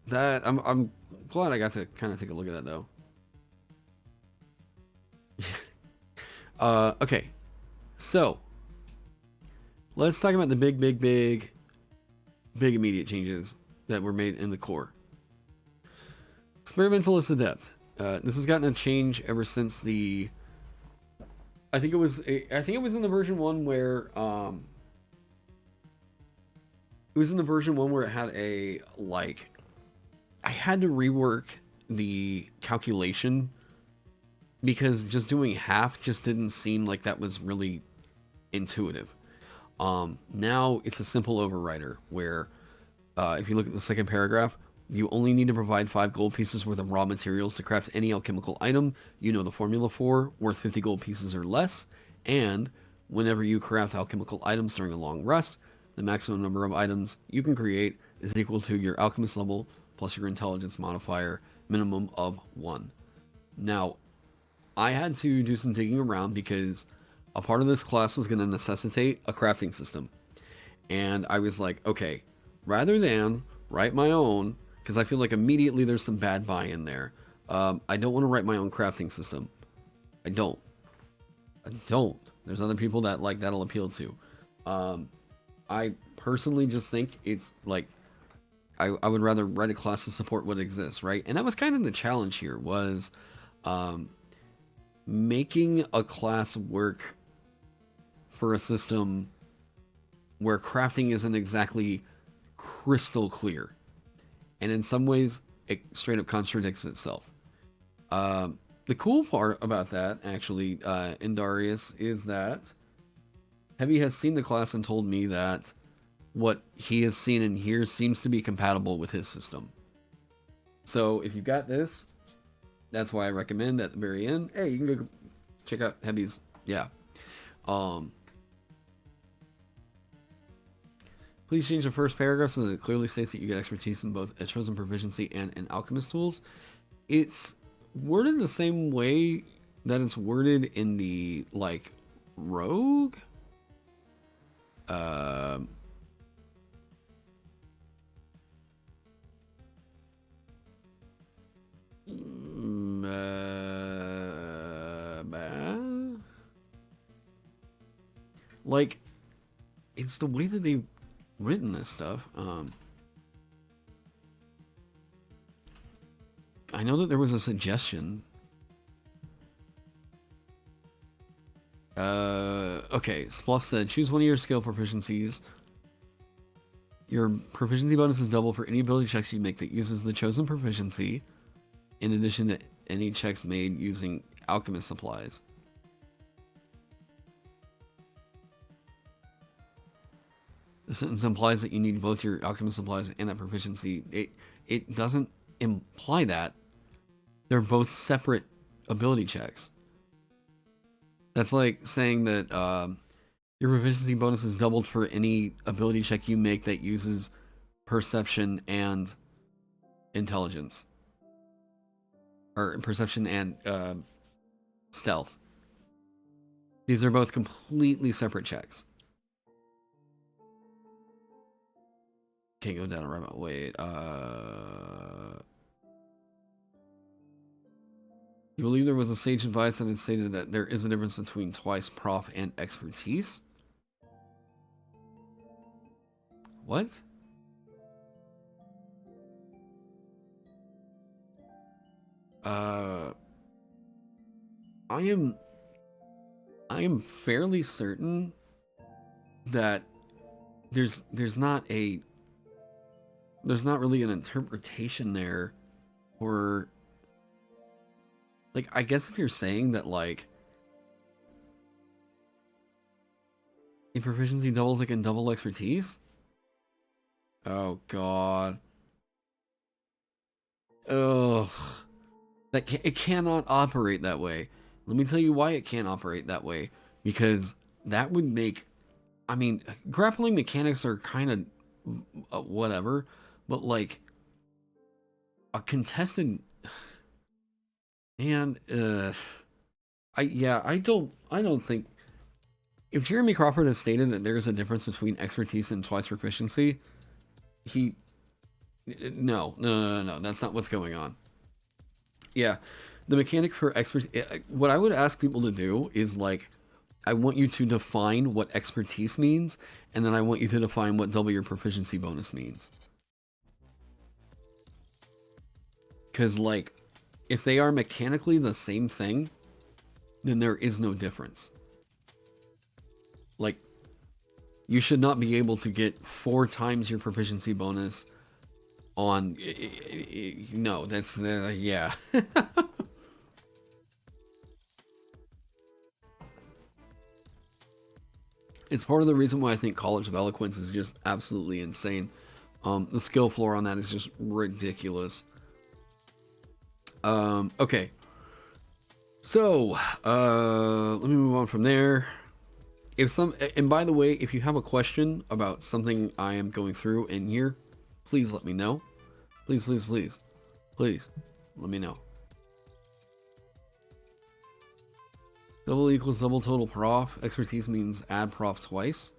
that I'm glad I got to kind of take a look at that though. Okay, so let's talk about the big immediate changes that were made in the core. Experimentalist Adept. This has gotten a change ever since the. I think it was in the version 1 where it was in the version 1 where it had a like. I had to rework the calculation because just doing half just didn't seem like that was really intuitive. Now it's a simple overrider where if you look at the second paragraph, you only need to provide 5 gold pieces worth of raw materials to craft any alchemical item you know the formula for, worth 50 gold pieces or less, and whenever you craft alchemical items during a long rest, the maximum number of items you can create is equal to your alchemist level plus your intelligence modifier, minimum of 1. Now, I had to do some digging around because a part of this class was going to necessitate a crafting system. And I was like, okay, rather than write my own, because I feel like immediately there's some bad buy-in there. I don't want to write my own crafting system. I don't. There's other people that like that'll appeal to. I personally just think it's like I would rather write a class to support what exists, right? And that was kind of the challenge here was making a class work for a system where crafting isn't exactly crystal clear. And in some ways, it straight up contradicts itself. The cool part about that, actually, in Darius, is that Heavy has seen the class and told me that what he has seen in here seems to be compatible with his system. So if you've got this, that's why I recommend at the very end, hey, you can go check out Heavy's, yeah. Please change the first paragraph so that it clearly states that you get expertise in both a chosen proficiency and in alchemist tools. It's worded the same way that it's worded in the, like, rogue? Like, it's the way that they've written this stuff. I know that there was a suggestion. Okay, Spluff said, choose one of your skill proficiencies. Your proficiency bonus is double for any ability checks you make that uses the chosen proficiency, in addition to any checks made using alchemist supplies. The sentence implies that you need both your alchemist supplies and that proficiency. It doesn't imply that. They're both separate ability checks. That's like saying that your proficiency bonus is doubled for any ability check you make that uses perception and intelligence. Or perception and stealth. These are both completely separate checks. Can't go down a rabbit. Wait. You believe there was a sage advice that had stated that there is a difference between twice prof and expertise? What? I am fairly certain that there's not really an interpretation there for, like, I guess if you're saying that, like, if proficiency doubles, it can double expertise? Oh, God. Ugh. It cannot operate that way. Let me tell you why it can't operate that way. Because that would make, I mean, grappling mechanics are kind of whatever, but, like, a contested, and I don't think, if Jeremy Crawford has stated that there is a difference between expertise and twice proficiency, no, that's not what's going on. Yeah, the mechanic for expertise. What I would ask people to do is like, I want you to define what expertise means, and then I want you to define what double your proficiency bonus means. Because like, if they are mechanically the same thing, then there is no difference. Like, you should not be able to get 4 times your proficiency bonus on... No, that's... yeah. It's part of the reason why I think College of Eloquence is just absolutely insane. The skill floor on that is just ridiculous. Okay. So, let me move on from there. And by the way, if you have a question about something I am going through in here, please let me know. Please, please, please. Please, let me know. Double equals double total prof. Expertise means add prof twice.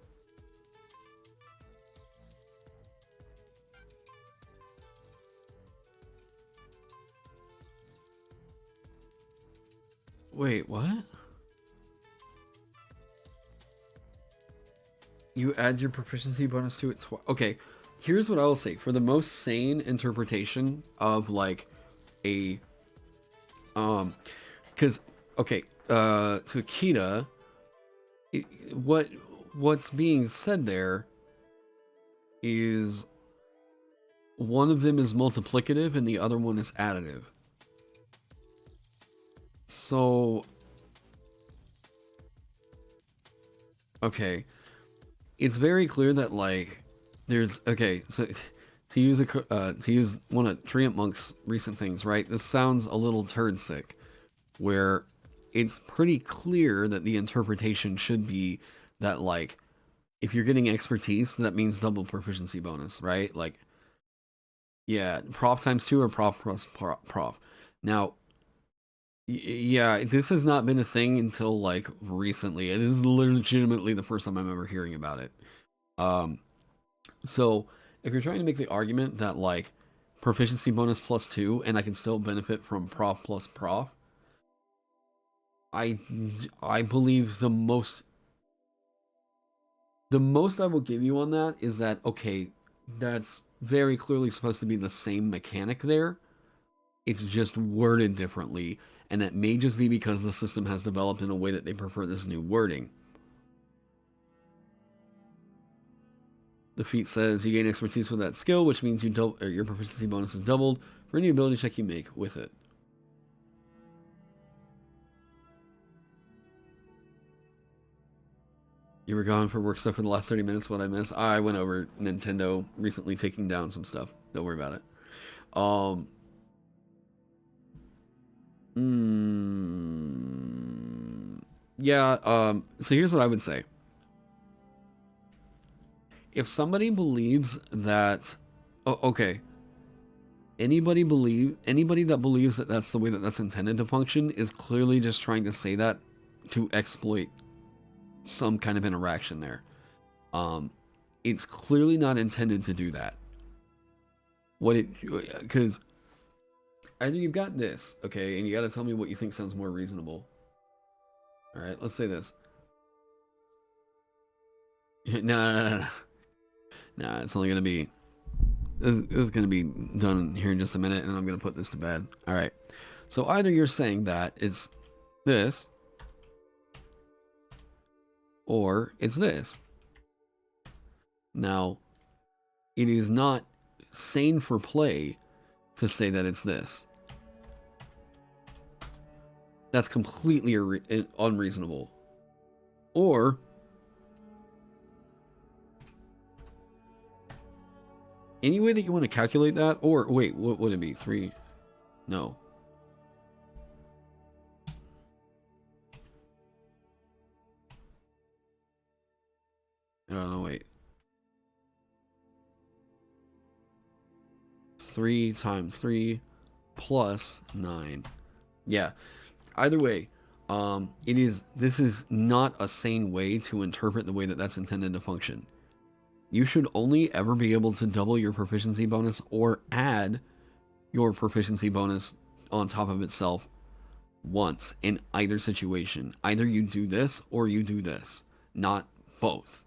Wait, what? You add your proficiency bonus to it twice. Okay, here's what I'll say. For the most sane interpretation of like a... Because, okay... to Akita, what's being said there is one of them is multiplicative and the other one is additive. So, okay, it's very clear that like there's so to use one of Treant Monk's recent things, right? This sounds a little turd sick, where it's pretty clear that the interpretation should be that, like, if you're getting expertise, that means double proficiency bonus, right? Like, yeah, prof times 2 or prof plus prof. Now, yeah, this has not been a thing until, like, recently. It is legitimately the first time I'm ever hearing about it. So, if you're trying to make the argument that, like, proficiency bonus plus 2, and I can still benefit from prof plus prof, I believe the most I will give you on that is that, okay, that's very clearly supposed to be the same mechanic there. It's just worded differently, and that may just be because the system has developed in a way that they prefer this new wording. The feat says you gain expertise with that skill, which means your proficiency bonus is doubled for any ability check you make with it. You were gone for work stuff for the last 30 minutes. What I miss? I went over Nintendo recently, taking down some stuff. Don't worry about it. Yeah. So here's what I would say. If somebody believes that, okay, anybody that believes that that's the way that that's intended to function is clearly just trying to say that to exploit some kind of interaction there. It's clearly not intended to do that. Because either you've got this, okay, and you got to tell me what you think sounds more reasonable. All right, let's say this. No. It's only gonna be. This is gonna be done here in just a minute, and I'm gonna put this to bed. All right. So either you're saying that it's this, or it's this. Now, it is not sane for play to say that it's this. That's completely unreasonable. Or any way that you want to calculate that, or wait, what would it be? 3? No. Oh, no, wait. 3 times 3 plus 9. Yeah. Either way, this is not a sane way to interpret the way that that's intended to function. You should only ever be able to double your proficiency bonus or add your proficiency bonus on top of itself once in either situation. Either you do this or you do this, not both.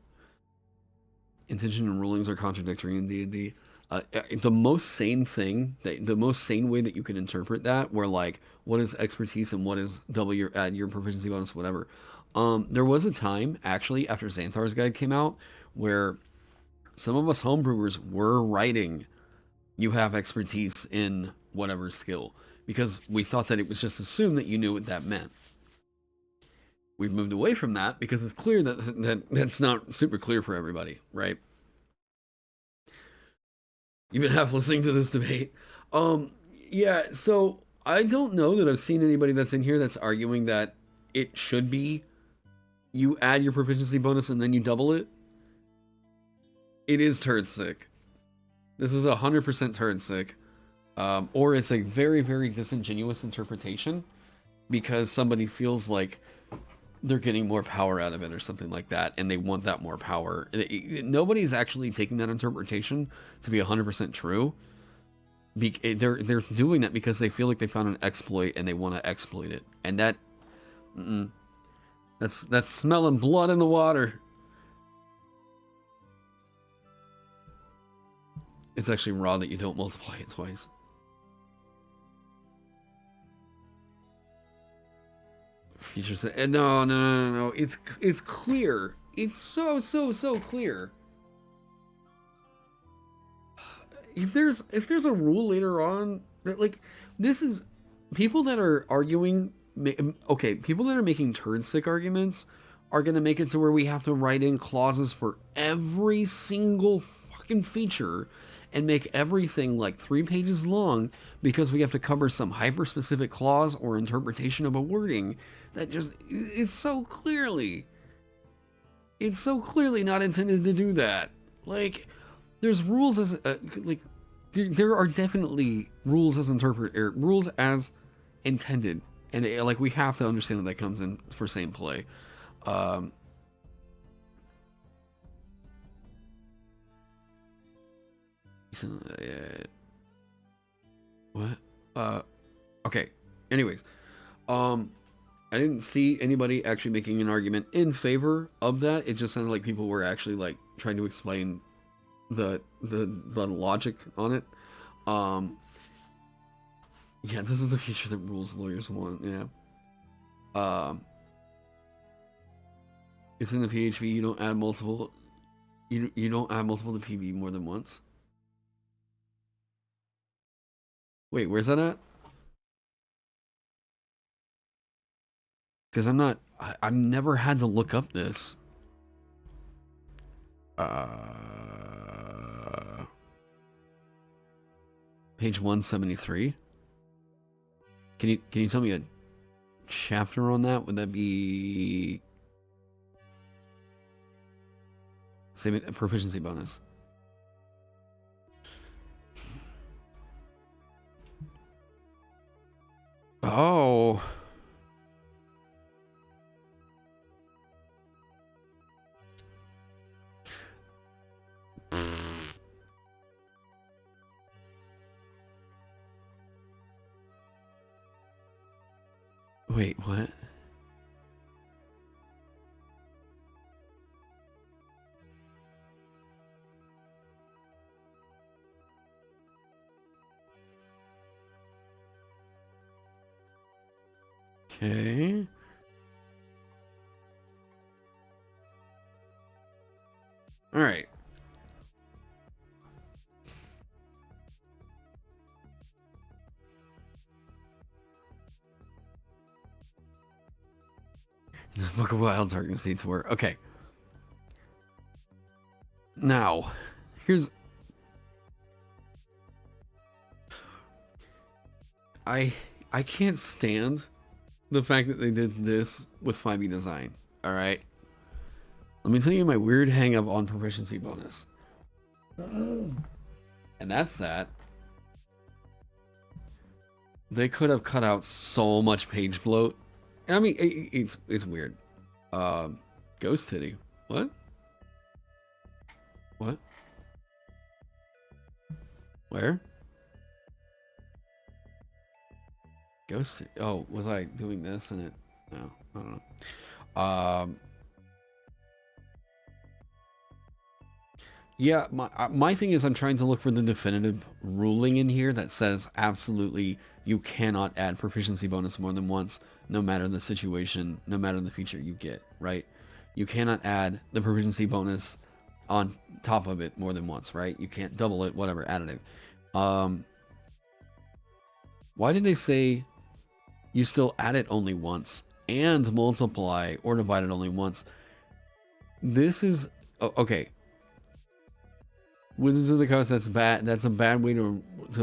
Intention and rulings are contradictory in D&D. The most sane thing, the most sane way that you can interpret that, where like what is expertise and what is double your add your proficiency bonus, whatever. There was a time actually after Xanthar's Guide came out where some of us homebrewers were writing, "You have expertise in whatever skill," because we thought that it was just assumed that you knew what that meant. We've moved away from that because it's clear that that's not super clear for everybody, right? You've been half listening to this debate. Yeah, so I don't know that I've seen anybody that's in here that's arguing that it should be you add your proficiency bonus and then you double it. It is turd sick. This is 100% turd sick. Or it's a very, very disingenuous interpretation because somebody feels like they're getting more power out of it or something like that, and they want that more power. Nobody's actually taking that interpretation to be 100% true. They're doing that because they feel like they found an exploit and they want to exploit it, and that's smelling blood in the water. It's actually raw that you don't multiply it twice. Features no. It's clear. It's so clear. If there's a rule later on that like this is people that are arguing. Okay, people that are making turd sick arguments are gonna make it to where we have to write in clauses for every single fucking feature and make everything like 3 pages long because we have to cover some hyper specific clause or interpretation of a wording that just it's so clearly not intended to do that. Like there's rules as like there are definitely rules as rules as intended, and like we have to understand that comes in for same play. What? Okay. Anyways, I didn't see anybody actually making an argument in favor of that. It just sounded like people were actually like trying to explain the logic on it. Yeah, this is the future that rules lawyers want. Yeah. It's in the PHP. You don't add multiple. You don't add multiple to PV more than once. Wait, where's that at? Because I've never had to look up this. Page 173. Can you tell me a chapter on that? Would that be same proficiency bonus? Oh. Wait, what? Okay. All right. The Book of Wild Darkness needs work. Okay. Now, here's... I can't stand the fact that they did this with 5e design. Alright? Let me tell you my weird hang up on proficiency bonus. And that's that. They could have cut out so much page bloat. I mean, it's weird. Ghost titty. What? What? Where? Ghost. Oh, was I doing this and it? No, I don't know. Yeah, my thing is I'm trying to look for the definitive ruling in here that says absolutely you cannot add proficiency bonus more than once, no matter the situation, no matter the feature you get, right? You cannot add the proficiency bonus on top of it more than once, right? You can't double it, whatever, additive. Why did they say you still add it only once and multiply or divide it only once? This is okay. Wizards of the Coast, that's bad. That's a bad way to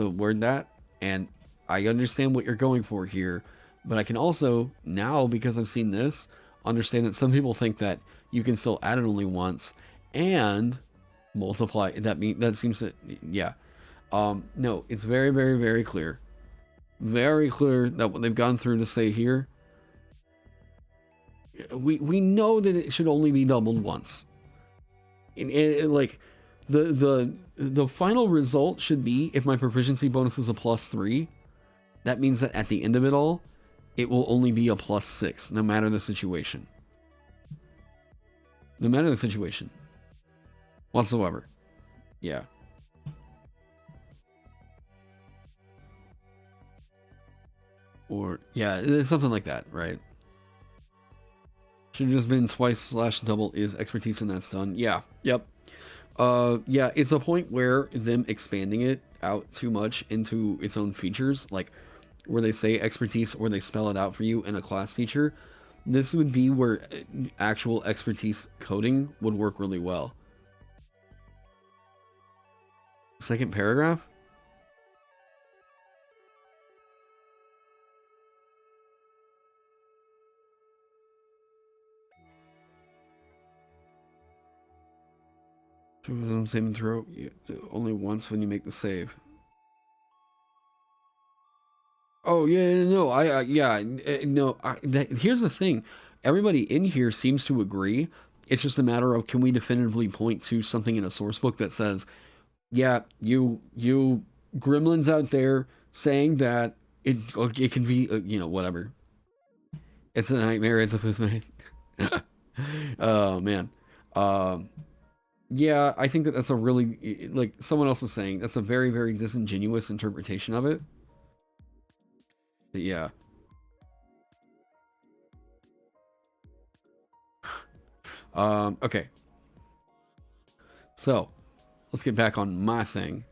word that, and I understand what you're going for here, but I can also now, because I've seen this, understand that some people think that you can still add it only once and multiply. That seems to, yeah. No, it's very, very, very clear. Very clear that what they've gone through to say here, we know that it should only be doubled once. Like the final result should be, if my proficiency bonus is a +3, that means that at the end of it all, it will only be a +6, no matter the situation. No matter the situation whatsoever. Yeah. Or, yeah, it's something like that, right? Should have just been twice / double is expertise and that's done. Yeah, yep. Yeah, it's a point where them expanding it out too much into its own features, like where they say expertise or they spell it out for you in a class feature. This would be where actual expertise coding would work really well. Second paragraph? Saving throw only once when you make the save. Oh yeah, no, here's the thing. Everybody in here seems to agree. It's just a matter of, can we definitively point to something in a source book that says, yeah, you gremlins out there saying that it can be, whatever. It's a nightmare. It's a fifth man. Oh man. Yeah, I think that's a really, like someone else is saying, that's a very, very disingenuous interpretation of it. But yeah. Okay. So, let's get back on my thing.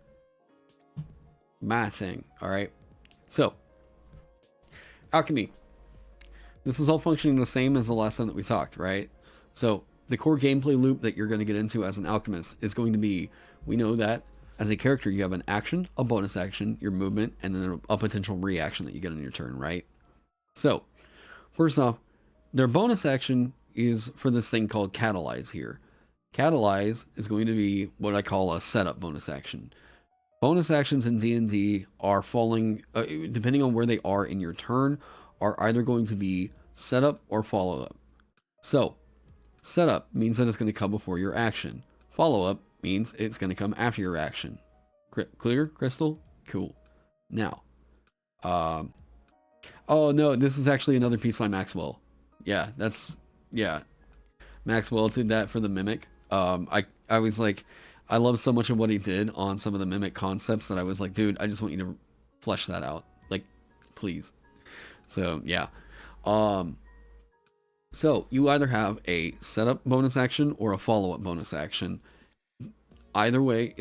All right. So, alchemy. This is all functioning the same as the last time that we talked, right? So, the core gameplay loop that you're going to get into as an alchemist is going to be, we know that as a character you have an action, a bonus action, your movement, and then a potential reaction that you get on your turn, right? So, first off, their bonus action is for this thing called Catalyze here. Catalyze is going to be what I call a setup bonus action. Bonus actions in D&D are falling, depending on where they are in your turn, are either going to be setup or follow-up. So, setup means that it's going to come before your action. Follow-up means it's going to come after your action. Clear? Crystal? Cool. Now, oh no, this is actually another piece by Maxwell. Yeah, Maxwell did that for the Mimic. I was like, I love so much of what he did on some of the Mimic concepts that I was like, dude, I just want you to flesh that out. Like, please. So, yeah. So, you either have a setup bonus action or a follow-up bonus action. Either way,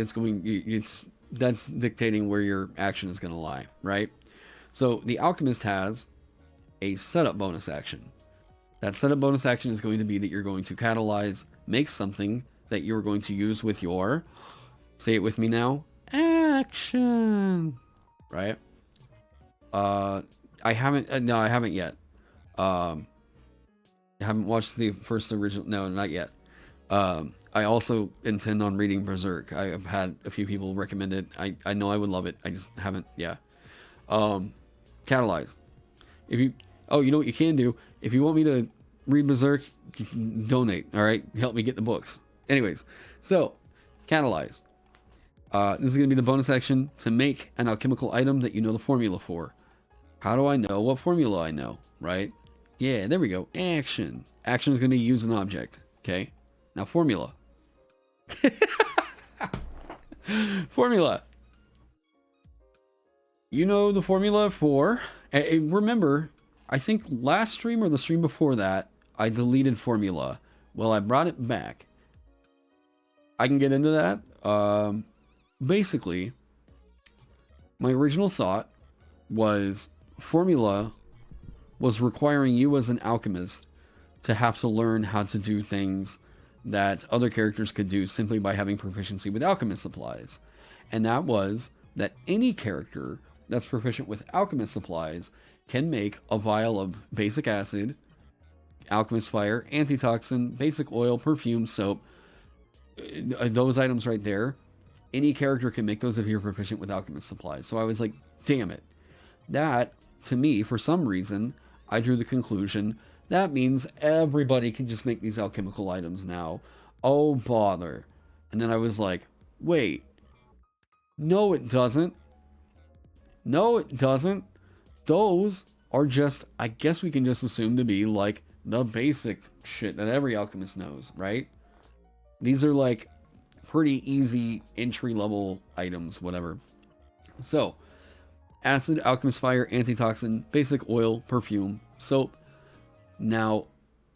that's dictating where your action is going to lie, right? So, the Alchemist has a setup bonus action. That setup bonus action is going to be that you're going to catalyze, make something that you're going to use with your, say it with me now, action, right? I haven't yet. I haven't watched the first original, no, not yet. I also intend on reading Berserk. I have had a few people recommend it. I know I would love it. I just haven't, yeah. Catalyze. You know what you can do? If you want me to read Berserk, donate, all right? Help me get the books. Anyways, so, Catalyze. This is going to be the bonus action to make an alchemical item that you know the formula for. How do I know what formula I know, right? Yeah, there we go. Action. Action is going to be use an object. Okay. Now formula. Formula. You know the formula for... remember, I think last stream or the stream before that, I deleted formula. Well, I brought it back. I can get into that. Basically, my original thought was formula was requiring you as an alchemist to have to learn how to do things that other characters could do simply by having proficiency with alchemist supplies. And that was that any character that's proficient with alchemist supplies can make a vial of basic acid, alchemist fire, antitoxin, basic oil, perfume, soap. Those items right there, any character can make those if you're proficient with alchemist supplies. So I was like, damn it. That, to me, for some reason, I drew the conclusion that means everybody can just make these alchemical items now. Oh, bother. And then I was like, wait. No, it doesn't. No, it doesn't. Those are just, I guess we can just assume to be like the basic shit that every alchemist knows, right? These are like pretty easy entry level items, whatever. So, acid, alchemist fire, antitoxin, basic oil, perfume, soap. Now,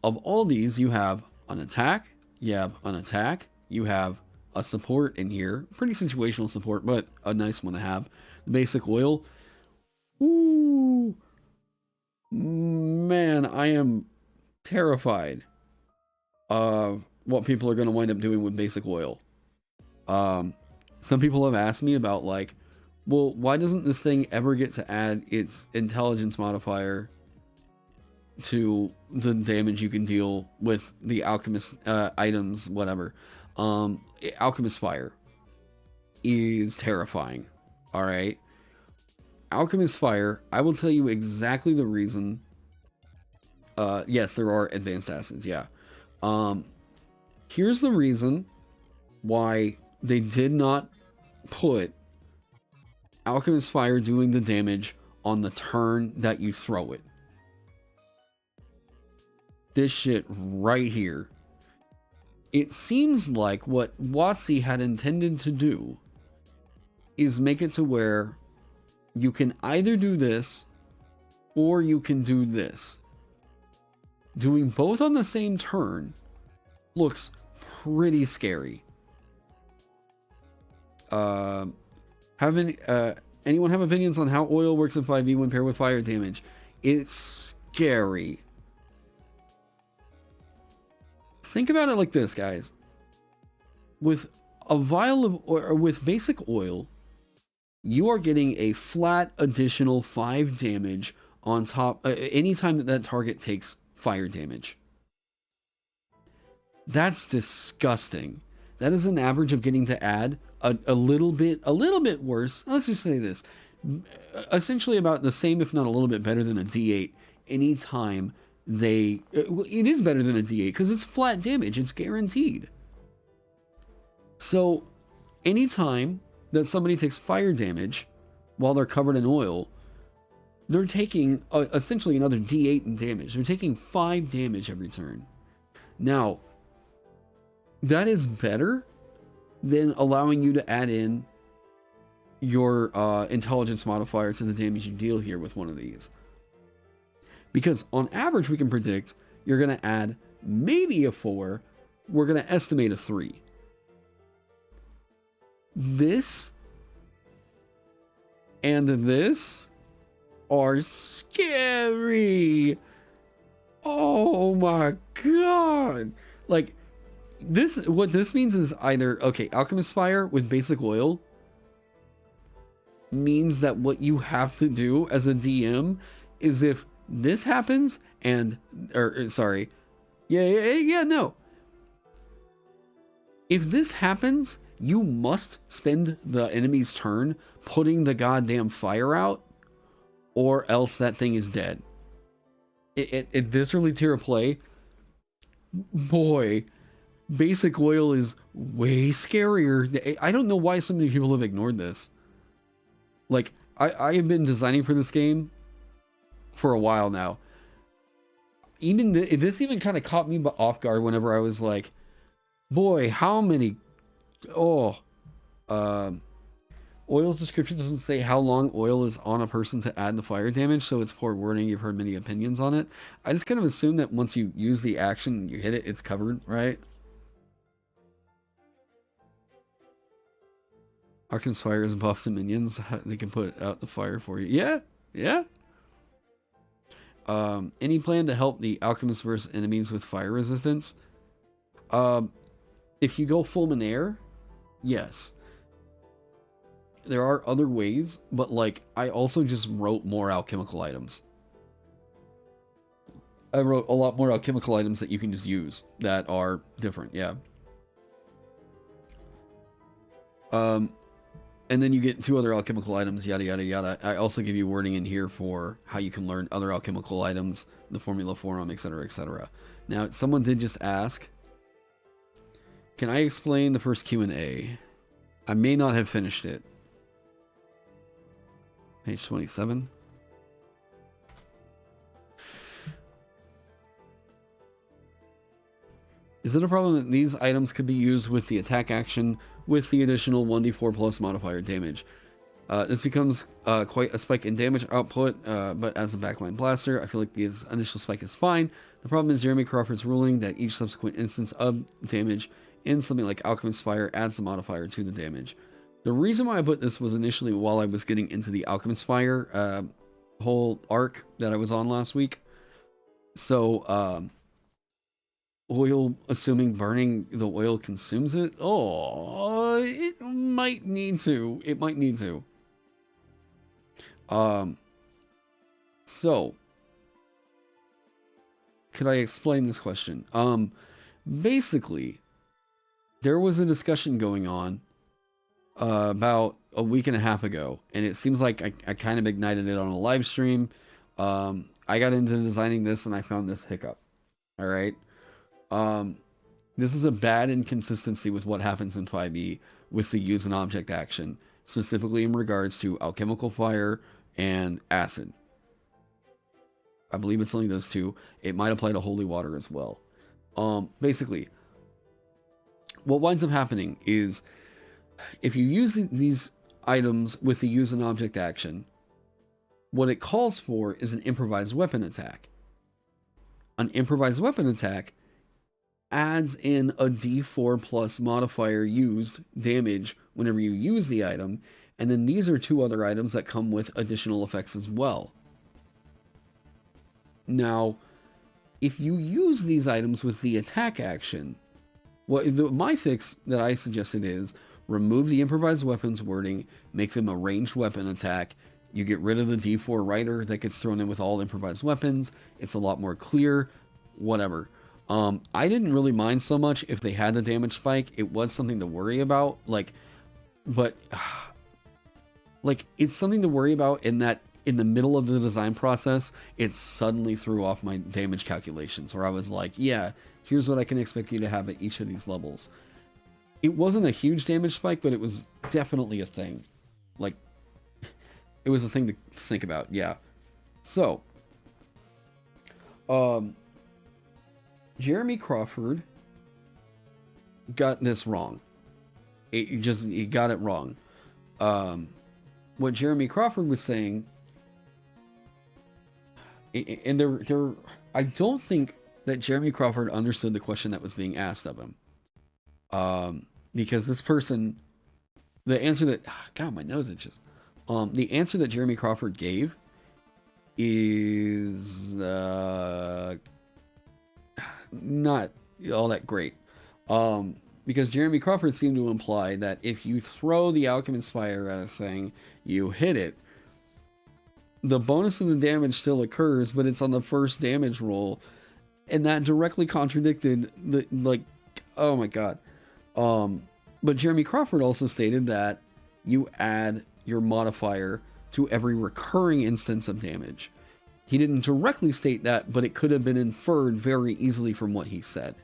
of all these, you have an attack, you have a support in here, pretty situational support, but a nice one to have. The basic oil. Ooh, man, I am terrified of what people are going to wind up doing with basic oil. Some people have asked me about like, well, why doesn't this thing ever get to add its intelligence modifier to the damage you can deal with the alchemist items, whatever. Alchemist fire is terrifying. All right. Alchemist fire, I will tell you exactly the reason. Yes, there are advanced acids. Yeah. Here's the reason why they did not put Alchemist fire doing the damage on the turn that you throw it. This shit right here. It seems like what WotC had intended to do is make it to where you can either do this or you can do this. Doing both on the same turn looks pretty scary. Anyone have opinions on how oil works in 5e when paired with fire damage? It's scary. Think about it like this, guys. With a vial of, or with basic oil, you are getting a flat additional 5 damage on top anytime that target takes fire damage. That's disgusting. That is an average of getting to add a little bit worse. Let's just say this. Essentially about the same, if not a little bit better than a D8 anytime it is better than a D8 because it's flat damage. It's guaranteed. So anytime that somebody takes fire damage while they're covered in oil, they're taking essentially another D8 in damage. They're taking 5 damage every turn. Now, that is better than allowing you to add in your intelligence modifier to the damage you deal here with one of these. Because on average, we can predict you're going to add maybe a 4. We're going to estimate a 3. This and this are scary. Oh my god. Like, this, what this means is either, okay, Alchemist Fire with basic oil means that what you have to do as a DM is if this happens and, no. If this happens, you must spend the enemy's turn putting the goddamn fire out, or else that thing is dead. It viscerally tier of play. Boy, basic oil is way scarier. I don't know why so many people have ignored this. Like, I have been designing for this game for a while now. Even this even kind of caught me off guard whenever I was like, boy, how many... Oil's description doesn't say how long oil is on a person to add the fire damage, so it's poor wording. You've heard many opinions on it. I just kind of assume that once you use the action, you hit it, it's covered, right? Arcan's fire is buffed to minions. They can put out the fire for you. Yeah, yeah. Any plan to help the Alchemist versus enemies with fire resistance? If you go full Menair, yes. There are other ways, but like, I also just wrote more alchemical items. I wrote a lot more alchemical items that you can just use that are different, yeah. And then you get 2 other alchemical items, yada yada yada. I also give you wording in here for how you can learn other alchemical items, the formula for them, etc, etc. Now, someone did just ask, can I explain the first Q&A? I may not have finished it. Page 27. Is it a problem that these items could be used with the attack action with the additional 1d4 plus modifier damage? This becomes quite a spike in damage output, but as a backline blaster, I feel like the initial spike is fine. The problem is Jeremy Crawford's ruling that each subsequent instance of damage in something like Alchemist Fire adds a modifier to the damage. The reason why I put this was initially while I was getting into the Alchemist Fire whole arc that I was on last week. So, oil, assuming burning the oil consumes it? Oh, it might need to. It might need to. So, could I explain this question? Basically, there was a discussion going on about a week and a half ago, and it seems like I kind of ignited it on a live stream. I got into designing this and I found this hiccup. All right. This is a bad inconsistency with what happens in 5e with the use an object action, specifically in regards to alchemical fire and acid. I believe it's only those two. It might apply to holy water as well. Basically, what winds up happening is if you use these items with the use an object action, what it calls for is an improvised weapon attack. An improvised weapon attack adds in a d4 plus modifier used damage whenever you use the item, and then these are 2 other items that come with additional effects as well. Now, if you use these items with the attack action, my fix that I suggested is remove the improvised weapons wording, make them a ranged weapon attack. You get rid of the d4 rider that gets thrown in with all improvised weapons. It's a lot more clear, whatever. I didn't really mind so much if they had the damage spike. It was something to worry about, but it's something to worry about in that in the middle of the design process, it suddenly threw off my damage calculations where I was like, yeah, here's what I can expect you to have at each of these levels. It wasn't a huge damage spike, but it was definitely a thing. It was a thing to think about, yeah. So, Jeremy Crawford got this wrong. He got it wrong. What Jeremy Crawford was saying, and I don't think that Jeremy Crawford understood the question that was being asked of him. Because this person, the answer that, God, my nose itches. The answer that Jeremy Crawford gave is not all that great. Because Jeremy Crawford seemed to imply that if you throw the Alchemist Fire at a thing, you hit it. The bonus of the damage still occurs, but it's on the first damage roll. And that directly contradicted oh my God. But Jeremy Crawford also stated that you add your modifier to every recurring instance of damage. He didn't directly state that, but it could have been inferred very easily from what he said.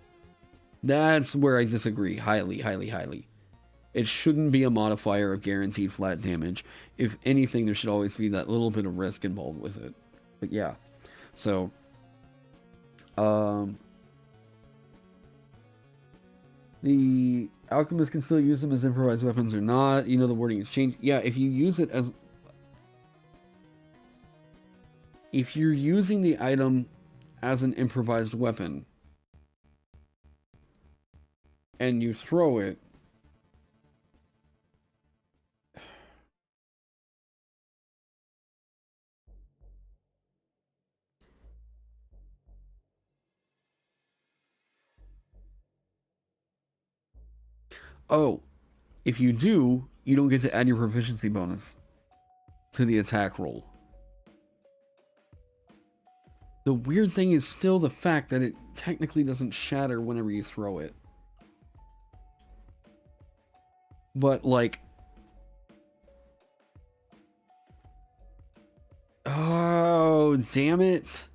That's where I disagree highly, highly, highly. It shouldn't be a modifier of guaranteed flat damage. If anything, there should always be that little bit of risk involved with it. But yeah, so the alchemist can still use them as improvised weapons or not. You know, the wording is changed. Yeah, if you use it as, if you're using the item as an improvised weapon and you throw it, oh, if you do, you don't get to add your proficiency bonus to the attack roll. The weird thing is still the fact that it technically doesn't shatter whenever you throw it. But, like... Oh, damn it.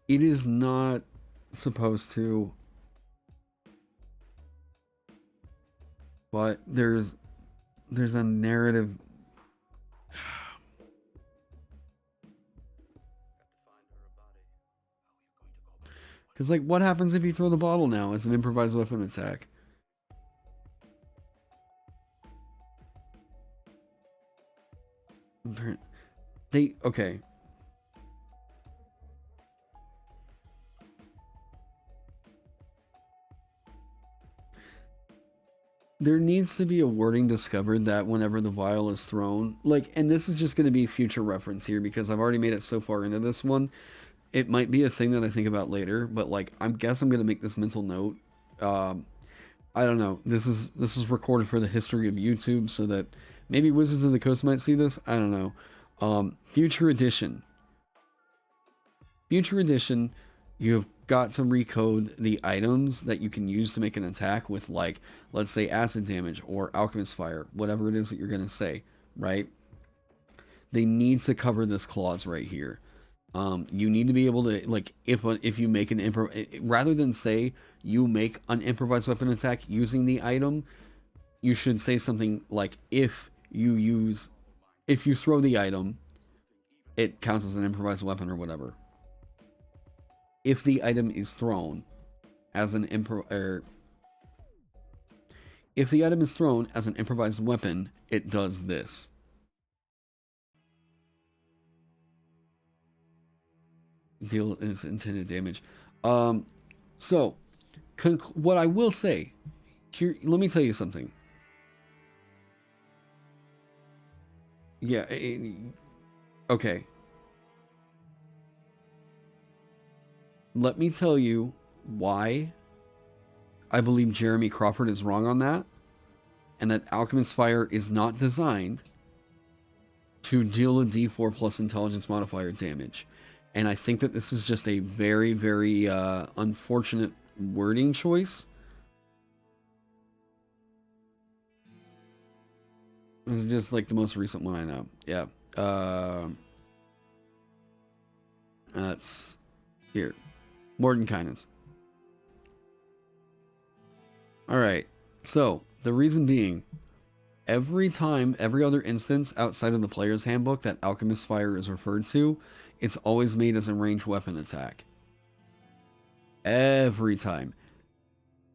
It is not supposed to, but there's a narrative. Because, like, what happens if you throw the bottle now as an improvised weapon attack? Okay. There needs to be a wording discovered that whenever the vial is thrown, like, and this is just going to be future reference here because I've already made it so far into this one. It might be a thing that I think about later, but, like, I guess I'm going to make this mental note. I don't know. This is recorded for the history of YouTube so that maybe Wizards of the Coast might see this. I don't know. Future edition. Future edition, you've got to recode the items that you can use to make an attack with, like, let's say acid damage or alchemist fire, whatever it is that you're going to say, right? They need to cover this clause right here. You need to be able to, like, if you make rather than say you make an improvised weapon attack using the item, you should say something like, if you throw the item, it counts as an improvised weapon or whatever. If the item is thrown as an if the item is thrown as an improvised weapon, it does this. Deal its intended damage. So what I will say here, let me tell you something. Yeah. Okay. Let me tell you why I believe Jeremy Crawford is wrong on that, and that Alchemist Fire is not designed to deal a D4 plus intelligence modifier damage. And I think that this is just a very, very unfortunate wording choice. This is just like the most recent one I know. Yeah. That's here. Mordenkainen's. Alright, so the reason being, every other instance outside of the player's handbook that Alchemist Fire is referred to, it's always made as a ranged weapon attack. Every time.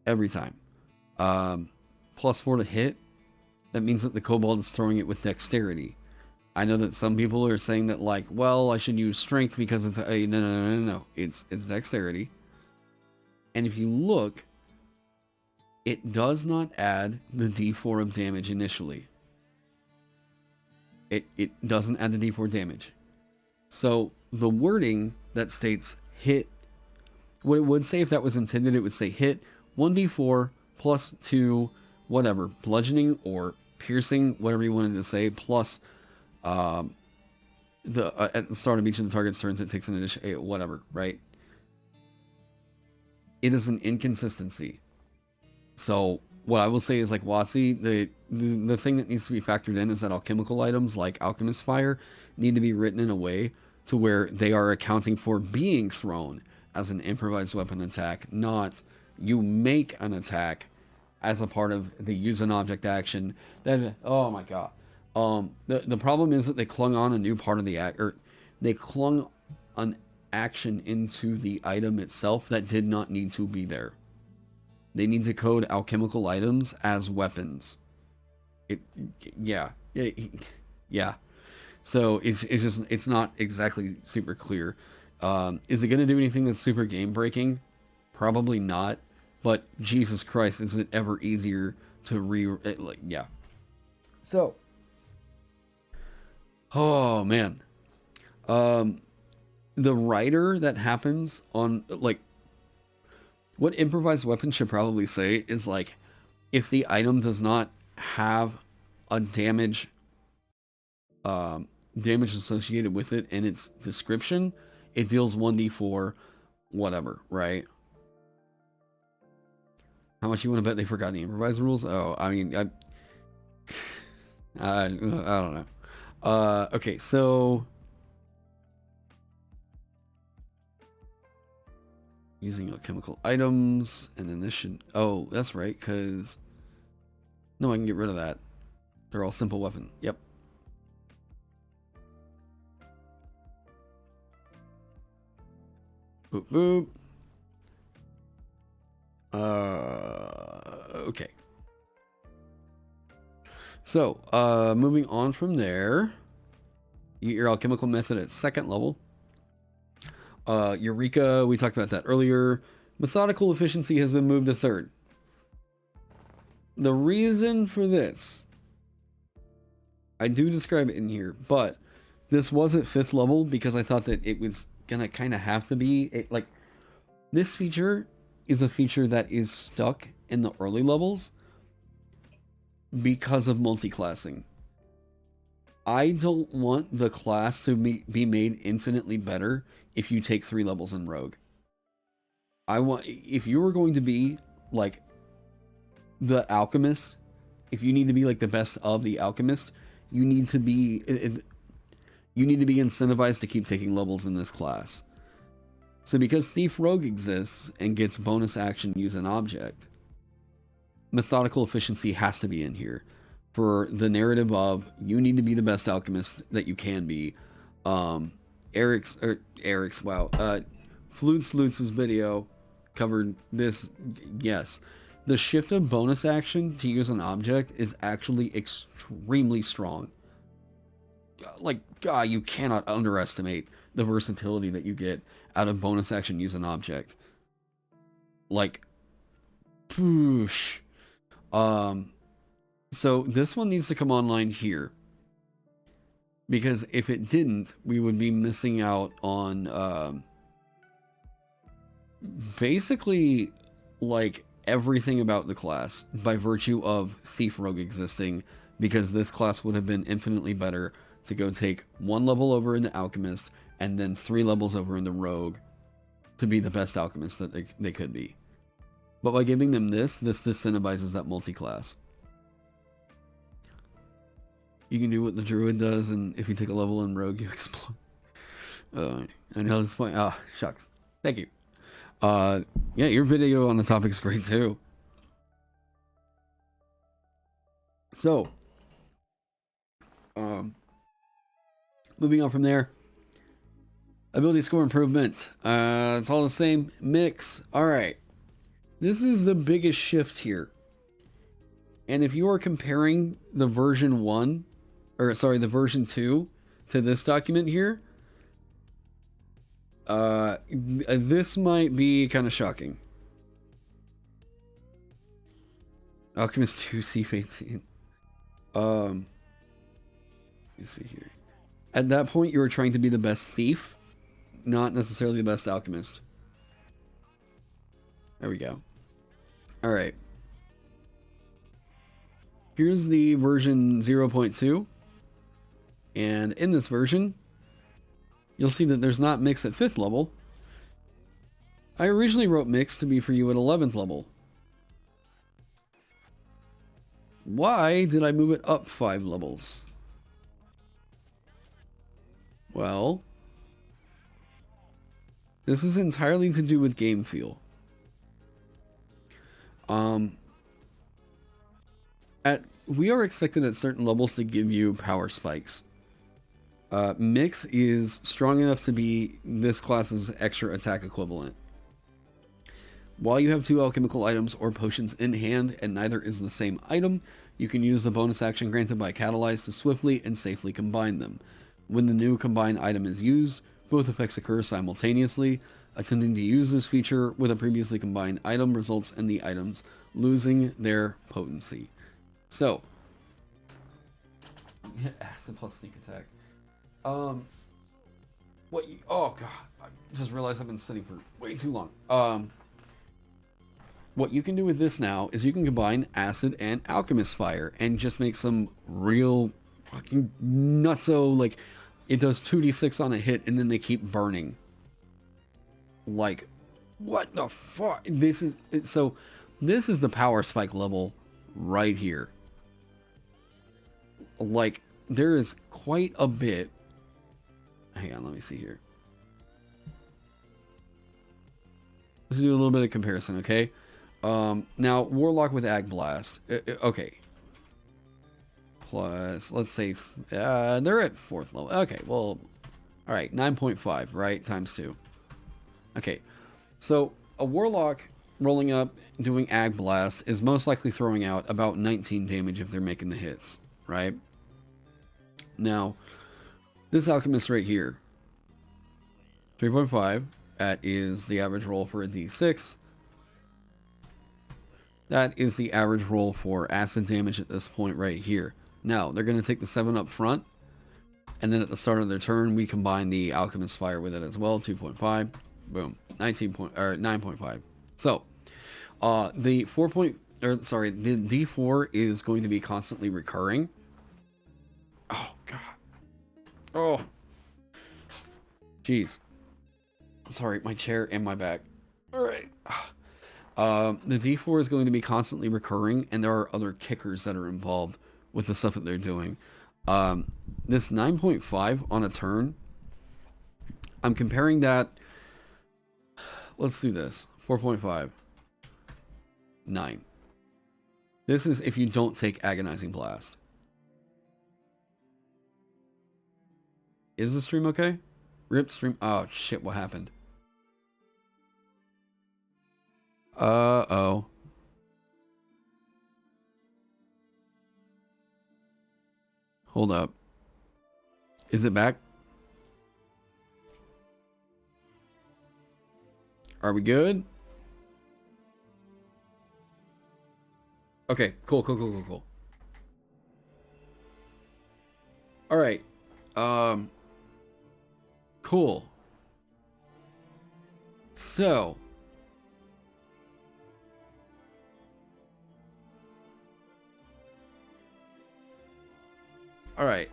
+4 to hit, that means that the kobold is throwing it with dexterity. I know that some people are saying that, like, well, I should use strength because it's no. It's dexterity. And if you look, it does not add the D4 of damage initially. It doesn't add the D4 damage. So the wording that states hit, what it would say if that was intended, it would say hit 1d4 plus 2, whatever, bludgeoning or piercing, whatever you wanted to say, plus at the start of each of the target's turns, it takes an addition, whatever, right? It is an inconsistency. So what I will say is, like, WotC, the thing that needs to be factored in is that alchemical items like Alchemist Fire need to be written in a way to where they are accounting for being thrown as an improvised weapon attack, not you make an attack as a part of the use an object action. Then, oh my god. The problem is that they clung on a new part of the act, or they clung an action into the item itself that did not need to be there. They need to code alchemical items as weapons. Yeah. So it's not exactly super clear. Is it going to do anything that's super game breaking? Probably not. But Jesus Christ, is it ever easier to yeah. So, oh man, the writer that happens on, like, what improvised weapon should probably say is, like, if the item does not have a damage associated with it in its description, it deals 1d4 whatever, right? How much you want to bet they forgot the improvised rules? Oh, I mean, I don't know. Okay, so using alchemical items, and then this should, oh, that's right, because no, I can get rid of that. They're all simple weapon. Yep. Boop boop. Okay. So, moving on from there, you get your alchemical method at 2nd level. Eureka, we talked about that earlier. Methodical efficiency has been moved to 3rd. The reason for this, I do describe it in here, but this was at 5th level because I thought that it was gonna kind of have to be, like, this feature is a feature that is stuck in the early levels because of multi-classing. I don't want the class to be made infinitely better if you take 3 levels in Rogue. I want, if you are going to be like the Alchemist, if you need to be like the best of the Alchemist, you need to be incentivized to keep taking levels in this class. So because Thief Rogue exists and gets bonus action use an object, methodical efficiency has to be in here for the narrative of you need to be the best alchemist that you can be. Flutes Lutz's video covered this. Yes, the shift of bonus action to use an object is actually extremely strong. Like, God, you cannot underestimate the versatility that you get out of bonus action use an object. Like, poosh. So this one needs to come online here, because if it didn't, we would be missing out on basically like everything about the class by virtue of Thief Rogue existing, because this class would have been infinitely better to go take 1 level over into Alchemist and then 3 levels over into Rogue to be the best Alchemist that they could be. But by giving them this disincentivizes that multi-class. You can do what the Druid does, and if you take a level in Rogue, you explode. I know this point. Ah, shucks. Thank you. Yeah, your video on the topic is great too. So, moving on from there. Ability score improvement. It's all the same. Mix. Alright. This is the biggest shift here. And if you are comparing the version 1, or sorry, the version 2 to this document here, this might be kind of shocking. Alchemist 2 Thief 18. Let's see here. At that point, you were trying to be the best thief, not necessarily the best alchemist. There we go. Alright. Here's the version 0.2. And in this version, you'll see that there's not mix at 5th level. I originally wrote mix to be for you at 11th level. Why did I move it up 5 levels? Well, this is entirely to do with game feel. We are expected at certain levels to give you power spikes. Mix is strong enough to be this class's extra attack equivalent. While you have 2 alchemical items or potions in hand and neither is the same item, you can use the bonus action granted by Catalyze to swiftly and safely combine them. When the new combined item is used, both effects occur simultaneously. Attempting to use this feature with a previously combined item results in the items losing their potency. So, acid plus sneak attack. Oh god, I just realized I've been sitting for way too long. What you can do with this now is you can combine acid and alchemist fire and just make some real fucking nutso, like, it does 2d6 on a hit and then they keep burning. Like, what the fuck? This is the power spike level right here. Like, there is quite a bit. Hang on, let me see here. Let's do a little bit of comparison, okay? Now, Warlock with Acq Blast. Okay. Plus, let's say, they're at 4th level. Okay, well, alright, 9.5, right? Times 2. Okay, so a Warlock rolling up, doing Acq Blast, is most likely throwing out about 19 damage if they're making the hits, right? Now, this Alchemist right here, 3.5, that is the average roll for a D6. That is the average roll for acid damage at this point right here. Now, they're going to take the 7 up front, and then at the start of their turn, we combine the Alchemist Fire with it as well, 2.5. Boom, 9.5. So, the the D4 is going to be constantly recurring. Oh god. Oh. Jeez. Sorry, my chair and my back. All right. The D4 is going to be constantly recurring, and there are other kickers that are involved with the stuff that they're doing. This 9.5 on a turn, I'm comparing that. Let's do this. 4.5. 9. This is if you don't take Agonizing Blast. Is the stream okay? Rip stream. Oh shit, what happened? Uh-oh. Hold up. Is it back? Are we good? Okay, cool. All right. Cool. So, all right.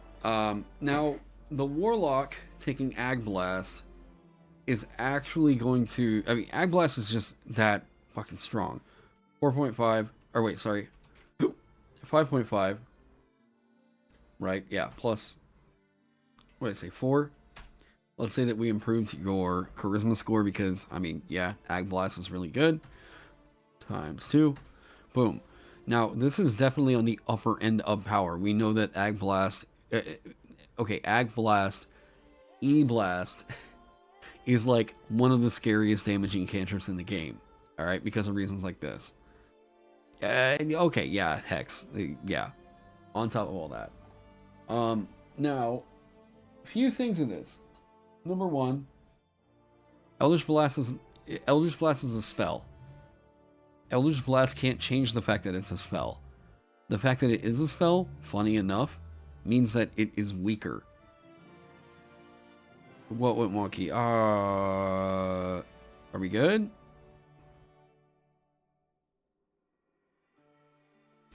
Now the Warlock taking Acq Blast is actually going to, I mean, Acq Blast is just that fucking strong. 4.5, or wait, sorry. 5.5. Right, yeah, plus, what did I say, 4? Let's say that we improved your charisma score because, I mean, yeah, Acq Blast is really good. Times 2. Boom. Now, this is definitely on the upper end of power. We know that Acq Blast, Acq Blast, E-Blast is like one of the scariest damaging cantrips in the game. Alright, because of reasons like this. Okay, yeah, Hex. Yeah. On top of all that. Now, few things with this. Number 1, Eldritch Blast is a spell. Eldritch Blast can't change the fact that it's a spell. The fact that it is a spell, funny enough, means that it is weaker. What went wonky? Are we good?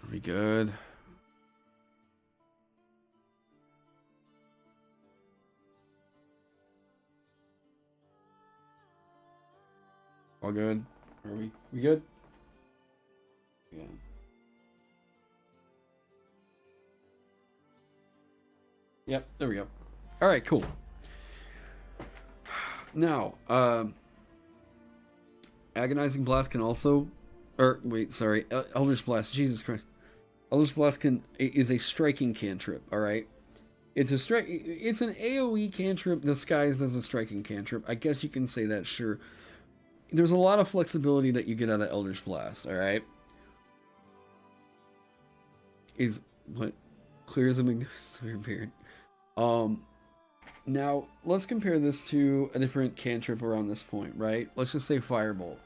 Are we good? All good? Are we? We good? Yeah. Yep, there we go. Alright, cool. Now, Agonizing Blast can also... Eldritch Blast, Jesus Christ. Eldritch Blast is a striking cantrip, alright? It's an AoE cantrip disguised as a striking cantrip. I guess you can say that, sure. There's a lot of flexibility that you get out of Eldritch Blast, alright? Is what clears a magnificent beard. Now let's compare this to a different cantrip around this point, right? Let's just say Firebolt.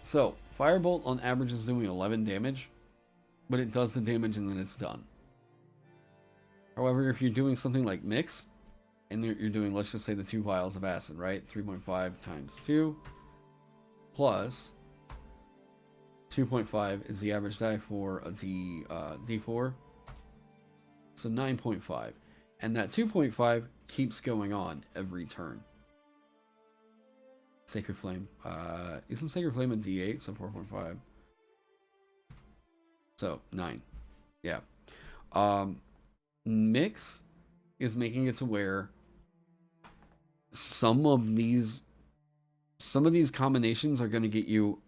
So Firebolt on average is doing 11 damage, but it does the damage and then it's done. However, if you're doing something like Mix, and you're doing, let's just say, the 2 vials of acid, right? 3.5 times 2 plus 2.5 is the average die for a D4. So 9.5. And that 2.5 keeps going on every turn. Sacred Flame. Isn't Sacred Flame a D8? So 4.5. So 9. Yeah. Mix is making it to where some of these combinations are going to get you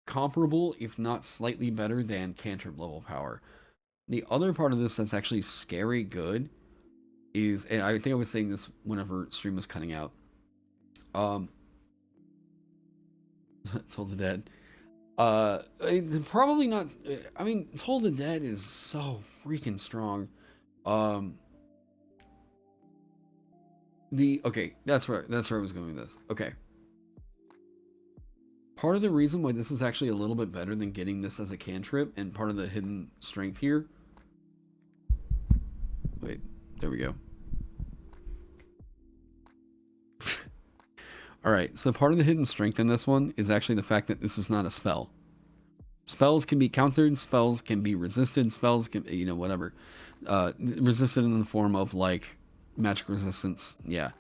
comparable, if not slightly better, than cantrip level power. The other part of this that's actually scary good is, and I think I was saying this whenever stream was cutting out, Toll the Dead. Probably not. I mean, Toll the Dead is so freaking strong. Okay, that's where I was going with this. Okay. Part of the reason why this is actually a little bit better than getting this as a cantrip, and part of the hidden strength here. Wait, there we go. Alright, so part of the hidden strength in this one is actually the fact that this is not a spell. Spells can be countered, spells can be resisted, spells can, whatever. Resisted in the form of, like, magic resistance, yeah.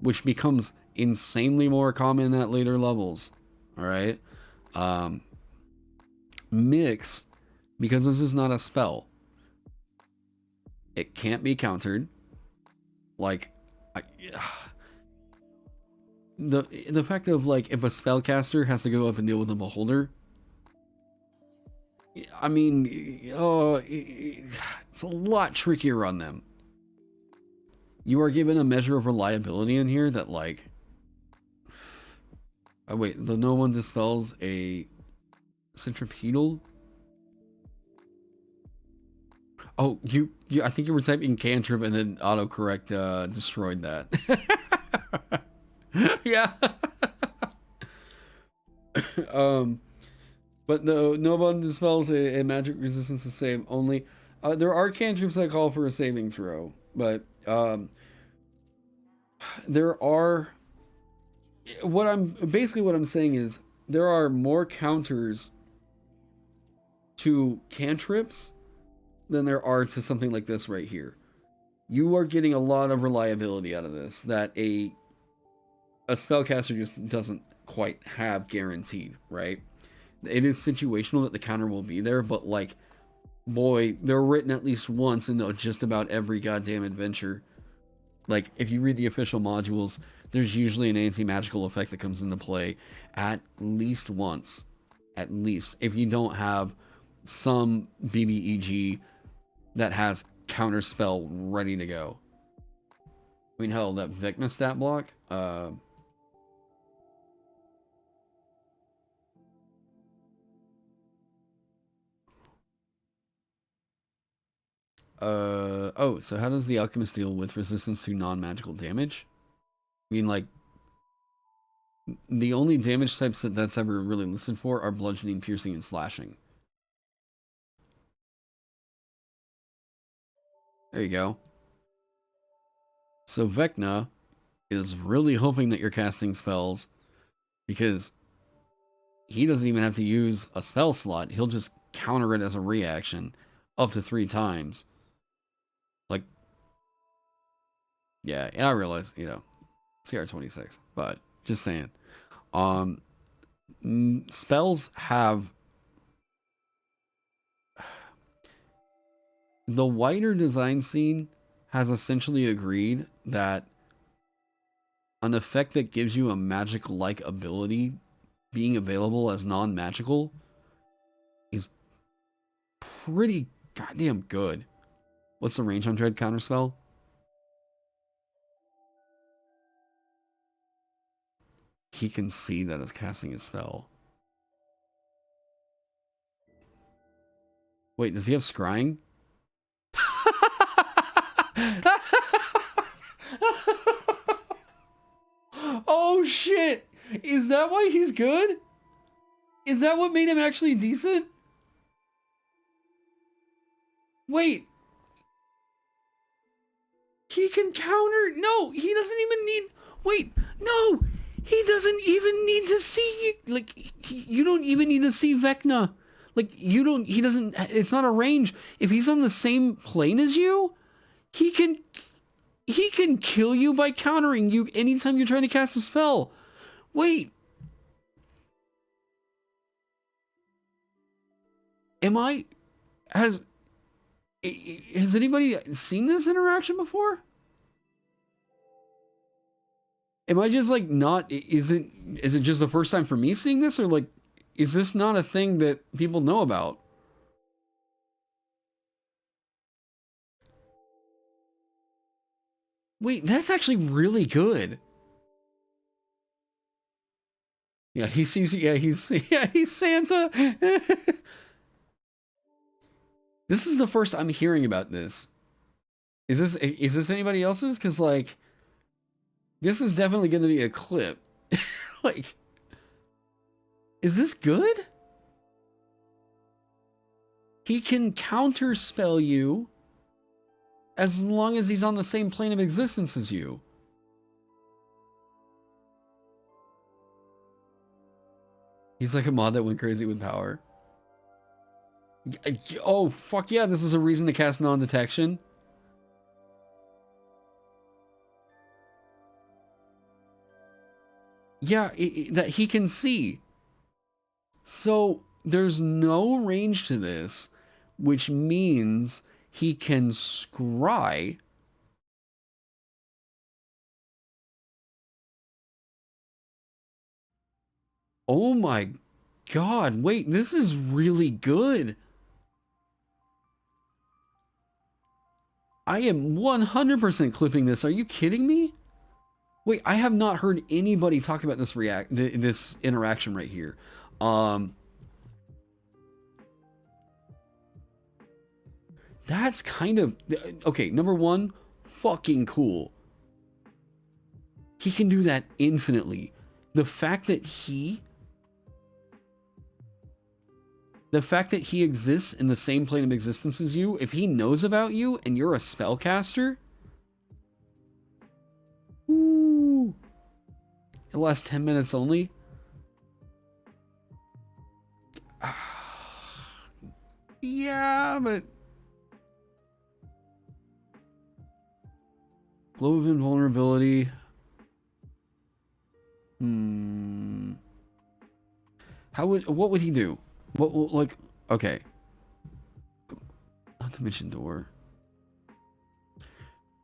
Which becomes insanely more common at later levels. Alright? Mix, because this is not a spell, it can't be countered. Like, the fact of, like, if a spellcaster has to go up and deal with a beholder, I mean, it's a lot trickier on them. You are given a measure of reliability in here that, like, oh wait, the no one dispels a centripetal. Oh, I think you were typing cantrip and then autocorrect destroyed that. Yeah. But no one dispels a magic resistance to save only. There are cantrips that call for a saving throw, but there are. What I'm saying is there are more counters to cantrips than there are to something like this right here. You are getting a lot of reliability out of this that a spellcaster just doesn't quite have guaranteed, right? It is situational that the counter will be there, but, like, boy, they're written at least once in just about every goddamn adventure. Like, if you read the official modules, there's usually an anti-magical effect that comes into play at least once. At least. If you don't have some BBEG that has counterspell ready to go. I mean, hell, that Vecna stat block, so how does the Alchemist deal with resistance to non-magical damage? I mean, like, the only damage types that's ever really listed for are bludgeoning, piercing, and slashing. There you go. So Vecna is really hoping that you're casting spells, because he doesn't even have to use a spell slot. He'll just counter it as a reaction up to 3 times. Like, yeah, and I realize, CR26, but just saying. Spells have the wider design scene has essentially agreed that an effect that gives you a magic-like ability being available as non-magical is pretty goddamn good. What's the range on Dread counterspell? He can see that it's casting a spell. Wait, does he have scrying? Oh shit! Is that why he's good? Is that what made him actually decent? Wait. He can counter. No, he doesn't even need. Wait, no, he doesn't even need to see. Like, you don't even need to see Vecna. Like, you don't. He doesn't. It's not a range. If he's on the same plane as you, he can kill you by countering you anytime you're trying to cast a spell. Wait. Has anybody seen this interaction before? Am I just like not, is it just the first time for me seeing this, or like, is this not a thing that people know about? Wait, that's actually really good. Yeah, he sees, he's Santa. This is the first I'm hearing about this. Is this anybody else's? Because, like, this is definitely going to be a clip. Like, is this good? He can counterspell you as long as he's on the same plane of existence as you. He's like a mod that went crazy with power. Oh, fuck yeah, this is a reason to cast non-detection. Yeah, that he can see. So, there's no range to this, which means he can scry. Oh my god, wait, this is really good. I am 100% clipping this. Are you kidding me? Wait, I have not heard anybody talk about this this interaction right here. That's kind of okay. Number one, fucking cool. He can do that infinitely. The fact that he exists in the same plane of existence as you, if he knows about you and you're a spellcaster, ooh, it lasts 10 minutes only. Yeah, but glow of invulnerability. What would he do? What, like, okay. Not to mention door.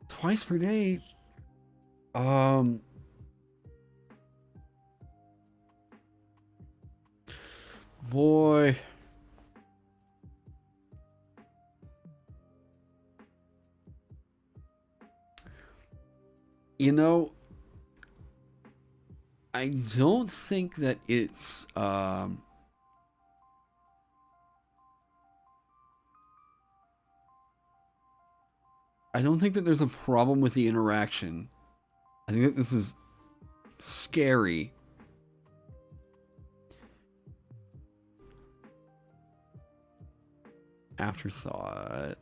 Twice per day. Boy. You know, I don't think that it's, I don't think that there's a problem with the interaction. I think that this is scary. Afterthought.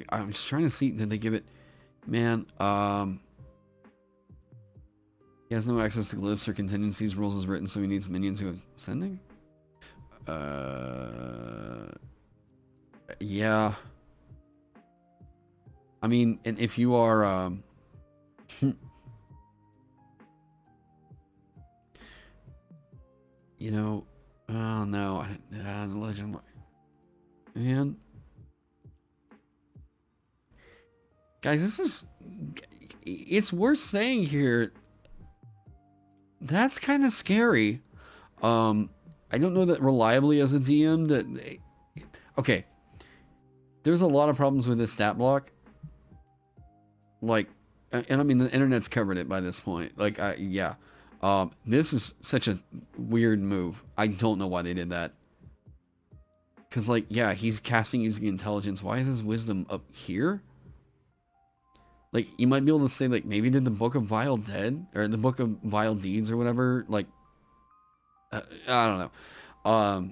I'm just trying to see, did they give it, man, he has no access to glyphs or contingencies, rules as written, so he needs minions who have sending? Yeah. I mean, and if you are, you know, oh no, legend, man, guys, it's worth saying here. That's kind of scary. I don't know that reliably as a DM that. Okay, there's a lot of problems with this stat block. Like, and I mean, the internet's covered it by this point. Like, yeah. This is such a weird move. I don't know why they did that. Because, like, yeah, he's casting using intelligence. Why is his wisdom up here? Like, you might be able to say, like, maybe did the Book of Vile Dead? Or the Book of Vile Deeds or whatever? Like, I don't know.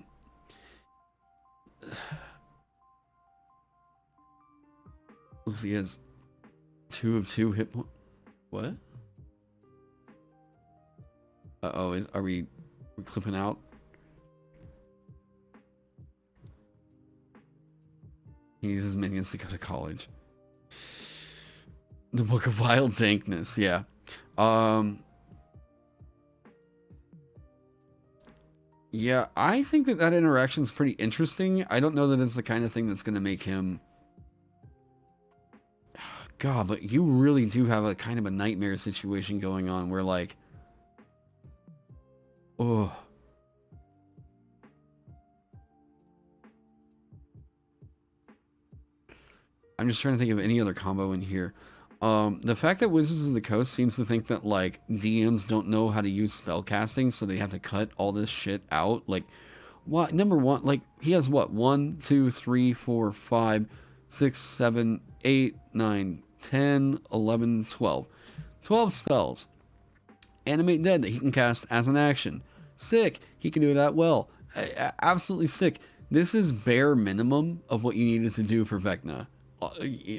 Looks like he has 2 of 2 hit points. What? Uh-oh, are we clipping out? He needs his minions to go to college. The Book of Vile Dankness, yeah. Yeah, I think that interaction's pretty interesting. I don't know that it's the kind of thing that's going to make him... God, but you really do have a kind of a nightmare situation going on where, like... Oh. I'm just trying to think of any other combo in here. The fact that Wizards of the Coast seems to think that, like, DMs don't know how to use spell casting, so they have to cut all this shit out. Like, what? Number one, like, he has what? 1, 2, 3, 4, 5, 6, 7, 8, 9, 10, 11, 12. 12 spells. Animate Dead that he can cast as an action. Sick. He can do that well. Absolutely sick. This is bare minimum of what you needed to do for Vecna.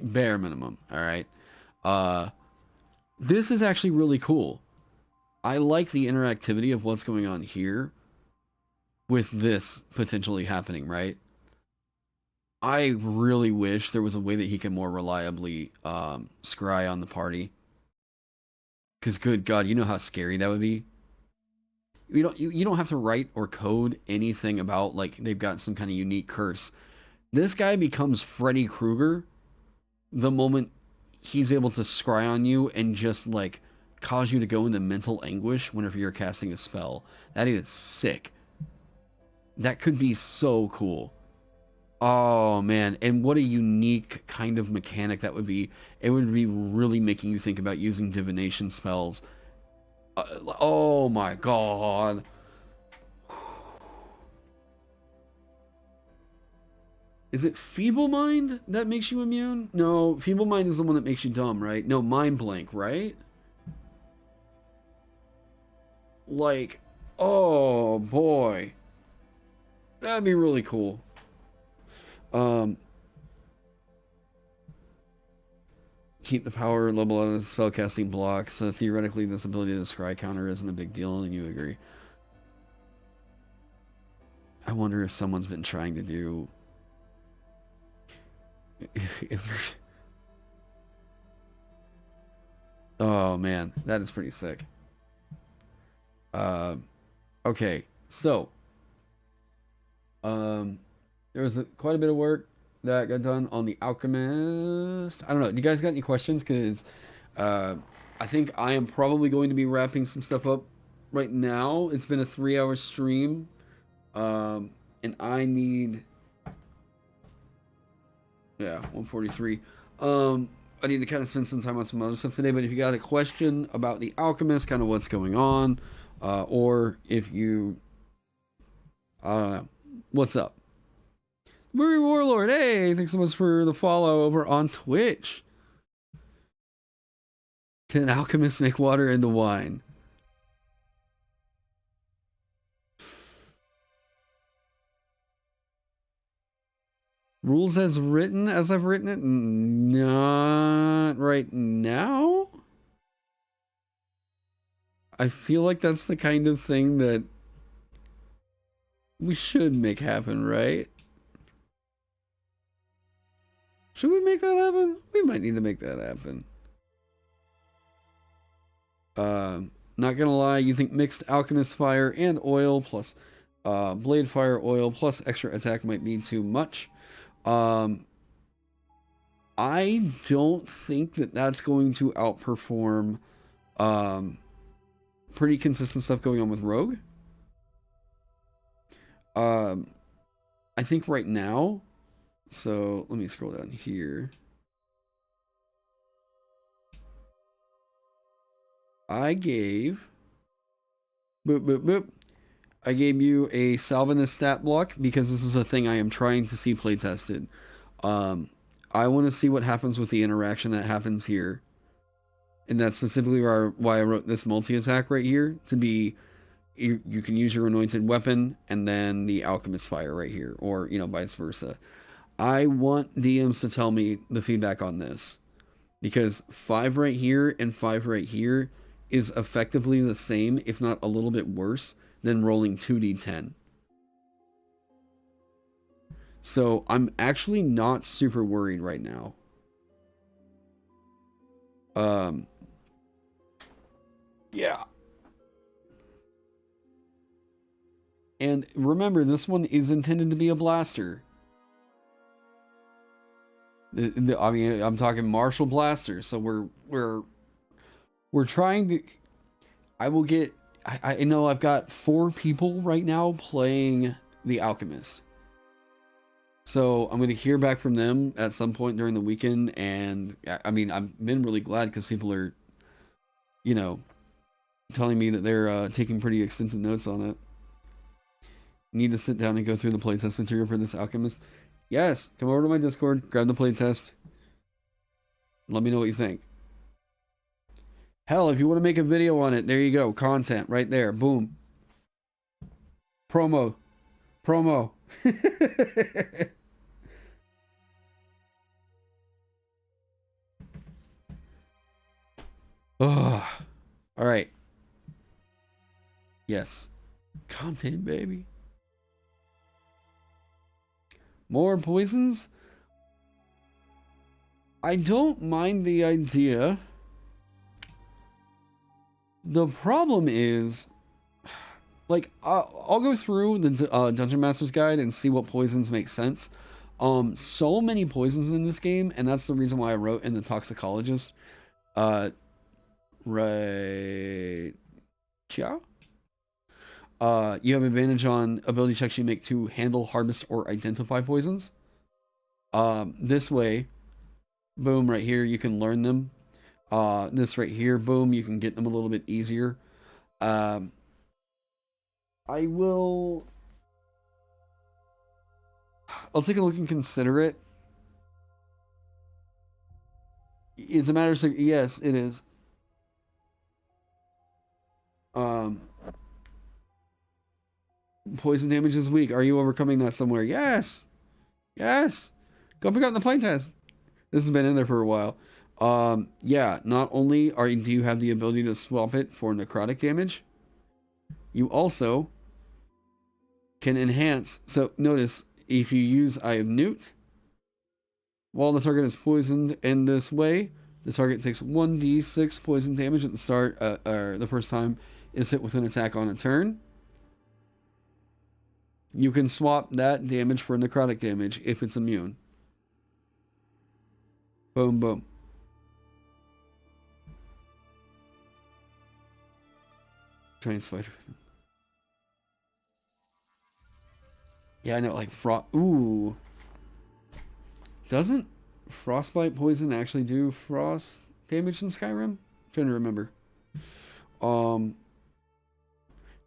Bare minimum, alright? This is actually really cool. I like the interactivity of what's going on here with this potentially happening, right? I really wish there was a way that he could more reliably scry on the party. Because good God, you know how scary that would be? You don't have to write or code anything about, like, they've got some kind of unique curse. This guy becomes Freddy Krueger the moment he's able to scry on you and just, like, cause you to go into mental anguish whenever you're casting a spell. That is sick. That could be so cool. Oh, man. And what a unique kind of mechanic that would be. It would be really making you think about using divination spells. Oh, my God. Is it Feeble Mind that makes you immune? No, Feeble Mind is the one that makes you dumb, right? No, Mind Blank, right? Like, oh, boy. That'd be really cool. Keep the power level out of the spellcasting block, so theoretically this ability to scry counter isn't a big deal, and you agree. I wonder if someone's been trying to do... Oh man, that is pretty sick. Okay, so there was quite a bit of work that got done on the Alchemist. I don't know. Do you guys got any questions? Because I think I am probably going to be wrapping some stuff up right now. It's been a 3-hour stream, and I need... Yeah, 143. I need to kind of spend some time on some other stuff today, but if you got a question about the Alchemist, kind of what's going on, or if you... I don't know. What's up? Murray Warlord, hey, thanks so much for the follow over on Twitch. Can an alchemist make water into wine? Rules as written, as I've written it? Not right now. I feel like that's the kind of thing that we should make happen, right? Should we make that happen? We might need to make that happen. Not gonna lie, you think mixed Alchemist fire and oil plus blade fire oil plus extra attack might be too much. I don't think that that's going to outperform pretty consistent stuff going on with Rogue. I think right now, so let me scroll down here. I gave I gave you a Salvinus stat block because this is a thing I am trying to see play tested. I want to see what happens with the interaction that happens here. And that's specifically why I wrote this multi-attack right here, to be, you can use your anointed weapon and then the alchemist fire right here, or, you know, vice versa. I want DMs to tell me the feedback on this, because 5 right here and 5 right here is effectively the same, if not a little bit worse, than rolling 2d10. So I'm actually not super worried right now. Yeah. And remember, this one is intended to be a blaster. I mean, I'm talking martial blaster. So we're trying to. I will get. I know I've got 4 people right now playing the Alchemist. So I'm going to hear back from them at some point during the weekend. And I mean, I've been really glad because people are, you know, telling me that they're taking pretty extensive notes on it. Need to sit down and go through the playtest material for this Alchemist? Yes, come over to my Discord, grab the playtest. Let me know what you think. Hell, if you want to make a video on it, there you go. Content right there. Boom. Promo. Oh, all right. Yes. Content, baby. More poisons? I don't mind the idea. The problem is, like, I'll go through the Dungeon Master's Guide and see what poisons make sense. So many poisons in this game, and that's the reason why I wrote in the Toxicologist. Right. Yeah. You have advantage on ability checks you make to handle, harvest, or identify poisons. This way, boom, right here, you can learn them. This right here, boom, you can get them a little bit easier. I'll take a look and consider it. It's a matter of, yes, it is. Poison damage is weak. Are you overcoming that somewhere? Yes. Yes. Go pick up the playtest. This has been in there for a while. Yeah, not only do you have the ability to swap it for necrotic damage, you also can enhance. So notice, if you use Eye of Newt, while the target is poisoned in this way, the target takes 1d6 poison damage at the start, or the first time it's hit with an attack on a turn. You can swap that damage for necrotic damage if it's immune. Boom, boom. Giant spider. Yeah, I know, like ooh. Doesn't frostbite poison actually do frost damage in Skyrim? I'm trying to remember.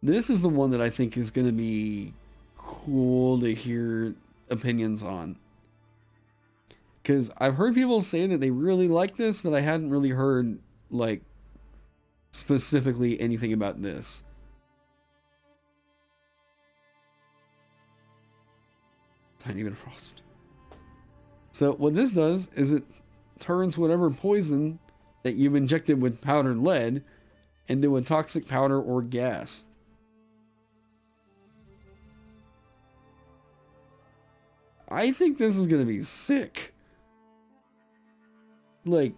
This is the one that I think is going to be cool to hear opinions on. Because I've heard people say that they really like this, but I hadn't really heard, like, specifically anything about this. Tiny bit of frost. So what this does is it turns whatever poison that you've injected with powdered lead into a toxic powder or gas. I think this is going to be sick. like,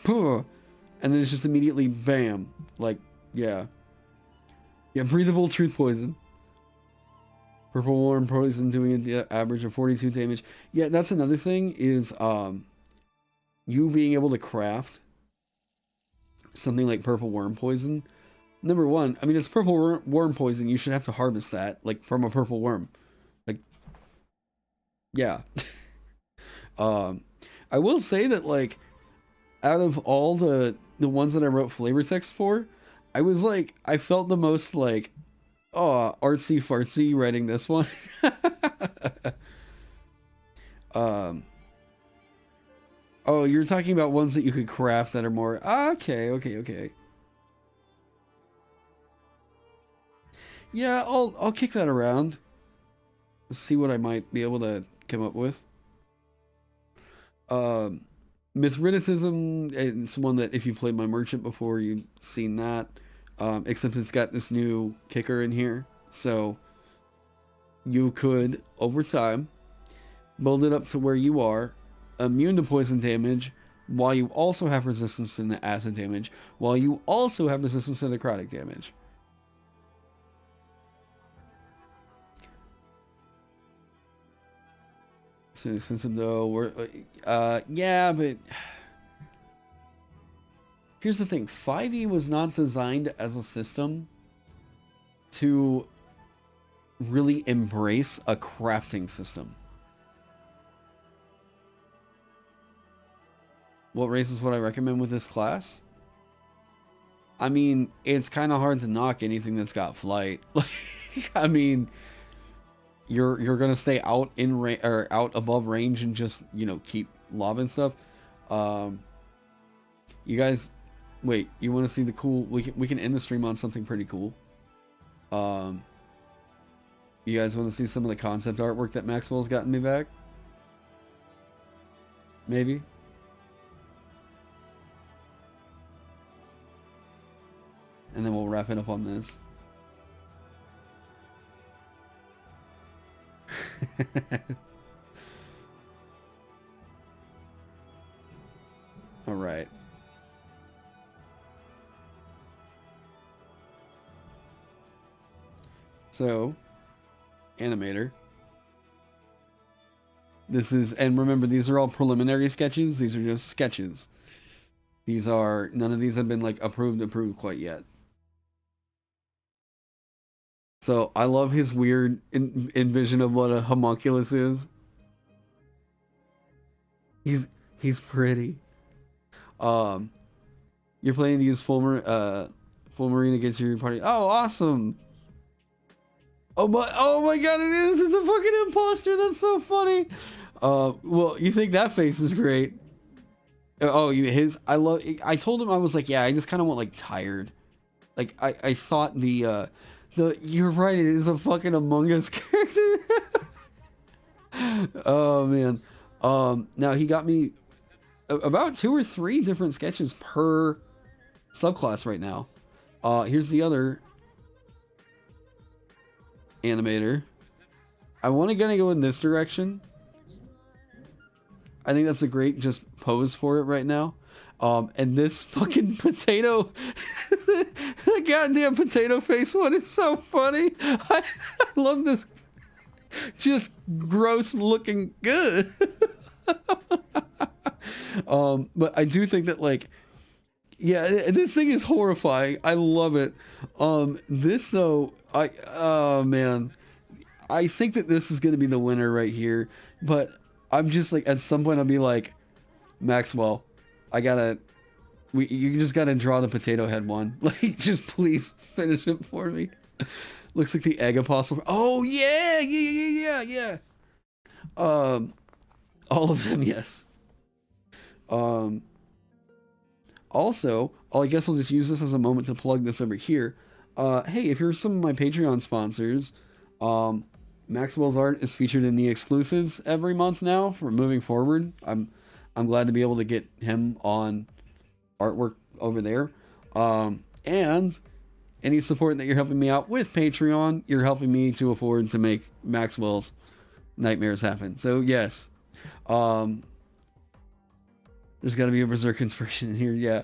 and then it's just immediately bam. Like, yeah. Yeah, breathable truth poison. Purple warm poison doing an average of 42 damage. Yeah, that's another thing is you being able to craft something like purple worm poison. Number one, I mean, it's purple worm poison. You should have to harvest that, like, from a purple worm. Like, yeah. I will say that, like, out of all the ones that I wrote flavor text for, I was like, I felt the most like, oh, artsy fartsy writing this one. Oh, you're talking about ones that you could craft that are more, okay. Yeah, I'll kick that around. See what I might be able to come up with. Mithridatism, it's one that if you played my merchant before, you've seen that. Except it's got this new kicker in here. So you could, over time, build it up to where you are immune to poison damage, while you also have resistance to acid damage, while you also have resistance to necrotic damage. It's expensive though. Yeah, but here's the thing. 5e was not designed as a system to really embrace a crafting system. What race is what I recommend with this class? I mean, it's kind of hard to knock anything that's got flight. Like, I mean, you're gonna stay out in or out above range and just, you know, keep lobbing stuff. You guys, wait, you want to see the cool? We can end the stream on something pretty cool. You guys want to see some of the concept artwork that Maxwell's gotten me back? Maybe. And then we'll wrap it up on this. All right. So, animator. This is, and remember, these are all preliminary sketches. These are just sketches. These are, none of these have been like approved quite yet. So I love his weird envision of what a homunculus is. He's pretty. You're planning to use full marine against your party. Oh, awesome! Oh my god, it is! It's a fucking imposter. That's so funny. Well, you think that face is great? Oh, I told him, I was like, yeah, I just kind of want like tired. Like I thought you're right, it is a fucking Among Us character. Oh man. Now he got me about 2 or 3 different sketches per subclass right now. Here's the other animator. I want to go in this direction. I think that's a great just pose for it right now. And this fucking potato, the goddamn potato face one is so funny. I love this just gross looking good. But I do think that, like, yeah, this thing is horrifying. I love it. This though, oh man, I think that this is going to be the winner right here. But I'm just like, at some point I'll be like, Maxwell, you just gotta draw the potato head one. Like, just please finish it for me. Looks like the egg apostle. Oh yeah. All of them, yes. Also, I guess I'll just use this as a moment to plug this over here. Hey, if you're some of my Patreon sponsors, Maxwell's art is featured in the exclusives every month now for moving forward. I'm glad to be able to get him on artwork over there. And any support that you're helping me out with Patreon, you're helping me to afford to make Maxwell's nightmares happen. So yes. There's got to be a berserk inspiration in here. Yeah.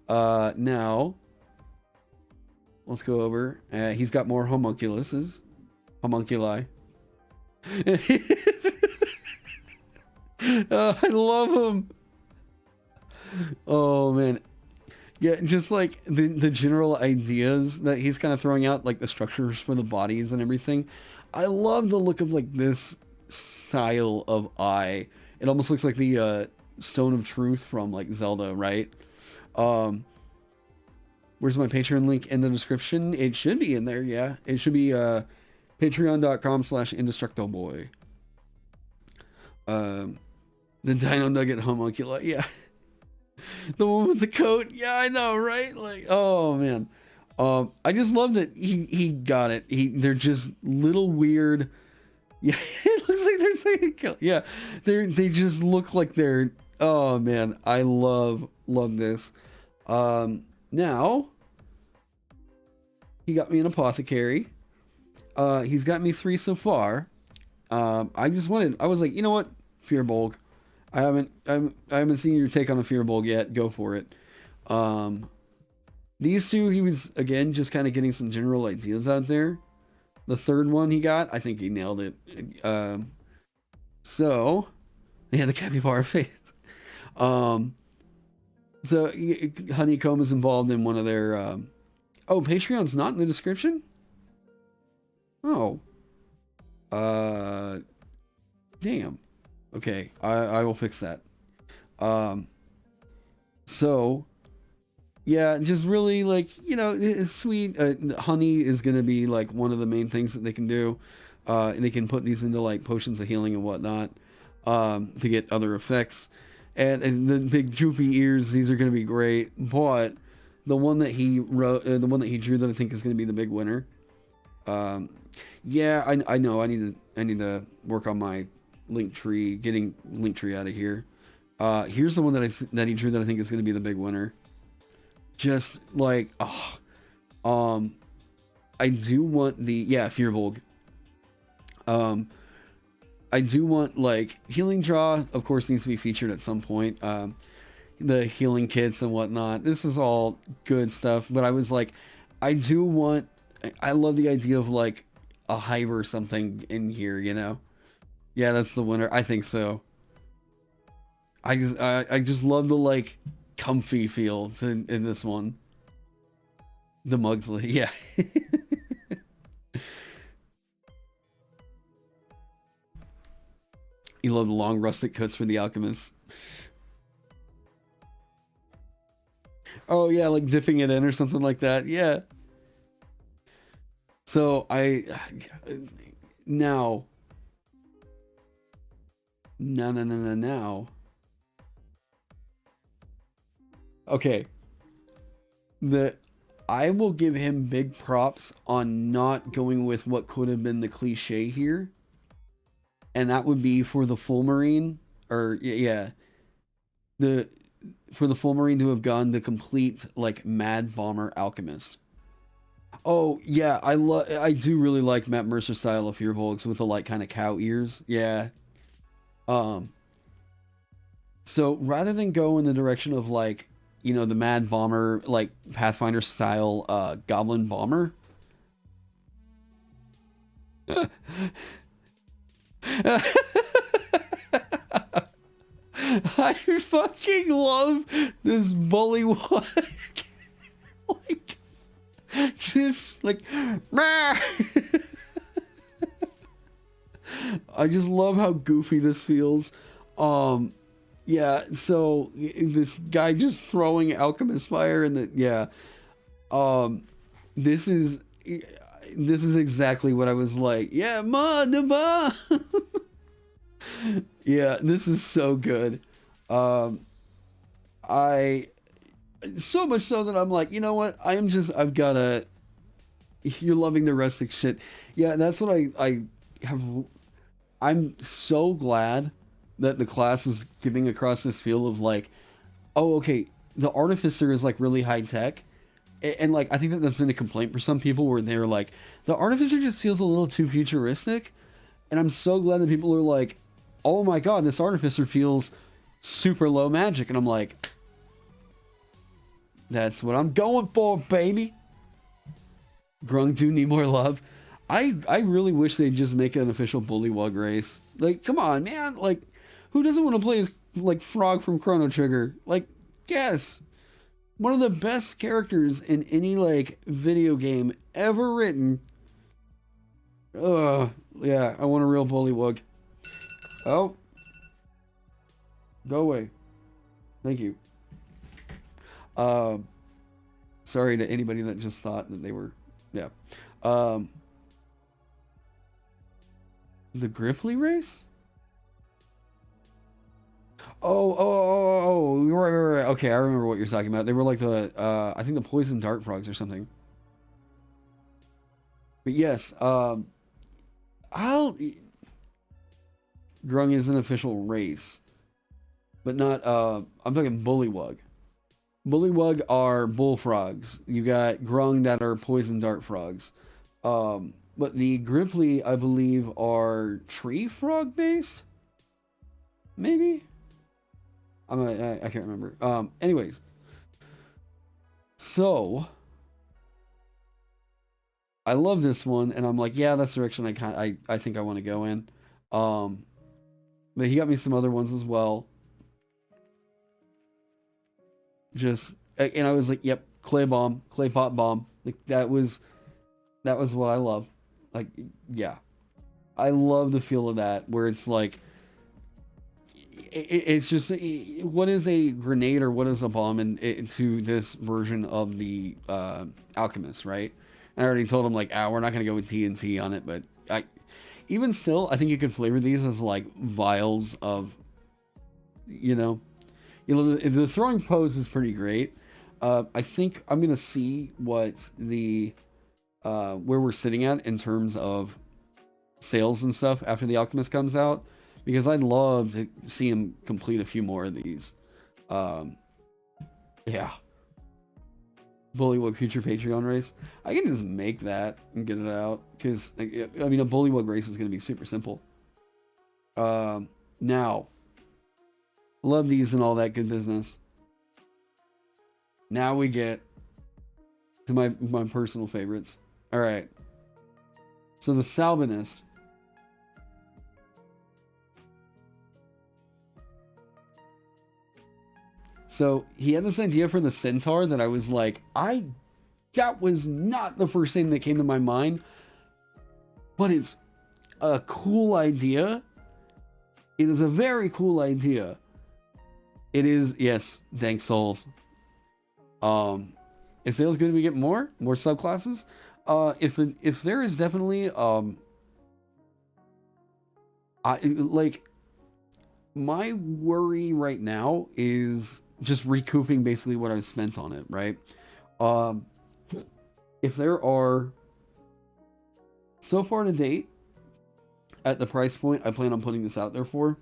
Now, let's go over. He's got more homunculi. I love him. Oh man, yeah, just like the general ideas that he's kind of throwing out, like the structures for the bodies and everything. I love the look of like this style of eye. It almost looks like the Stone of Truth from like Zelda, right? Where's my Patreon link in the description? It should be in there, yeah. It should be patreon.com/indestructibleboy. The Dino Nugget homunculi, yeah. The one with the coat, yeah, I know, right? Like, oh man. I just love that he got it. They're just little weird. Yeah, it looks like they're saying kill. Yeah, they just look like they're. Oh man, I love this. Now he got me an apothecary. He's got me 3 so far. I was like, you know what, Fearbolg. I haven't seen your take on a Fearbolg yet. Go for it. These 2, he was again just kind of getting some general ideas out there. The 3rd one he got, I think he nailed it. So yeah, the capybara face. So Honeycomb is involved in one of their. Oh, Patreon's not in the description. Oh. Damn. Okay, I will fix that. So, yeah, just really like, you know, it's sweet. Honey is gonna be like one of the main things that they can do. And they can put these into like potions of healing and whatnot, to get other effects. And the big droopy ears, these are gonna be great. But the one that he wrote, the one that he drew, that I think is gonna be the big winner. Yeah, I know. I need to work on my Linktree, getting Linktree out of here. Here's the one that he drew that I think is going to be the big winner. Just like, I do want the Fearbolg. I do want like healing draw. Of course, needs to be featured at some point. The healing kits and whatnot. This is all good stuff. But I was like, I love the idea of like a hive or something in here. You know. Yeah, that's the winner. I think so. I just love the like comfy feel in this one. The Mugsley, yeah. You love the long rustic coats for the Alchemist. Oh yeah, like dipping it in or something like that. Yeah. So now. Okay. I will give him big props on not going with what could have been the cliche here. And that would be for the full marine, or yeah. For the full marine to have gone the complete like mad bomber alchemist. Oh yeah, I do really like Matt Mercer style of Fearbolgs with the like kind of cow ears. Yeah. So rather than go in the direction of like, you know, the mad bomber, like Pathfinder style, goblin bomber. I fucking love this bullywug. Like, just like, I just love how goofy this feels. Yeah, so this guy just throwing alchemist fire and this is exactly what I was like. Yeah, yeah, this is so good. I so much so that I'm like, you know what? I've gotta. You're loving the rustic shit. Yeah, that's what I have. I'm so glad that the class is giving across this feel of like, oh, okay, the artificer is like really high tech, and like I think that's been a complaint for some people where they're like, the artificer just feels a little too futuristic, and I'm so glad that people are like, oh my god, this artificer feels super low magic. And I'm like, that's what I'm going for, baby. Grung do need more love. I really wish they'd just make an official Bullywug race. Like, come on, man. Like, who doesn't want to play as, like, Frog from Chrono Trigger? Like, yes. One of the best characters in any, like, video game ever written. Yeah, I want a real Bullywug. Oh. Go away. Thank you. Sorry to anybody that just thought that they were, yeah. The Gripply race? Oh, right. Okay, I remember what you're talking about. They were like the, I think the poison dart frogs or something. But yes, Grung is an official race. But not, I'm talking Bullywug. Bullywug are bullfrogs. You got Grung that are poison dart frogs. But the Gripply, I believe, are tree frog based? Maybe? I can't remember. Anyways. So, I love this one, and I'm like, yeah, that's the direction I think I want to go in. But he got me some other ones as well. And I was like, yep, clay pot bomb. Like, that was what I love. Like, yeah, I love the feel of that, where it's like, it's just, what is a grenade or what is a bomb into this version of the Alchemist, right? And I already told him, like, we're not gonna go with TNT on it, but even still, I think you could flavor these as like vials of, the throwing pose is pretty great. I think I'm gonna see what the where we're sitting at in terms of sales and stuff after the Alchemist comes out, because I'd love to see him complete a few more of these. Yeah. Bullywug future Patreon race. I can just make that and get it out, because a Bullywug race is going to be super simple. Now, love these and all that good business. Now we get to my personal favorites. All right. So the Salvinist. So he had this idea for the Centaur that I was like, that was not the first thing that came to my mind, but it's a cool idea. It is a very cool idea. It is, yes, dank souls. If sales good, we get more subclasses. If there is definitely my worry right now is just recouping basically what I've spent on it, right? If there are, so far to date, at the price point I plan on putting this out there for,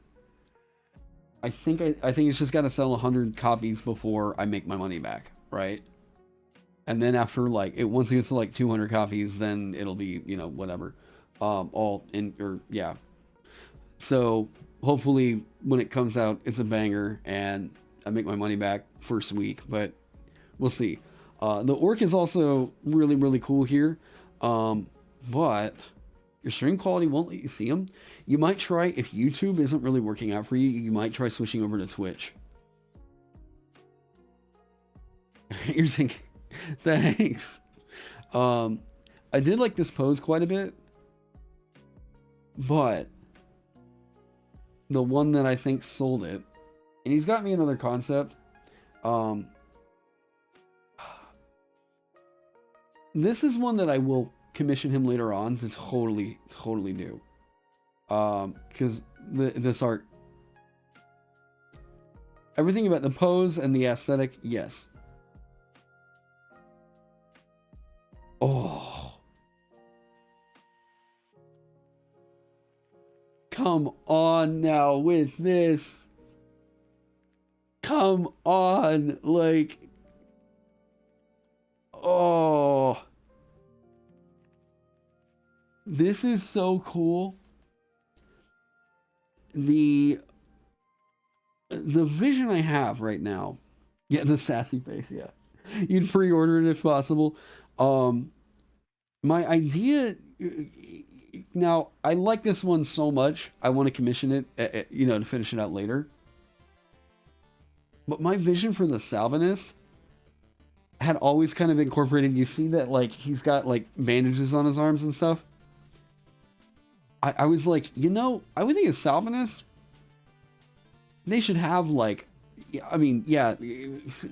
I think it's just got to sell 100 copies before I make my money back, right? And then after, like, once it gets to like 200 copies, then it'll be, whatever, yeah. So hopefully when it comes out, it's a banger and I make my money back first week, but we'll see. The orc is also really, really cool here. But your stream quality won't let you see them. You might try, if YouTube isn't really working out for you, you might try switching over to Twitch. You're thinking, thanks. I did like this pose quite a bit, but the one that I think sold it, and he's got me another concept. This is one that I will commission him later on to totally do. Because this art, everything about the pose and the aesthetic, yes. Oh. Come on now with this. Come on, like, oh, this is so cool. the vision I have right now, yeah, the sassy face, yeah. You'd pre-order it if possible. Um, my idea now, I like this one so much. I want to commission it, to finish it out later. But my vision for the Salvinist had always kind of incorporated. You see that like he's got like bandages on his arms and stuff. I was like, I would think a Salvinist, they should have like, I mean, yeah,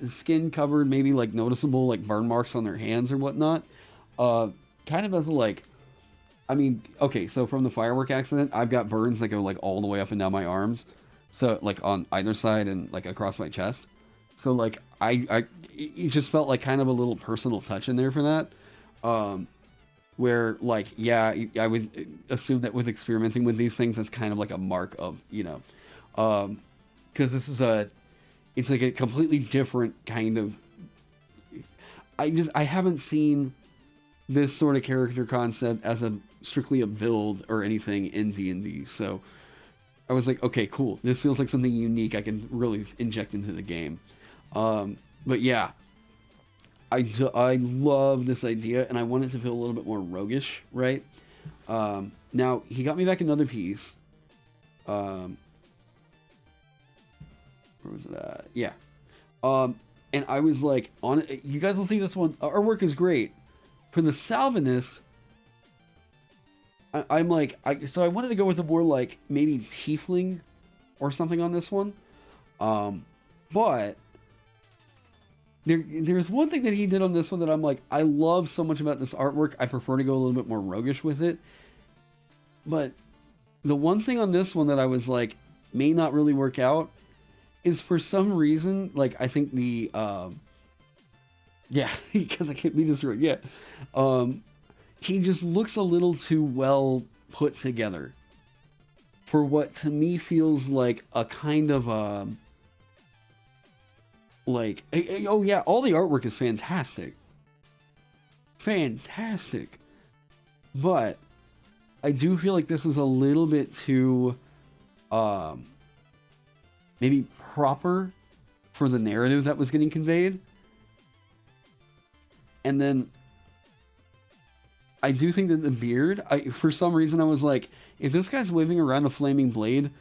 skin covered, maybe like noticeable like burn marks on their hands or whatnot. Kind of as a like, I mean, okay, so from the firework accident, I've got burns that go like all the way up and down my arms. So like on either side and like across my chest. So like it just felt like kind of a little personal touch in there for that. Where like, yeah, I would assume that with experimenting with these things, that's kind of like a mark of, because this is it's like a completely different kind of, I haven't seen this sort of character concept as strictly a build or anything in D&D. So I was like, okay, cool. This feels like something unique I can really inject into the game. But yeah, I love this idea, and I want it to feel a little bit more roguish, right? Now, he got me back another piece. Where was it at? Yeah. And I was like, you guys will see this one. Our work is great. For the Salvinist, I'm like, so I wanted to go with a more like maybe tiefling or something on this one. But there's one thing that he did on this one that I'm like, I love so much about this artwork. I prefer to go a little bit more roguish with it. But the one thing on this one that I was like, may not really work out is for some reason, like, I think the, yeah, because I can't be destroyed. Yeah. He just looks a little too well put together for what to me feels like a kind of, like, oh yeah, all the artwork is fantastic. Fantastic. But I do feel like this is a little bit too, maybe proper for the narrative that was getting conveyed. And then I do think that the beard, for some reason I was like, if this guy's waving around a flaming blade,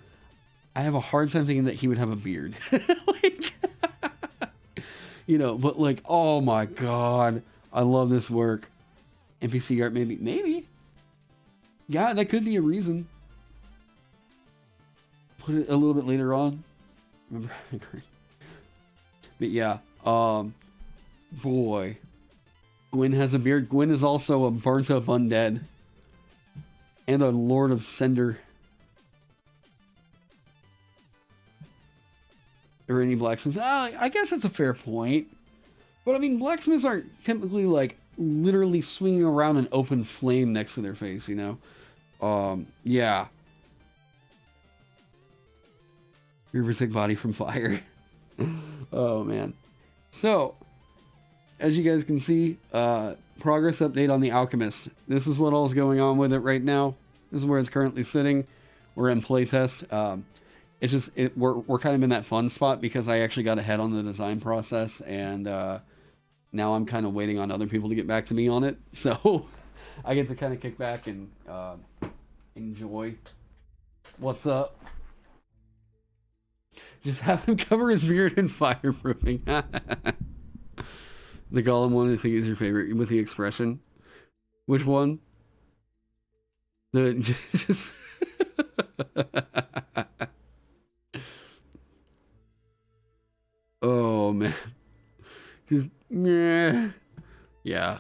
I have a hard time thinking that he would have a beard. Like, but like, oh my god, I love this work. NPC art, maybe. Yeah, that could be a reason. Put it a little bit later on. Remember? But yeah, boy. Gwyn has a beard. Gwyn is also a burnt up undead. And a Lord of Cinder. Or any blacksmith. I guess that's a fair point. But I mean, blacksmiths aren't typically like literally swinging around an open flame next to their face, yeah. You protect body from fire. Oh man. So, as you guys can see, progress update on the Alchemist. This is what all's going on with it right now. This is where it's currently sitting. We're in playtest. It's just we're kind of in that fun spot because I actually got ahead on the design process, and now I'm kind of waiting on other people to get back to me on it. So I get to kind of kick back and enjoy what's up. Just have him cover his beard in fireproofing. The Gollum one, I think, is your favorite with the expression. Which one? Just. Oh man. Just yeah.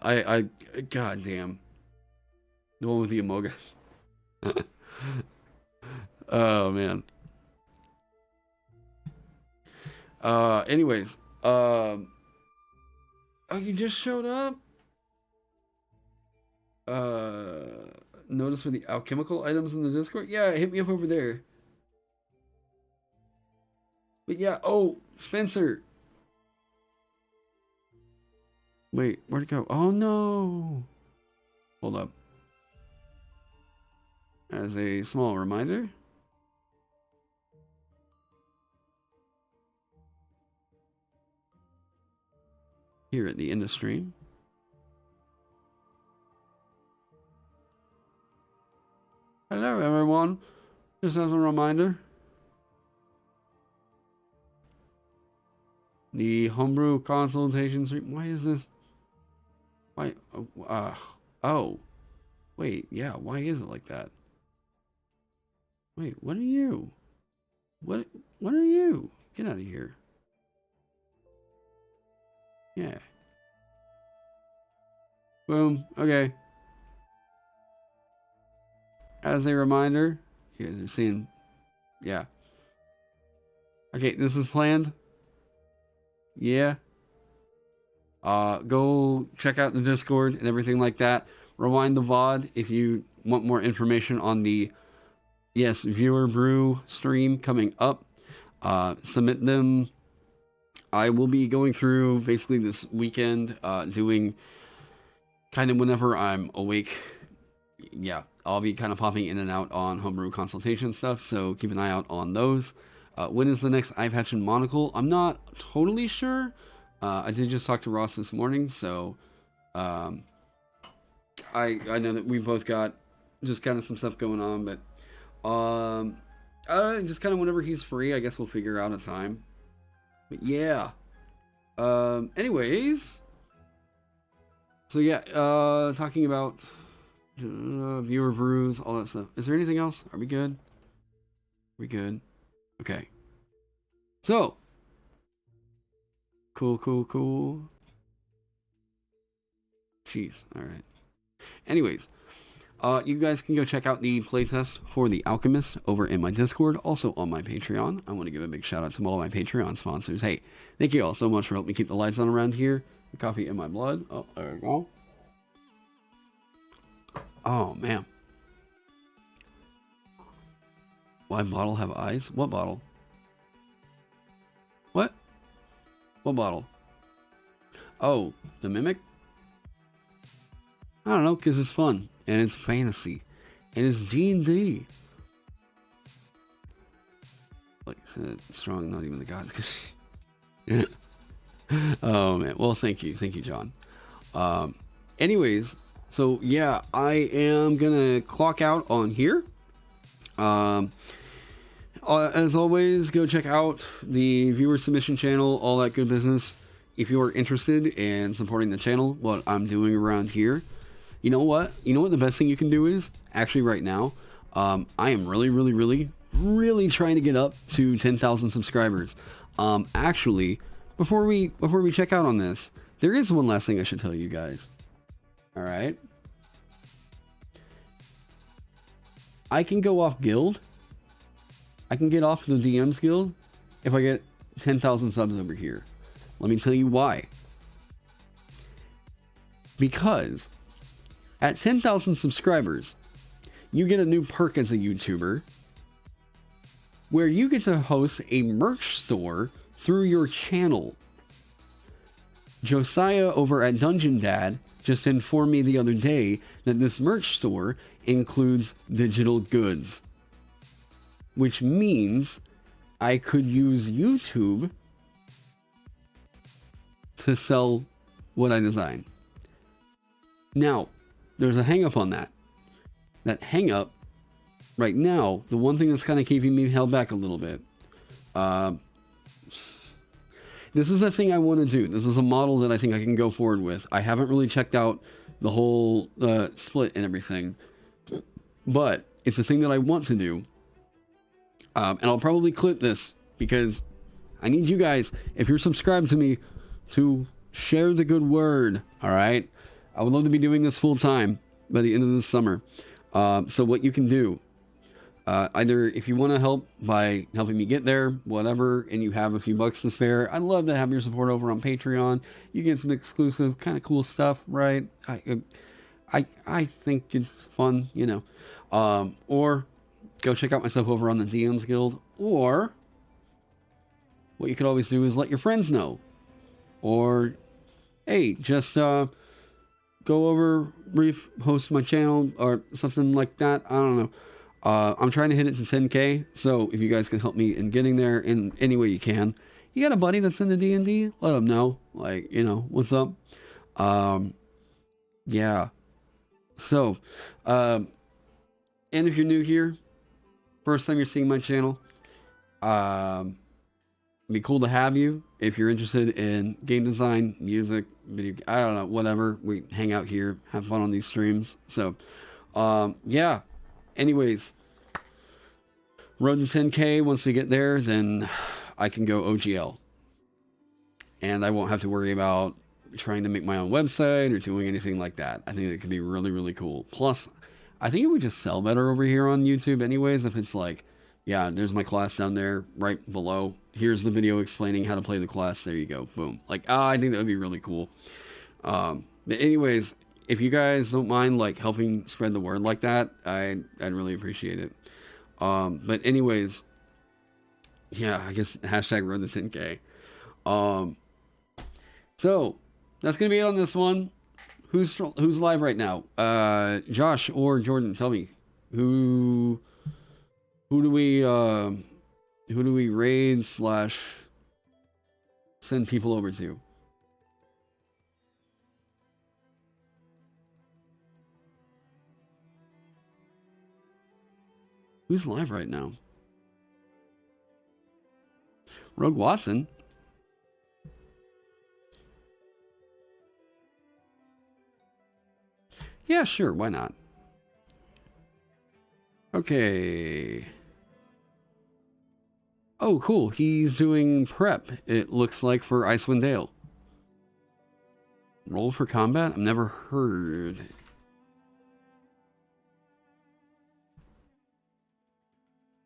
I god damn. The one with the Amogus. Oh man. Anyways, oh, you just showed up? Notice for the alchemical items in the Discord? Yeah, hit me up over there. But yeah, oh, Spencer. Wait, where'd it go? Oh no. Hold up. As a small reminder. here at the end of stream. Hello, everyone. Just as a reminder, the Homebrew Consultations. Why is this? Why? Oh. Wait, yeah, why is it like that? Wait, what are you? What are you? Get out of here. Yeah. Boom. Okay. As a reminder, you guys are seeing, yeah. Okay, this is planned. Yeah. Go check out the Discord and everything like that. Rewind the VOD if you want more information on the, yes, viewer brew stream coming up. Submit them. I will be going through basically this weekend, doing kind of whenever I'm awake. Yeah, I'll be kind of popping in and out on Homebrew Consultation stuff, so keep an eye out on those. When is the next I've Hatched and Monocle? I'm not totally sure. I did just talk to Ross this morning, so I know that we've both got just kind of some stuff going on, but just kind of whenever he's free, I guess we'll figure out a time. But yeah. Anyways, so yeah, talking about viewer brews, all that stuff. Is there anything else? Are we good? We good? Okay. So, cool. Jeez, all right. Anyways, you guys can go check out the playtest for the Alchemist over in my Discord, also on my Patreon. I want to give a big shout out to all my Patreon sponsors. Hey, thank you all so much for helping me keep the lights on around here. The coffee in my blood. Oh, there we go. Oh, man. Why bottle have eyes? What bottle? What? What bottle? Oh, the Mimic? I don't know, because it's fun. And it's fantasy. And it's D&D. Like I said, strong, not even the gods. Oh, man. Well, thank you. Thank you, John. Anyways, so yeah, I am going to clock out on here. As always, go check out the viewer submission channel, all that good business. If you are interested in supporting the channel, what I'm doing around here, you know what the best thing you can do is, actually right now, I am really trying to get up to 10,000 subscribers. Actually, before we check out on this, there is one last thing I should tell you guys. All right. I can go off guild. I can get off the DM's guild if I get 10,000 subs over here. Let me tell you why. Because at 10,000 subscribers, you get a new perk as a YouTuber where you get to host a merch store through your channel. Josiah over at Dungeon Dad just informed me the other day that this merch store includes digital goods, which means I could use YouTube to sell what I design. Now, there's a hang up on that. That hang up, right now, the one thing that's kind of keeping me held back a little bit, this is a thing I want to do. This is a model that I think I can go forward with. I haven't really checked out the whole split and everything, but it's a thing that I want to do. And I'll probably clip this because I need you guys, if you're subscribed to me, to share the good word. All right. I would love to be doing this full time by the end of this summer. So what you can do, either if you want to help by helping me get there, whatever, and you have a few bucks to spare, I'd love to have your support over on Patreon. You get some exclusive kind of cool stuff, right? I think it's fun, you know. Or go check out my stuff over on the DMs Guild. Or what you could always do is let your friends know. Or, hey, just go over, host my channel or something like that. I don't know. I'm trying to hit it to 10K. So if you guys can help me in getting there in any way you can, you got a buddy that's into D&D? Let them know. Like, you know, what's up? Yeah. So, and if you're new here, first time you're seeing my channel, it'd be cool to have you. If you're interested in game design, music, video, I don't know, whatever, we hang out here, have fun on these streams. So, yeah. Anyways, road to 10K. Once we get there, then I can go OGL. And I won't have to worry about trying to make my own website or doing anything like that. I think it could be really, really cool. Plus, I think it would just sell better over here on YouTube anyways, if it's like, yeah, there's my class down there right below. Here's the video explaining how to play the class. There you go. Boom. Like, I think that would be really cool. But anyways, if you guys don't mind like helping spread the word like that, I'd really appreciate it. But anyways, yeah, I guess hashtag road to 10K. So that's gonna be it on this one. Who's live right now? Josh or Jordan, tell me who do we raid / send people over to? Who's live right now? Rogue Watson. Yeah, sure, why not? Okay. Oh, cool. He's doing prep, it looks like, for Icewind Dale. Roll for combat? I've never heard.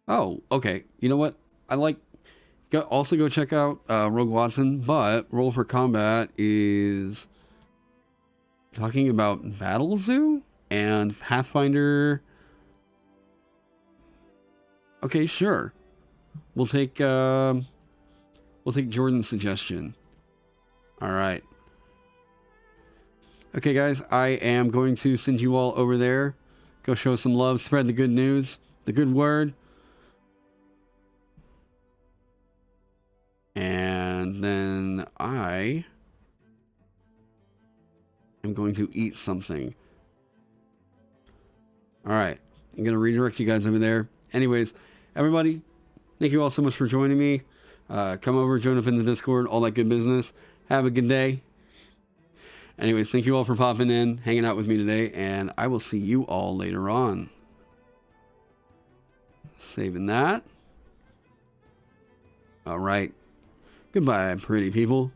Oh, okay. You know what? Also go check out Rogue Watson, but Roll for Combat is talking about Battle Zoo and Pathfinder. Okay, sure. We'll take Jordan's suggestion. All right. Okay, guys, I am going to send you all over there. Go show some love, spread the good news, the good word. And then I am going to eat something. All right. I'm going to redirect you guys over there. Anyways, everybody, thank you all so much for joining me. Come over, join up in the Discord, all that good business. Have a good day. Anyways, thank you all for popping in, hanging out with me today, and I will see you all later on. Saving that. All right. Goodbye, pretty people.